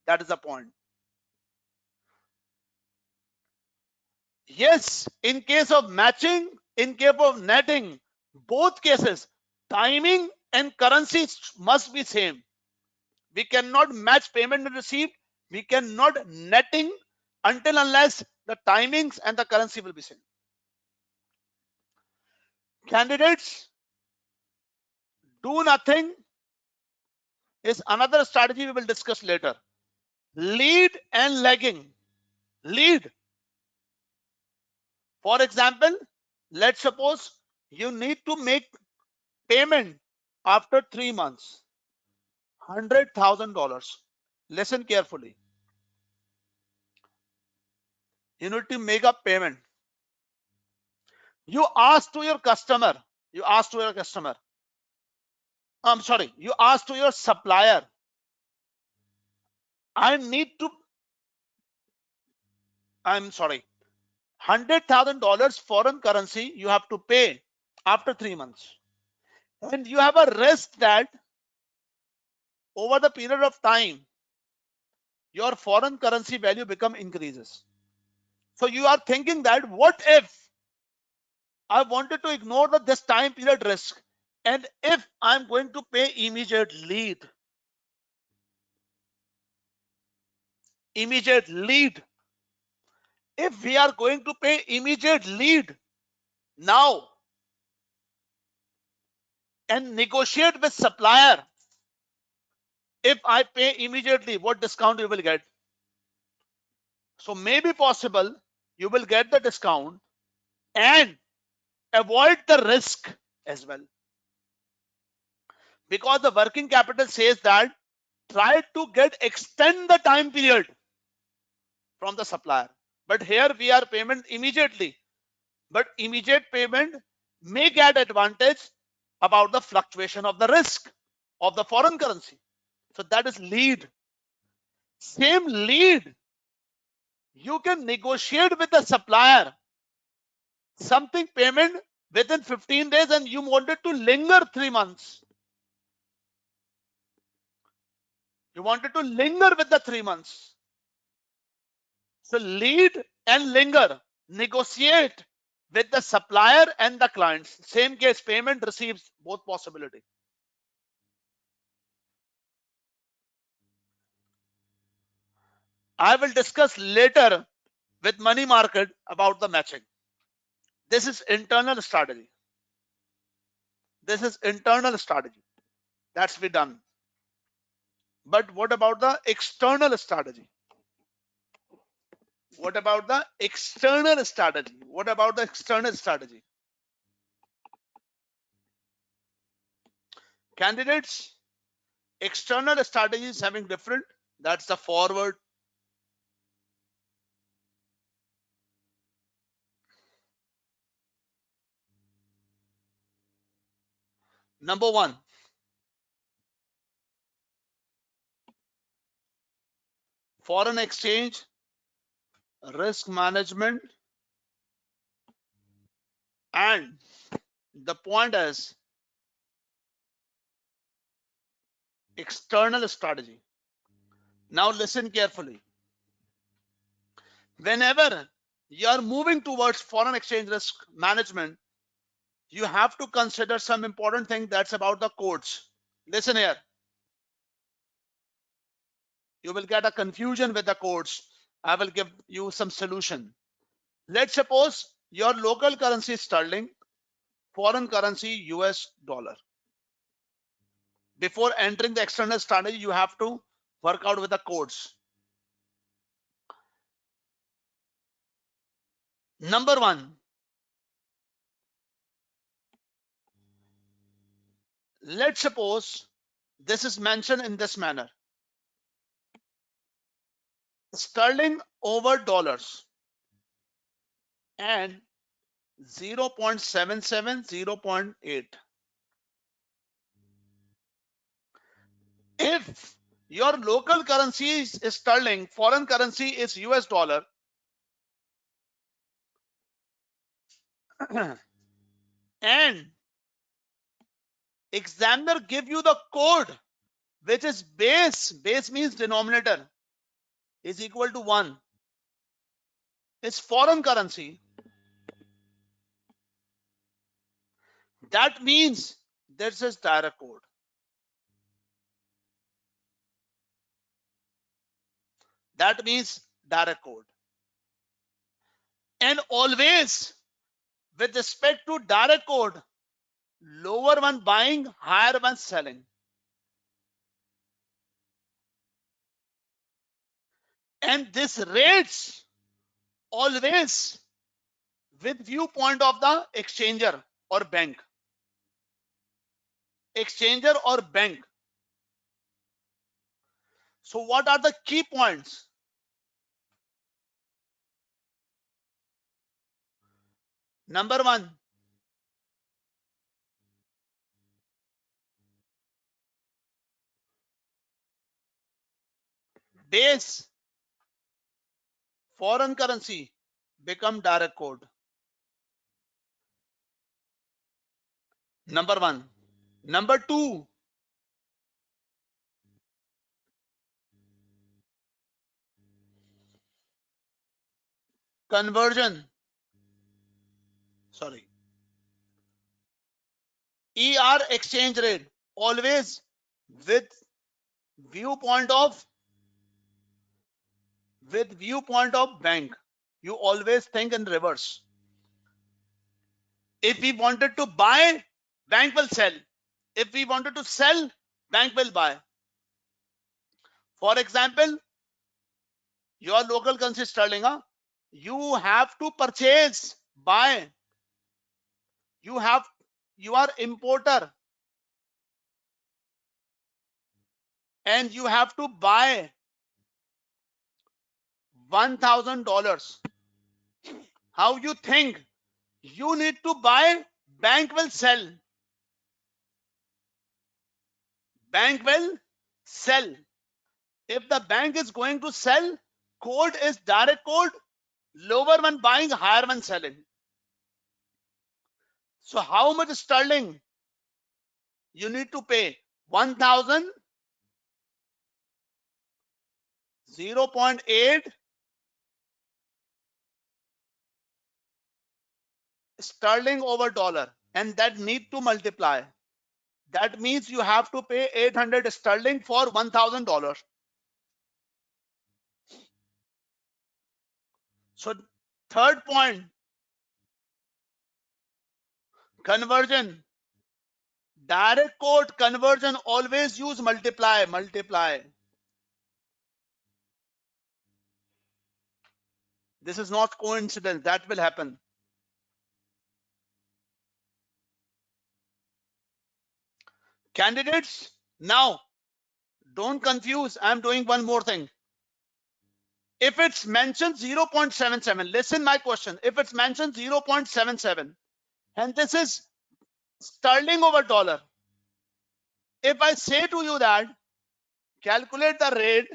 That is the point. Yes, in case of matching, in case of netting, both cases, timing and currency must be same. We cannot match payment and receipt. We cannot netting until unless the timings and the currency will be same. Candidates, do nothing is another strategy we will discuss later. Lead and lagging. Lead. For example, let's suppose you need to make payment after 3 months, $100,000. Listen carefully. You need to make a payment. You ask to your customer, you ask to your customer, you ask to your supplier, $100,000 foreign currency you have to pay after 3 months. And you have a risk that over the period of time, your foreign currency value become increases. So you are thinking that what if I wanted to ignore this time period risk, and if I'm going to pay immediate lead, if we are going to pay immediate lead now and negotiate with supplier, if I pay immediately, what discount you will get? So maybe possible you will get the discount and avoid the risk as well, because the working capital says that try to extend the time period from the supplier. But here we are payment immediately, but immediate payment may get advantage about the fluctuation of the risk of the foreign currency. So that is lead. Same lead, you can negotiate with the supplier something payment within 15 days and you wanted to linger 3 months. You wanted to linger with the 3 months. So lead and linger, negotiate with the supplier and the clients. Same case, payment receives, both possibility. I will discuss later with money market about the matching. This is internal strategy. This is internal strategy. That's be done. But what about the external strategy? What about the external strategy? What about the external strategy? Candidates, external strategies having different. That's the forward. Number one, foreign exchange, risk management, and the point is external strategy. Now listen carefully. Whenever you are moving towards foreign exchange risk management, you have to consider some important thing that's about the codes. Listen here. You will get a confusion with the codes. I will give you some solution. Let's suppose your local currency is sterling, foreign currency US dollar. Before entering the external strategy, you have to work out with the codes. Number one, let's suppose this is mentioned in this manner. Sterling over dollars and 0.77, 0.8. If your local currency is sterling, foreign currency is US dollar, and examiner give you the code which is base means denominator is equal to 1, is foreign currency, that means this is direct code. That means direct code. And always with respect to direct code, lower one buying, higher one selling. And this rates always with viewpoint of the exchanger or bank. Exchanger or bank. So what are the key points? Number one, base foreign currency become direct code. Number one. Number two, conversion. Sorry. ER exchange rate always with viewpoint of bank. You always think in reverse. If we wanted to buy, bank will sell. If we wanted to sell, bank will buy. For example, your local currency sterling, you have to purchase, buy. You are importer and you have to buy $1,000. How you think? You need to buy, bank will sell. Bank will Sell. If the bank is going to sell, code is direct code, lower when buying, higher when selling. So how much sterling you need to pay? 1000, 0.8 sterling over dollar, and that need to multiply. That means you have to pay 800 sterling for $1,000. So third point, conversion. Direct quote conversion, always use multiply, multiply. This is not coincidence, that will happen. Candidates, now don't confuse, I'm doing one more thing. If it's mentioned 0.77, listen my question. If it's mentioned 0.77 and this is sterling over dollar, if I say to you that calculate the rate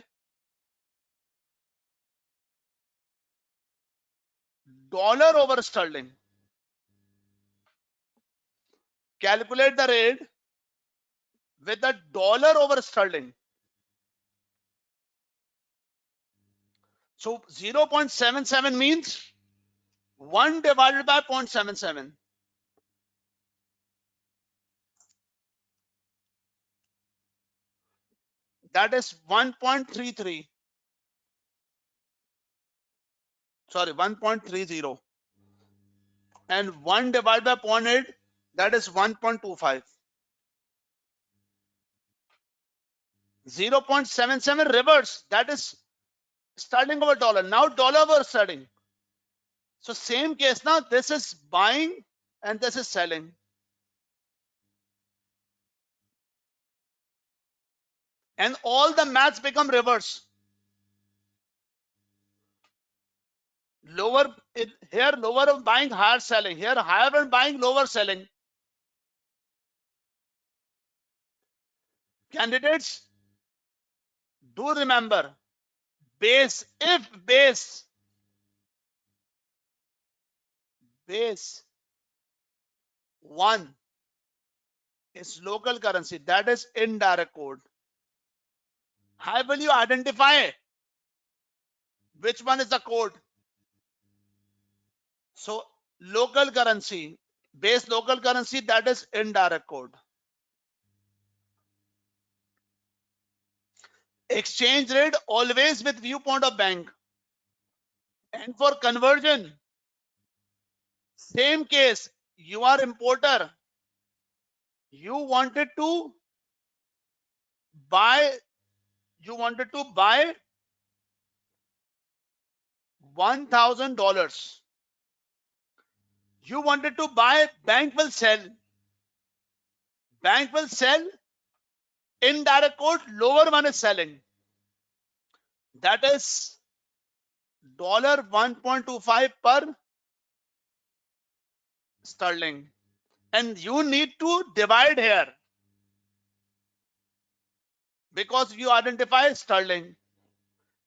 dollar over sterling, calculate the rate with the dollar over sterling. So 0.77 means 1 divided by 0.77. That is 1.33. Sorry, 1.30. And 1 divided by 0.8, that is 1.25. 0.77 reverse, that is sterling over dollar. Now dollar over sterling. So same case now, this is buying and this is selling. And all the maths become reverse. Lower here, lower of buying, higher selling. Here, higher when buying, lower selling. Candidates, do remember, base, if base 1 is local currency, that is indirect code. How will you identify which one is the code? So local currency, base local currency, that is indirect code. Exchange rate always with viewpoint of bank. And for conversion, same case, you are importer. You wanted to buy $1,000. You wanted to buy, bank will sell. Bank will sell, indirect code, lower one is selling. That is $1.25 per sterling. And you need to divide here because you identify sterling.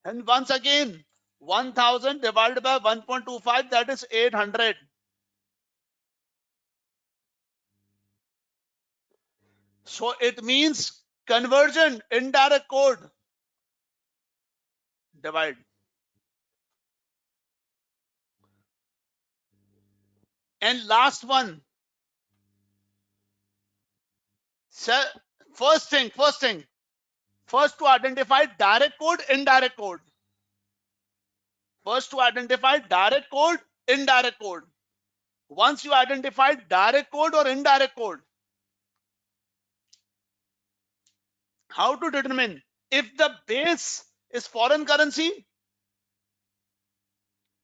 And once again, 1000 divided by 1.25, that is 800. So it means conversion, indirect code, divide. And last one. So first thing, first to identify direct code, indirect code. First to identify direct code, indirect code. Once you identify direct code or indirect code, how to determine if the base is foreign currency,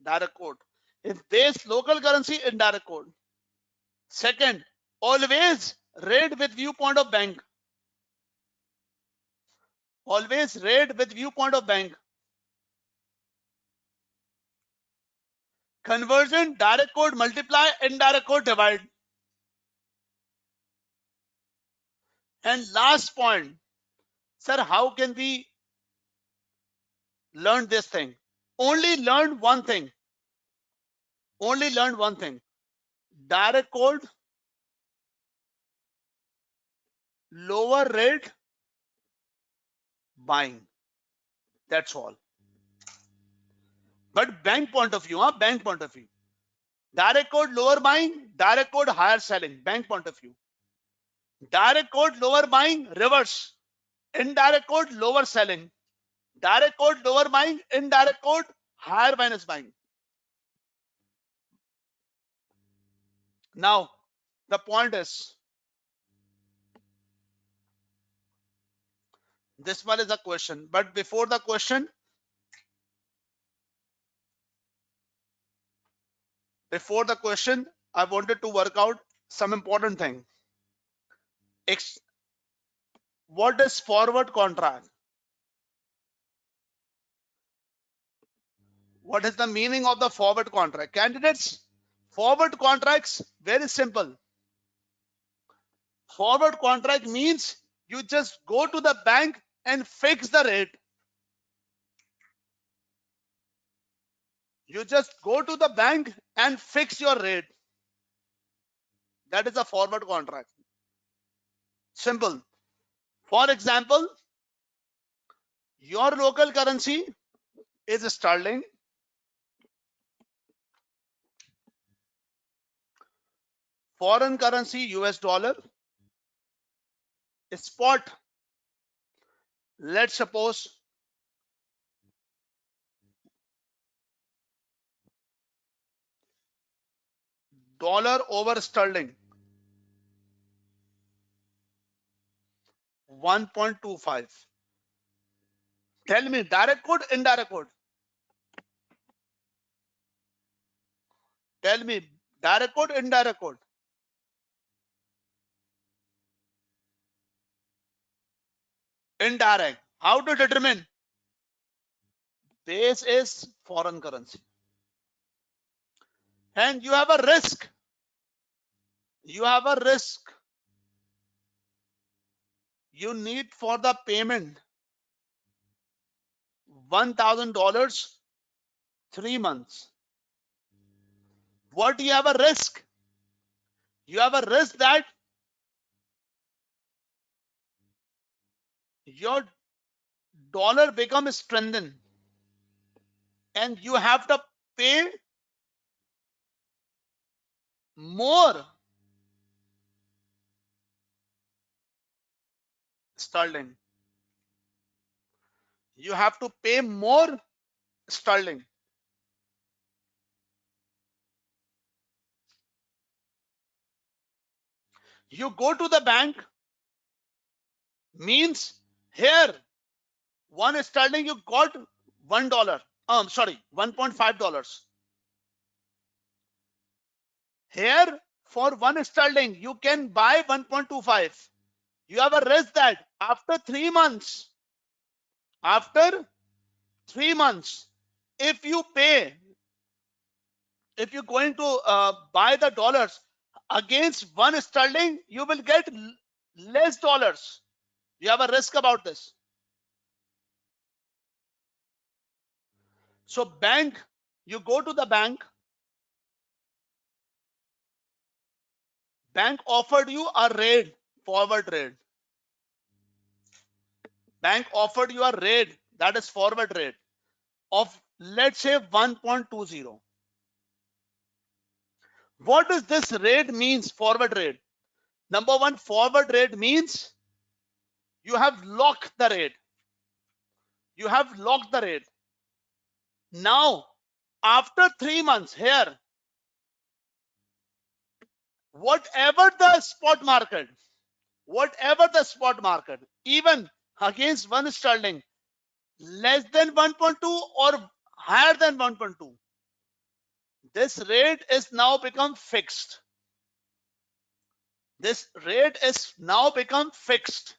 direct code. If base local currency, indirect code. Second, always rate with viewpoint of bank. Always rate with viewpoint of bank. Conversion, direct code multiply, indirect code divide. And last point, Sir, how can we learn this thing? Only learn one thing. Only learn one thing. Direct code, lower rate buying. That's all. But bank point of view, bank point of view. Direct code lower buying, direct code higher selling, bank point of view. Direct code lower buying, reverse. Indirect code lower selling. Direct code lower buying, indirect code higher minus buying. Now, the point is, this one is a question, but before the question, I wanted to work out some important thing. What is forward contract? What is the meaning of the forward contract? Candidates, forward contracts, very simple. Forward contract means you just go to the bank and fix the rate. You just go to the bank and fix your rate. That is a forward contract. Simple. For example, your local currency is sterling. Foreign currency US dollar. Spot. Let's suppose dollar over sterling 1.25. Tell me, direct code, indirect code. Tell me, direct code, indirect code. Indirect. How to determine? Base is foreign currency. And you have a risk. You have a risk. You need for the payment $1,000 3 months. What you have a risk? You have a risk that your dollar becomes strengthened and you have to pay more sterling. You have to pay more sterling. You go to the bank, means here one sterling you got $1. Sorry, $1.5. Here for one sterling you can buy 1.25. You have a risk that after 3 months, if you pay, if you're going to buy the dollars against one sterling, you will get less dollars. You have a risk about this. So bank, you go to the bank offered you a rate, forward rate. Bank offered you a rate, that is forward rate of, let's say, 1.20. What does this rate means, forward rate? Number one, forward rate means you have locked the rate. You have locked the rate. Now, after 3 months, here, whatever the spot market, even against one sterling, less than 1.2 or higher than 1.2, this rate is now become fixed. This rate is now become fixed.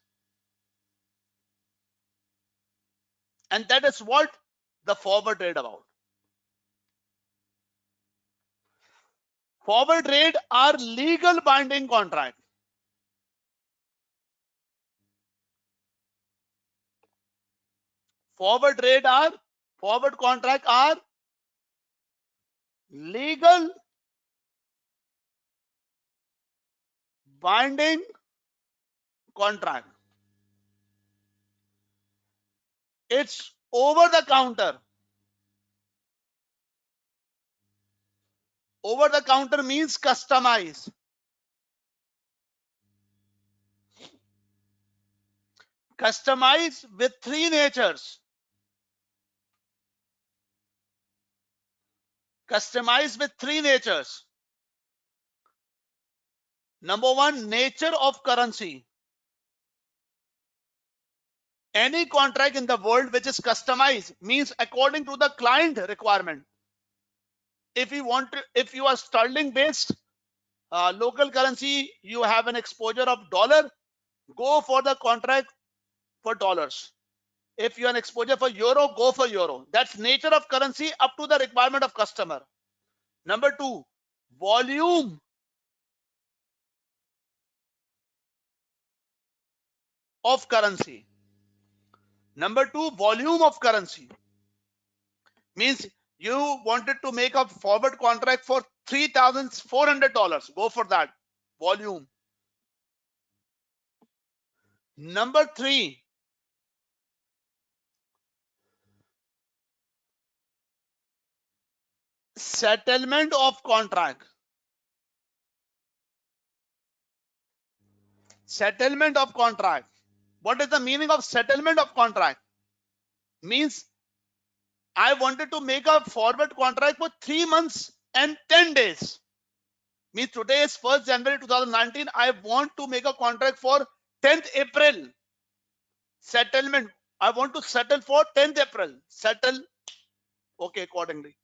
And that is what the forward rate about. Forward rate are legal binding contract. Forward contract are legal binding contract. It's over the counter. Over the counter means customized. Customized with three natures. Customized with three natures. Number one, nature of currency. Any contract in the world which is customized means according to the client requirement. If you are sterling based local currency, you have an exposure of dollar, go for the contract for dollars. If you have an exposure for euro, go for euro. That's nature of currency up to the requirement of customer. Number two, volume of currency. Number two, volume of currency means you wanted to make a forward contract for $3,400. Go for that volume. Number three, settlement of contract. Settlement of contract. What is the meaning of settlement of contract? Means I wanted to make a forward contract for 3 months and 10 days. Means today is 1st January 2019. I want to make a contract for 10th April. Settlement. I want to settle for 10th April. Settle. Okay, accordingly.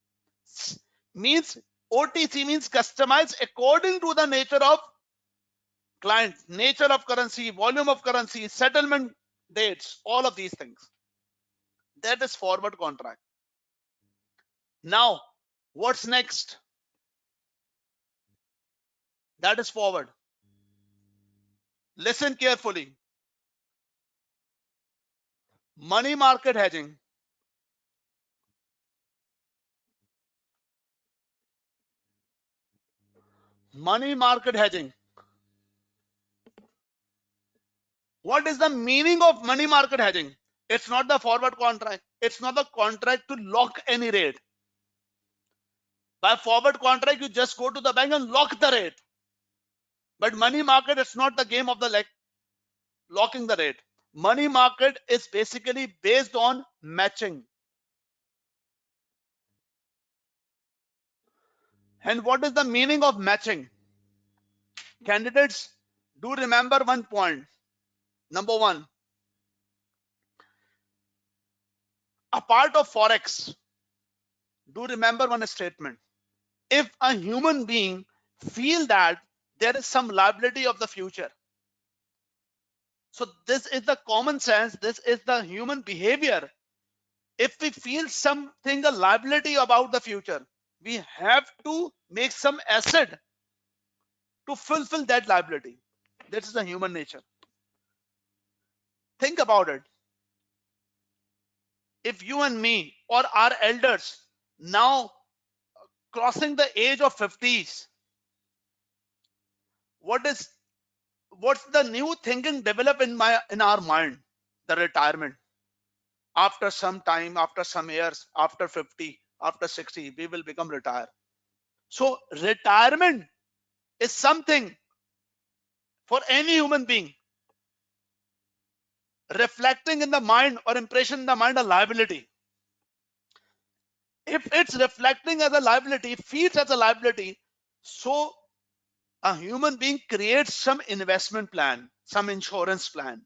Means OTC means customized according to the nature of client, nature of currency, volume of currency, settlement dates, all of these things. That is forward contract. Now, what's next? That is forward. Listen carefully. Money market hedging. Money market hedging. What is the meaning of money market hedging? It's not the forward contract. It's not the contract to lock any rate. By forward contract, you just go to the bank and lock the rate. But money market, it's not the game of the locking the rate. Money market is basically based on matching. And what is the meaning of matching? Candidates, do remember one point. Number one, a part of Forex, do remember one statement. If a human being feel that there is some liability of the future, so this is the common sense, this is the human behavior. If we feel something, a liability about the future, we have to make some asset to fulfill that liability. This is the human nature. Think about it. If you and me or our elders now crossing the age of 50s, what's the new thinking develop in our mind? The retirement. After some time, after some years, after 50, after 60, we will become retired. So retirement is something for any human being reflecting in the mind or impression in the mind a liability. If it's reflecting as a liability, feels as a liability, so a human being creates some investment plan, some insurance plan.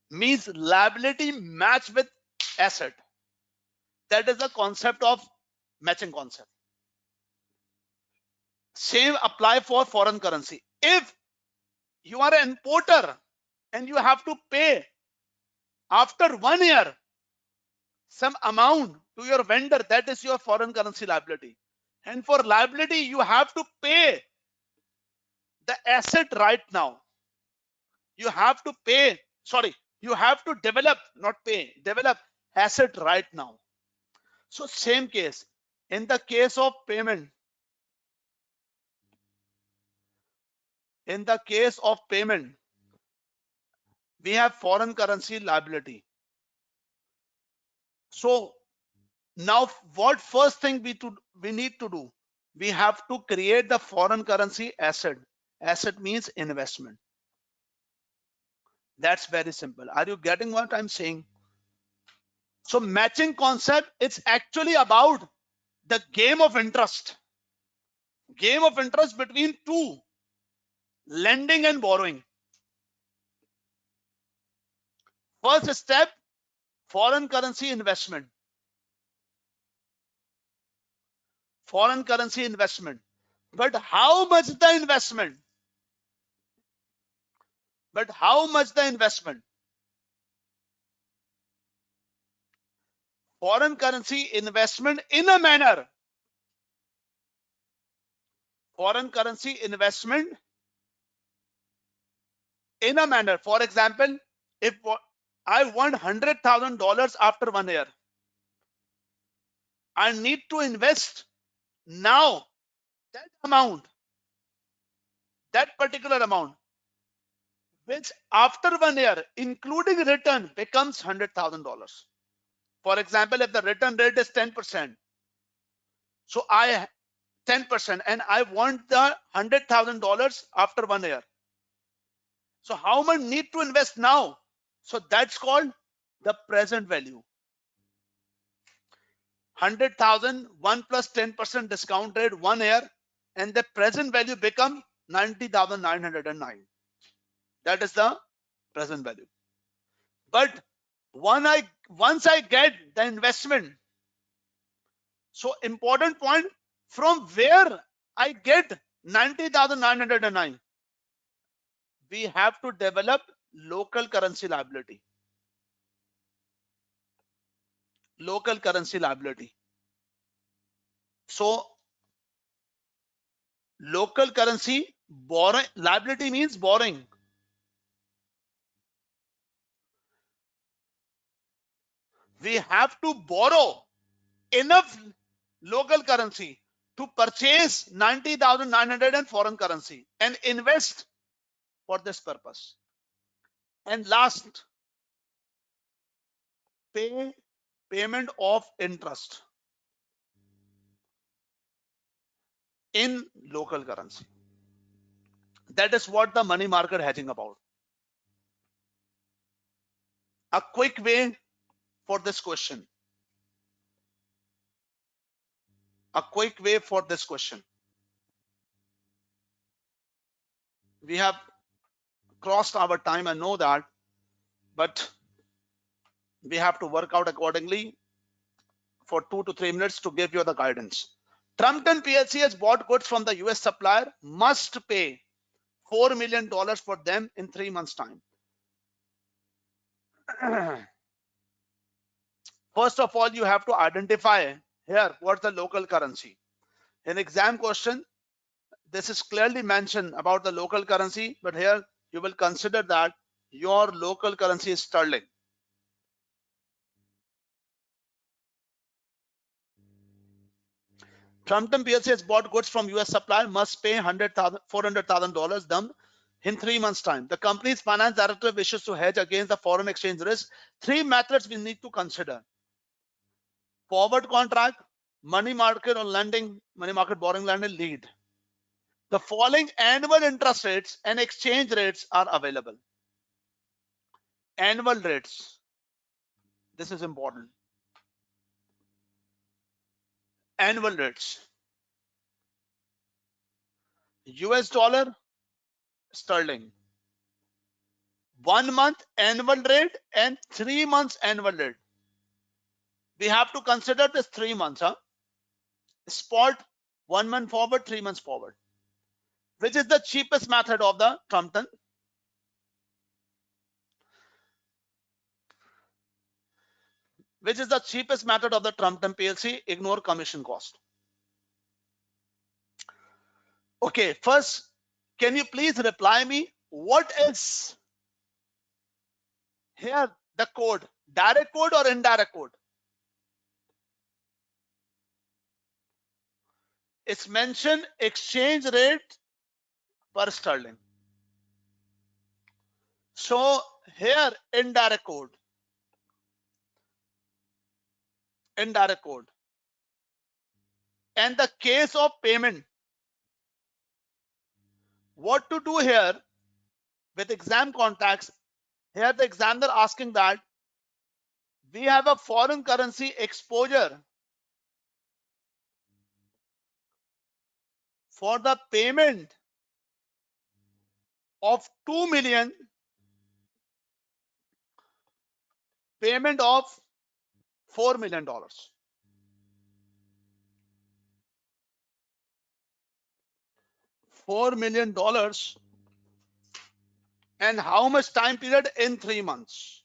Means liability match with asset. That is the concept of matching concept. Same apply for foreign currency. If you are an importer and you have to pay after 1 year some amount to your vendor, that is your foreign currency liability. And for liability, you have to pay the asset right now. You have to pay, sorry, you have to develop, not pay, develop asset right now. So same case. In the case of payment, we have foreign currency liability. So now what first thing we need to do? We have to create the foreign currency asset. Asset means investment. That's very simple. Are you getting what I'm saying? So matching concept, it's actually about the game of interest. Game of interest between two, lending and borrowing. First step, foreign currency investment. Foreign currency investment. But how much the investment? But how much the investment? Foreign currency investment in a manner. Foreign currency investment in a manner. For example, if I want $100,000 after 1 year, I need to invest now that amount, that particular amount, which after 1 year, including return, becomes $100,000. For example, if the return rate is 10%, so I 10%, and I want the $100,000 after 1 year. So how much need to invest now? So that's called the present value. 100,000, 1 plus 10% discount rate 1 year, and the present value become 90,909. That is the present value. But once I get the investment, so important point, from where I get 90,909, we have to develop local currency liability. Local currency liability. So local currency borrowing liability means borrowing. We have to borrow enough local currency to purchase 90,900 in foreign currency and invest for this purpose. And last, payment of interest in local currency. That is what the money market hedging about. A quick way for this question. A quick way for this question. We have crossed our time, I know that, but we have to work out accordingly for 2 to 3 minutes to give you the guidance. Trumpton PLC has bought goods from the US supplier, must pay $4 million for them in 3 months' time. First of all, you have to identify here what's the local currency. In exam question, this is clearly mentioned about the local currency, but here you will consider that your local currency is sterling. Trumpton PLC has bought goods from US supplier, must pay $400,000 them in 3 months' time. The company's finance director wishes to hedge against the foreign exchange risk. 3 methods we need to consider: forward contract, money market or lending, money market borrowing lending, lead. The following annual interest rates and exchange rates are available. Annual rates. This is important. Annual rates. US dollar, sterling. 1 month annual rate and 3 months annual rate. We have to consider this 3 months. Spot, 1 month forward, 3 months forward. Which is the cheapest method of the Trumpton? Which is the cheapest method of the Trumpton PLC? Ignore commission cost. Okay, first, can you please reply me? What is here the code? Direct code or indirect code? It's mentioned exchange rate per sterling. So here indirect code. Indirect code. And the case of payment, what to do here with exam contacts? Here the examiner asking that we have a foreign currency exposure for the payment of 2 million, payment of $4 million. $4 million. And how much time period? In 3 months.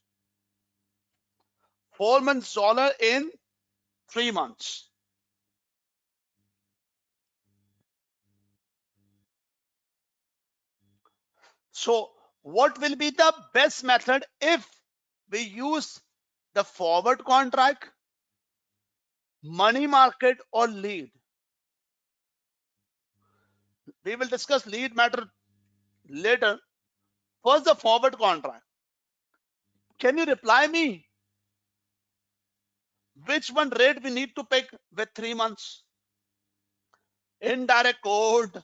4 months dollar in 3 months. So what will be the best method if we use the forward contract, money market, or lead? We will discuss lead matter later. First, the forward contract. Can you reply me which one rate we need to pick with 3 months? Indirect code.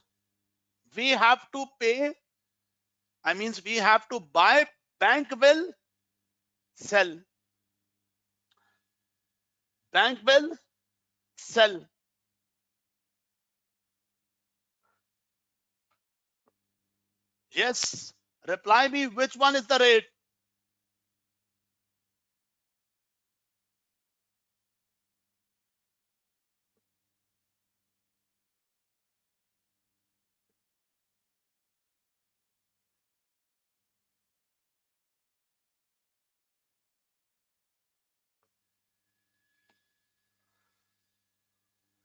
We have to pay. I means we have to buy, bank will sell. Bank will sell. Yes. Reply me which one is the rate.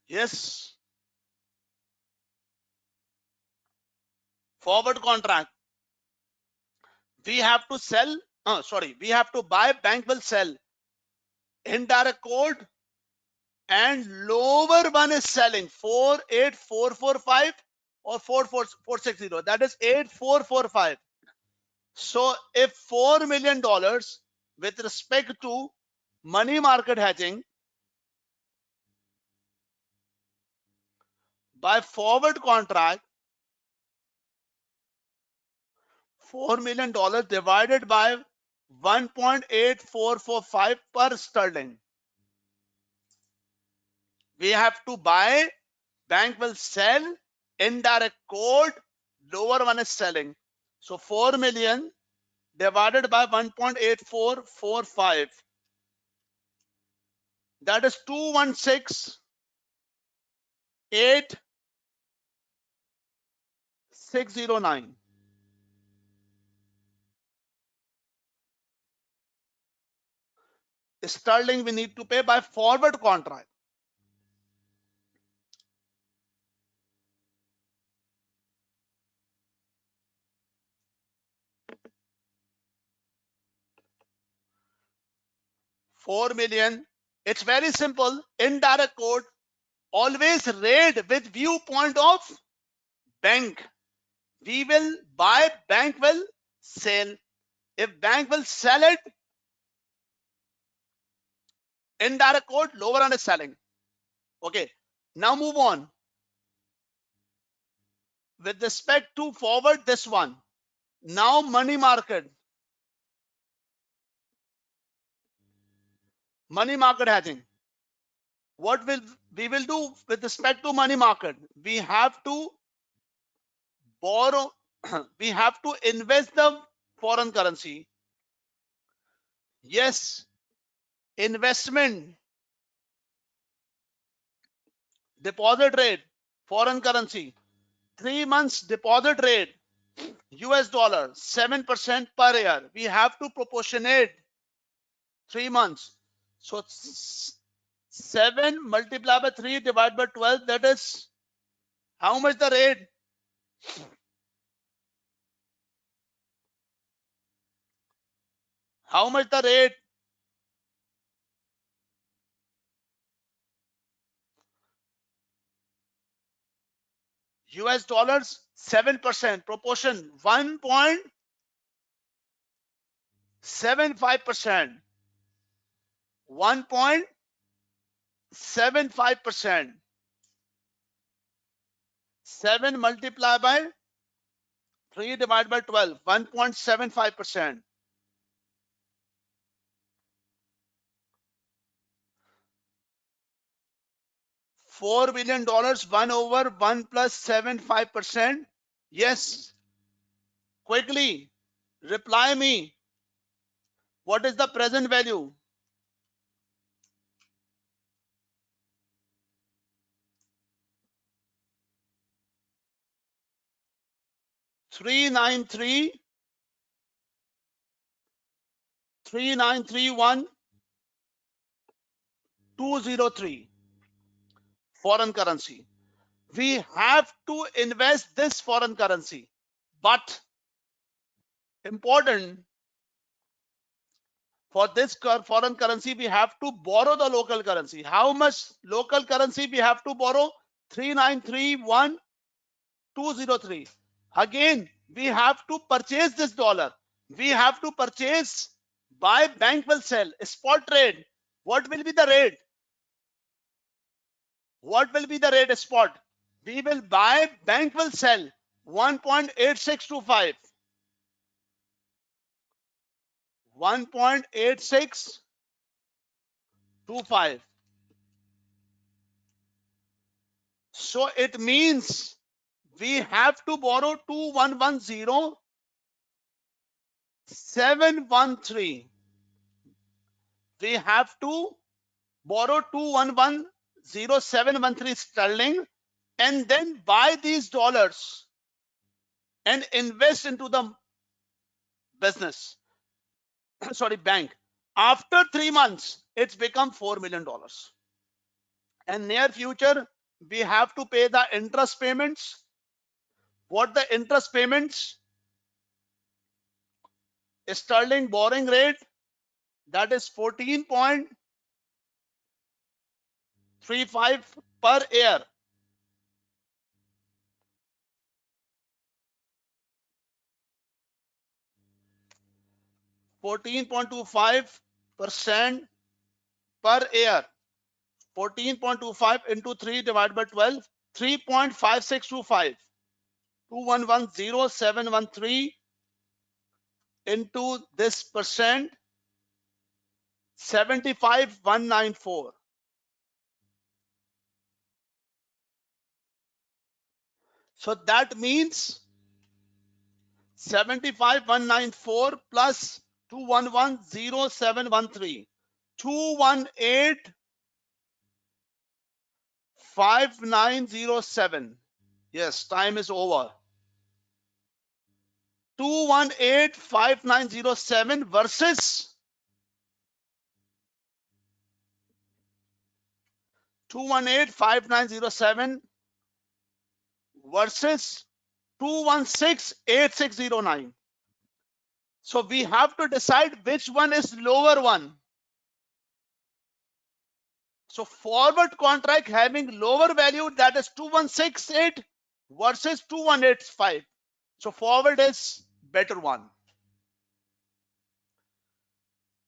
Yes. Forward contract. We have to sell. We have to buy, bank will sell. Indirect code, and lower one is selling 48445 or 44460. That is 8445. So if $4 million with respect to money market hedging by forward contract, $4 million divided by 1.8445 per sterling. We have to buy, bank will sell, indirect code, lower one is selling. So 4 million divided by 1.8445, that is 216,8609. Sterling we need to pay by forward contract. $4 million. It's very simple. Indirect code, always read with viewpoint of bank. We will buy, bank will sell. If bank will sell it, indirect code, lower one is selling. Okay. Now move on. With respect to forward, this one. Now money market. Money market hedging. What will we will do with respect to money market? We have to borrow, we have to invest the foreign currency. Yes, investment, deposit rate, foreign currency, 3 months deposit rate, US dollar, 7% per year. We have to proportionate 3 months. So 7 multiplied by 3 divided by 12, that is how much the rate? How much the rate? US dollars 7%, proportion 1.75%, 1.75%, 7 multiplied by 3 divided by 12, 1.75%. $4 billion, 1 over 1 plus 75%. Yes, quickly reply me. What is the present value? 393 3931 203 foreign currency. We have to invest this foreign currency, but important, for this foreign currency we have to borrow the local currency. How much local currency we have to borrow? 3931203. Again, we have to purchase this dollar. We have to purchase, buy, bank will sell, spot trade. What will be the rate? What will be the rate spot? We will buy, bank will sell 1.8625. 1.8625. So it means we have to borrow 2110713. We have to borrow 2110713 sterling and then buy these dollars and invest into the business. Sorry, bank. After 3 months, it's become $4 million. And near future, we have to pay the interest payments. What the interest payments? Sterling borrowing rate, that is 14.35 per year. 14.25% per year. 14.25 into 3 divided by 12, 3.5625. 2110713 into this percent, 75194. So that means 75194 plus 2110713, 2185907. Yes, time is over. 2185907 versus 2185907 versus 2168609. So we have to decide which one is lower one. So forward contract having lower value, that is 2168 versus 2185. So forward is better one.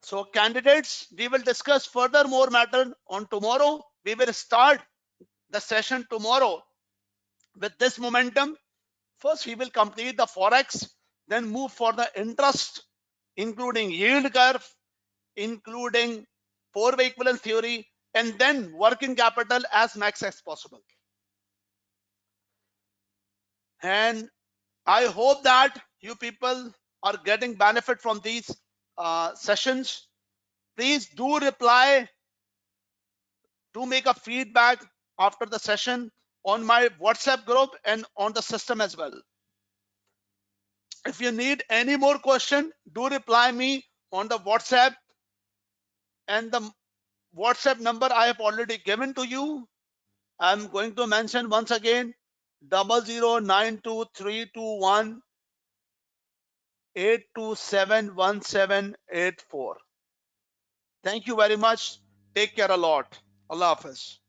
So candidates, we will discuss further more matter on tomorrow. We will start the session tomorrow with this momentum. First, we will complete the Forex, then move for the interest, including yield curve, including four-way equivalence theory, and then working capital as max as possible. And I hope that you people are getting benefit from these sessions. Please do reply, do make a feedback after the session on my WhatsApp group and on the system as well. If you need any more question, do reply me on the WhatsApp, and the WhatsApp number I have already given to you. I'm going to mention once again, 00923218271784. Thank you very much. Take care a lot. Allah Hafiz.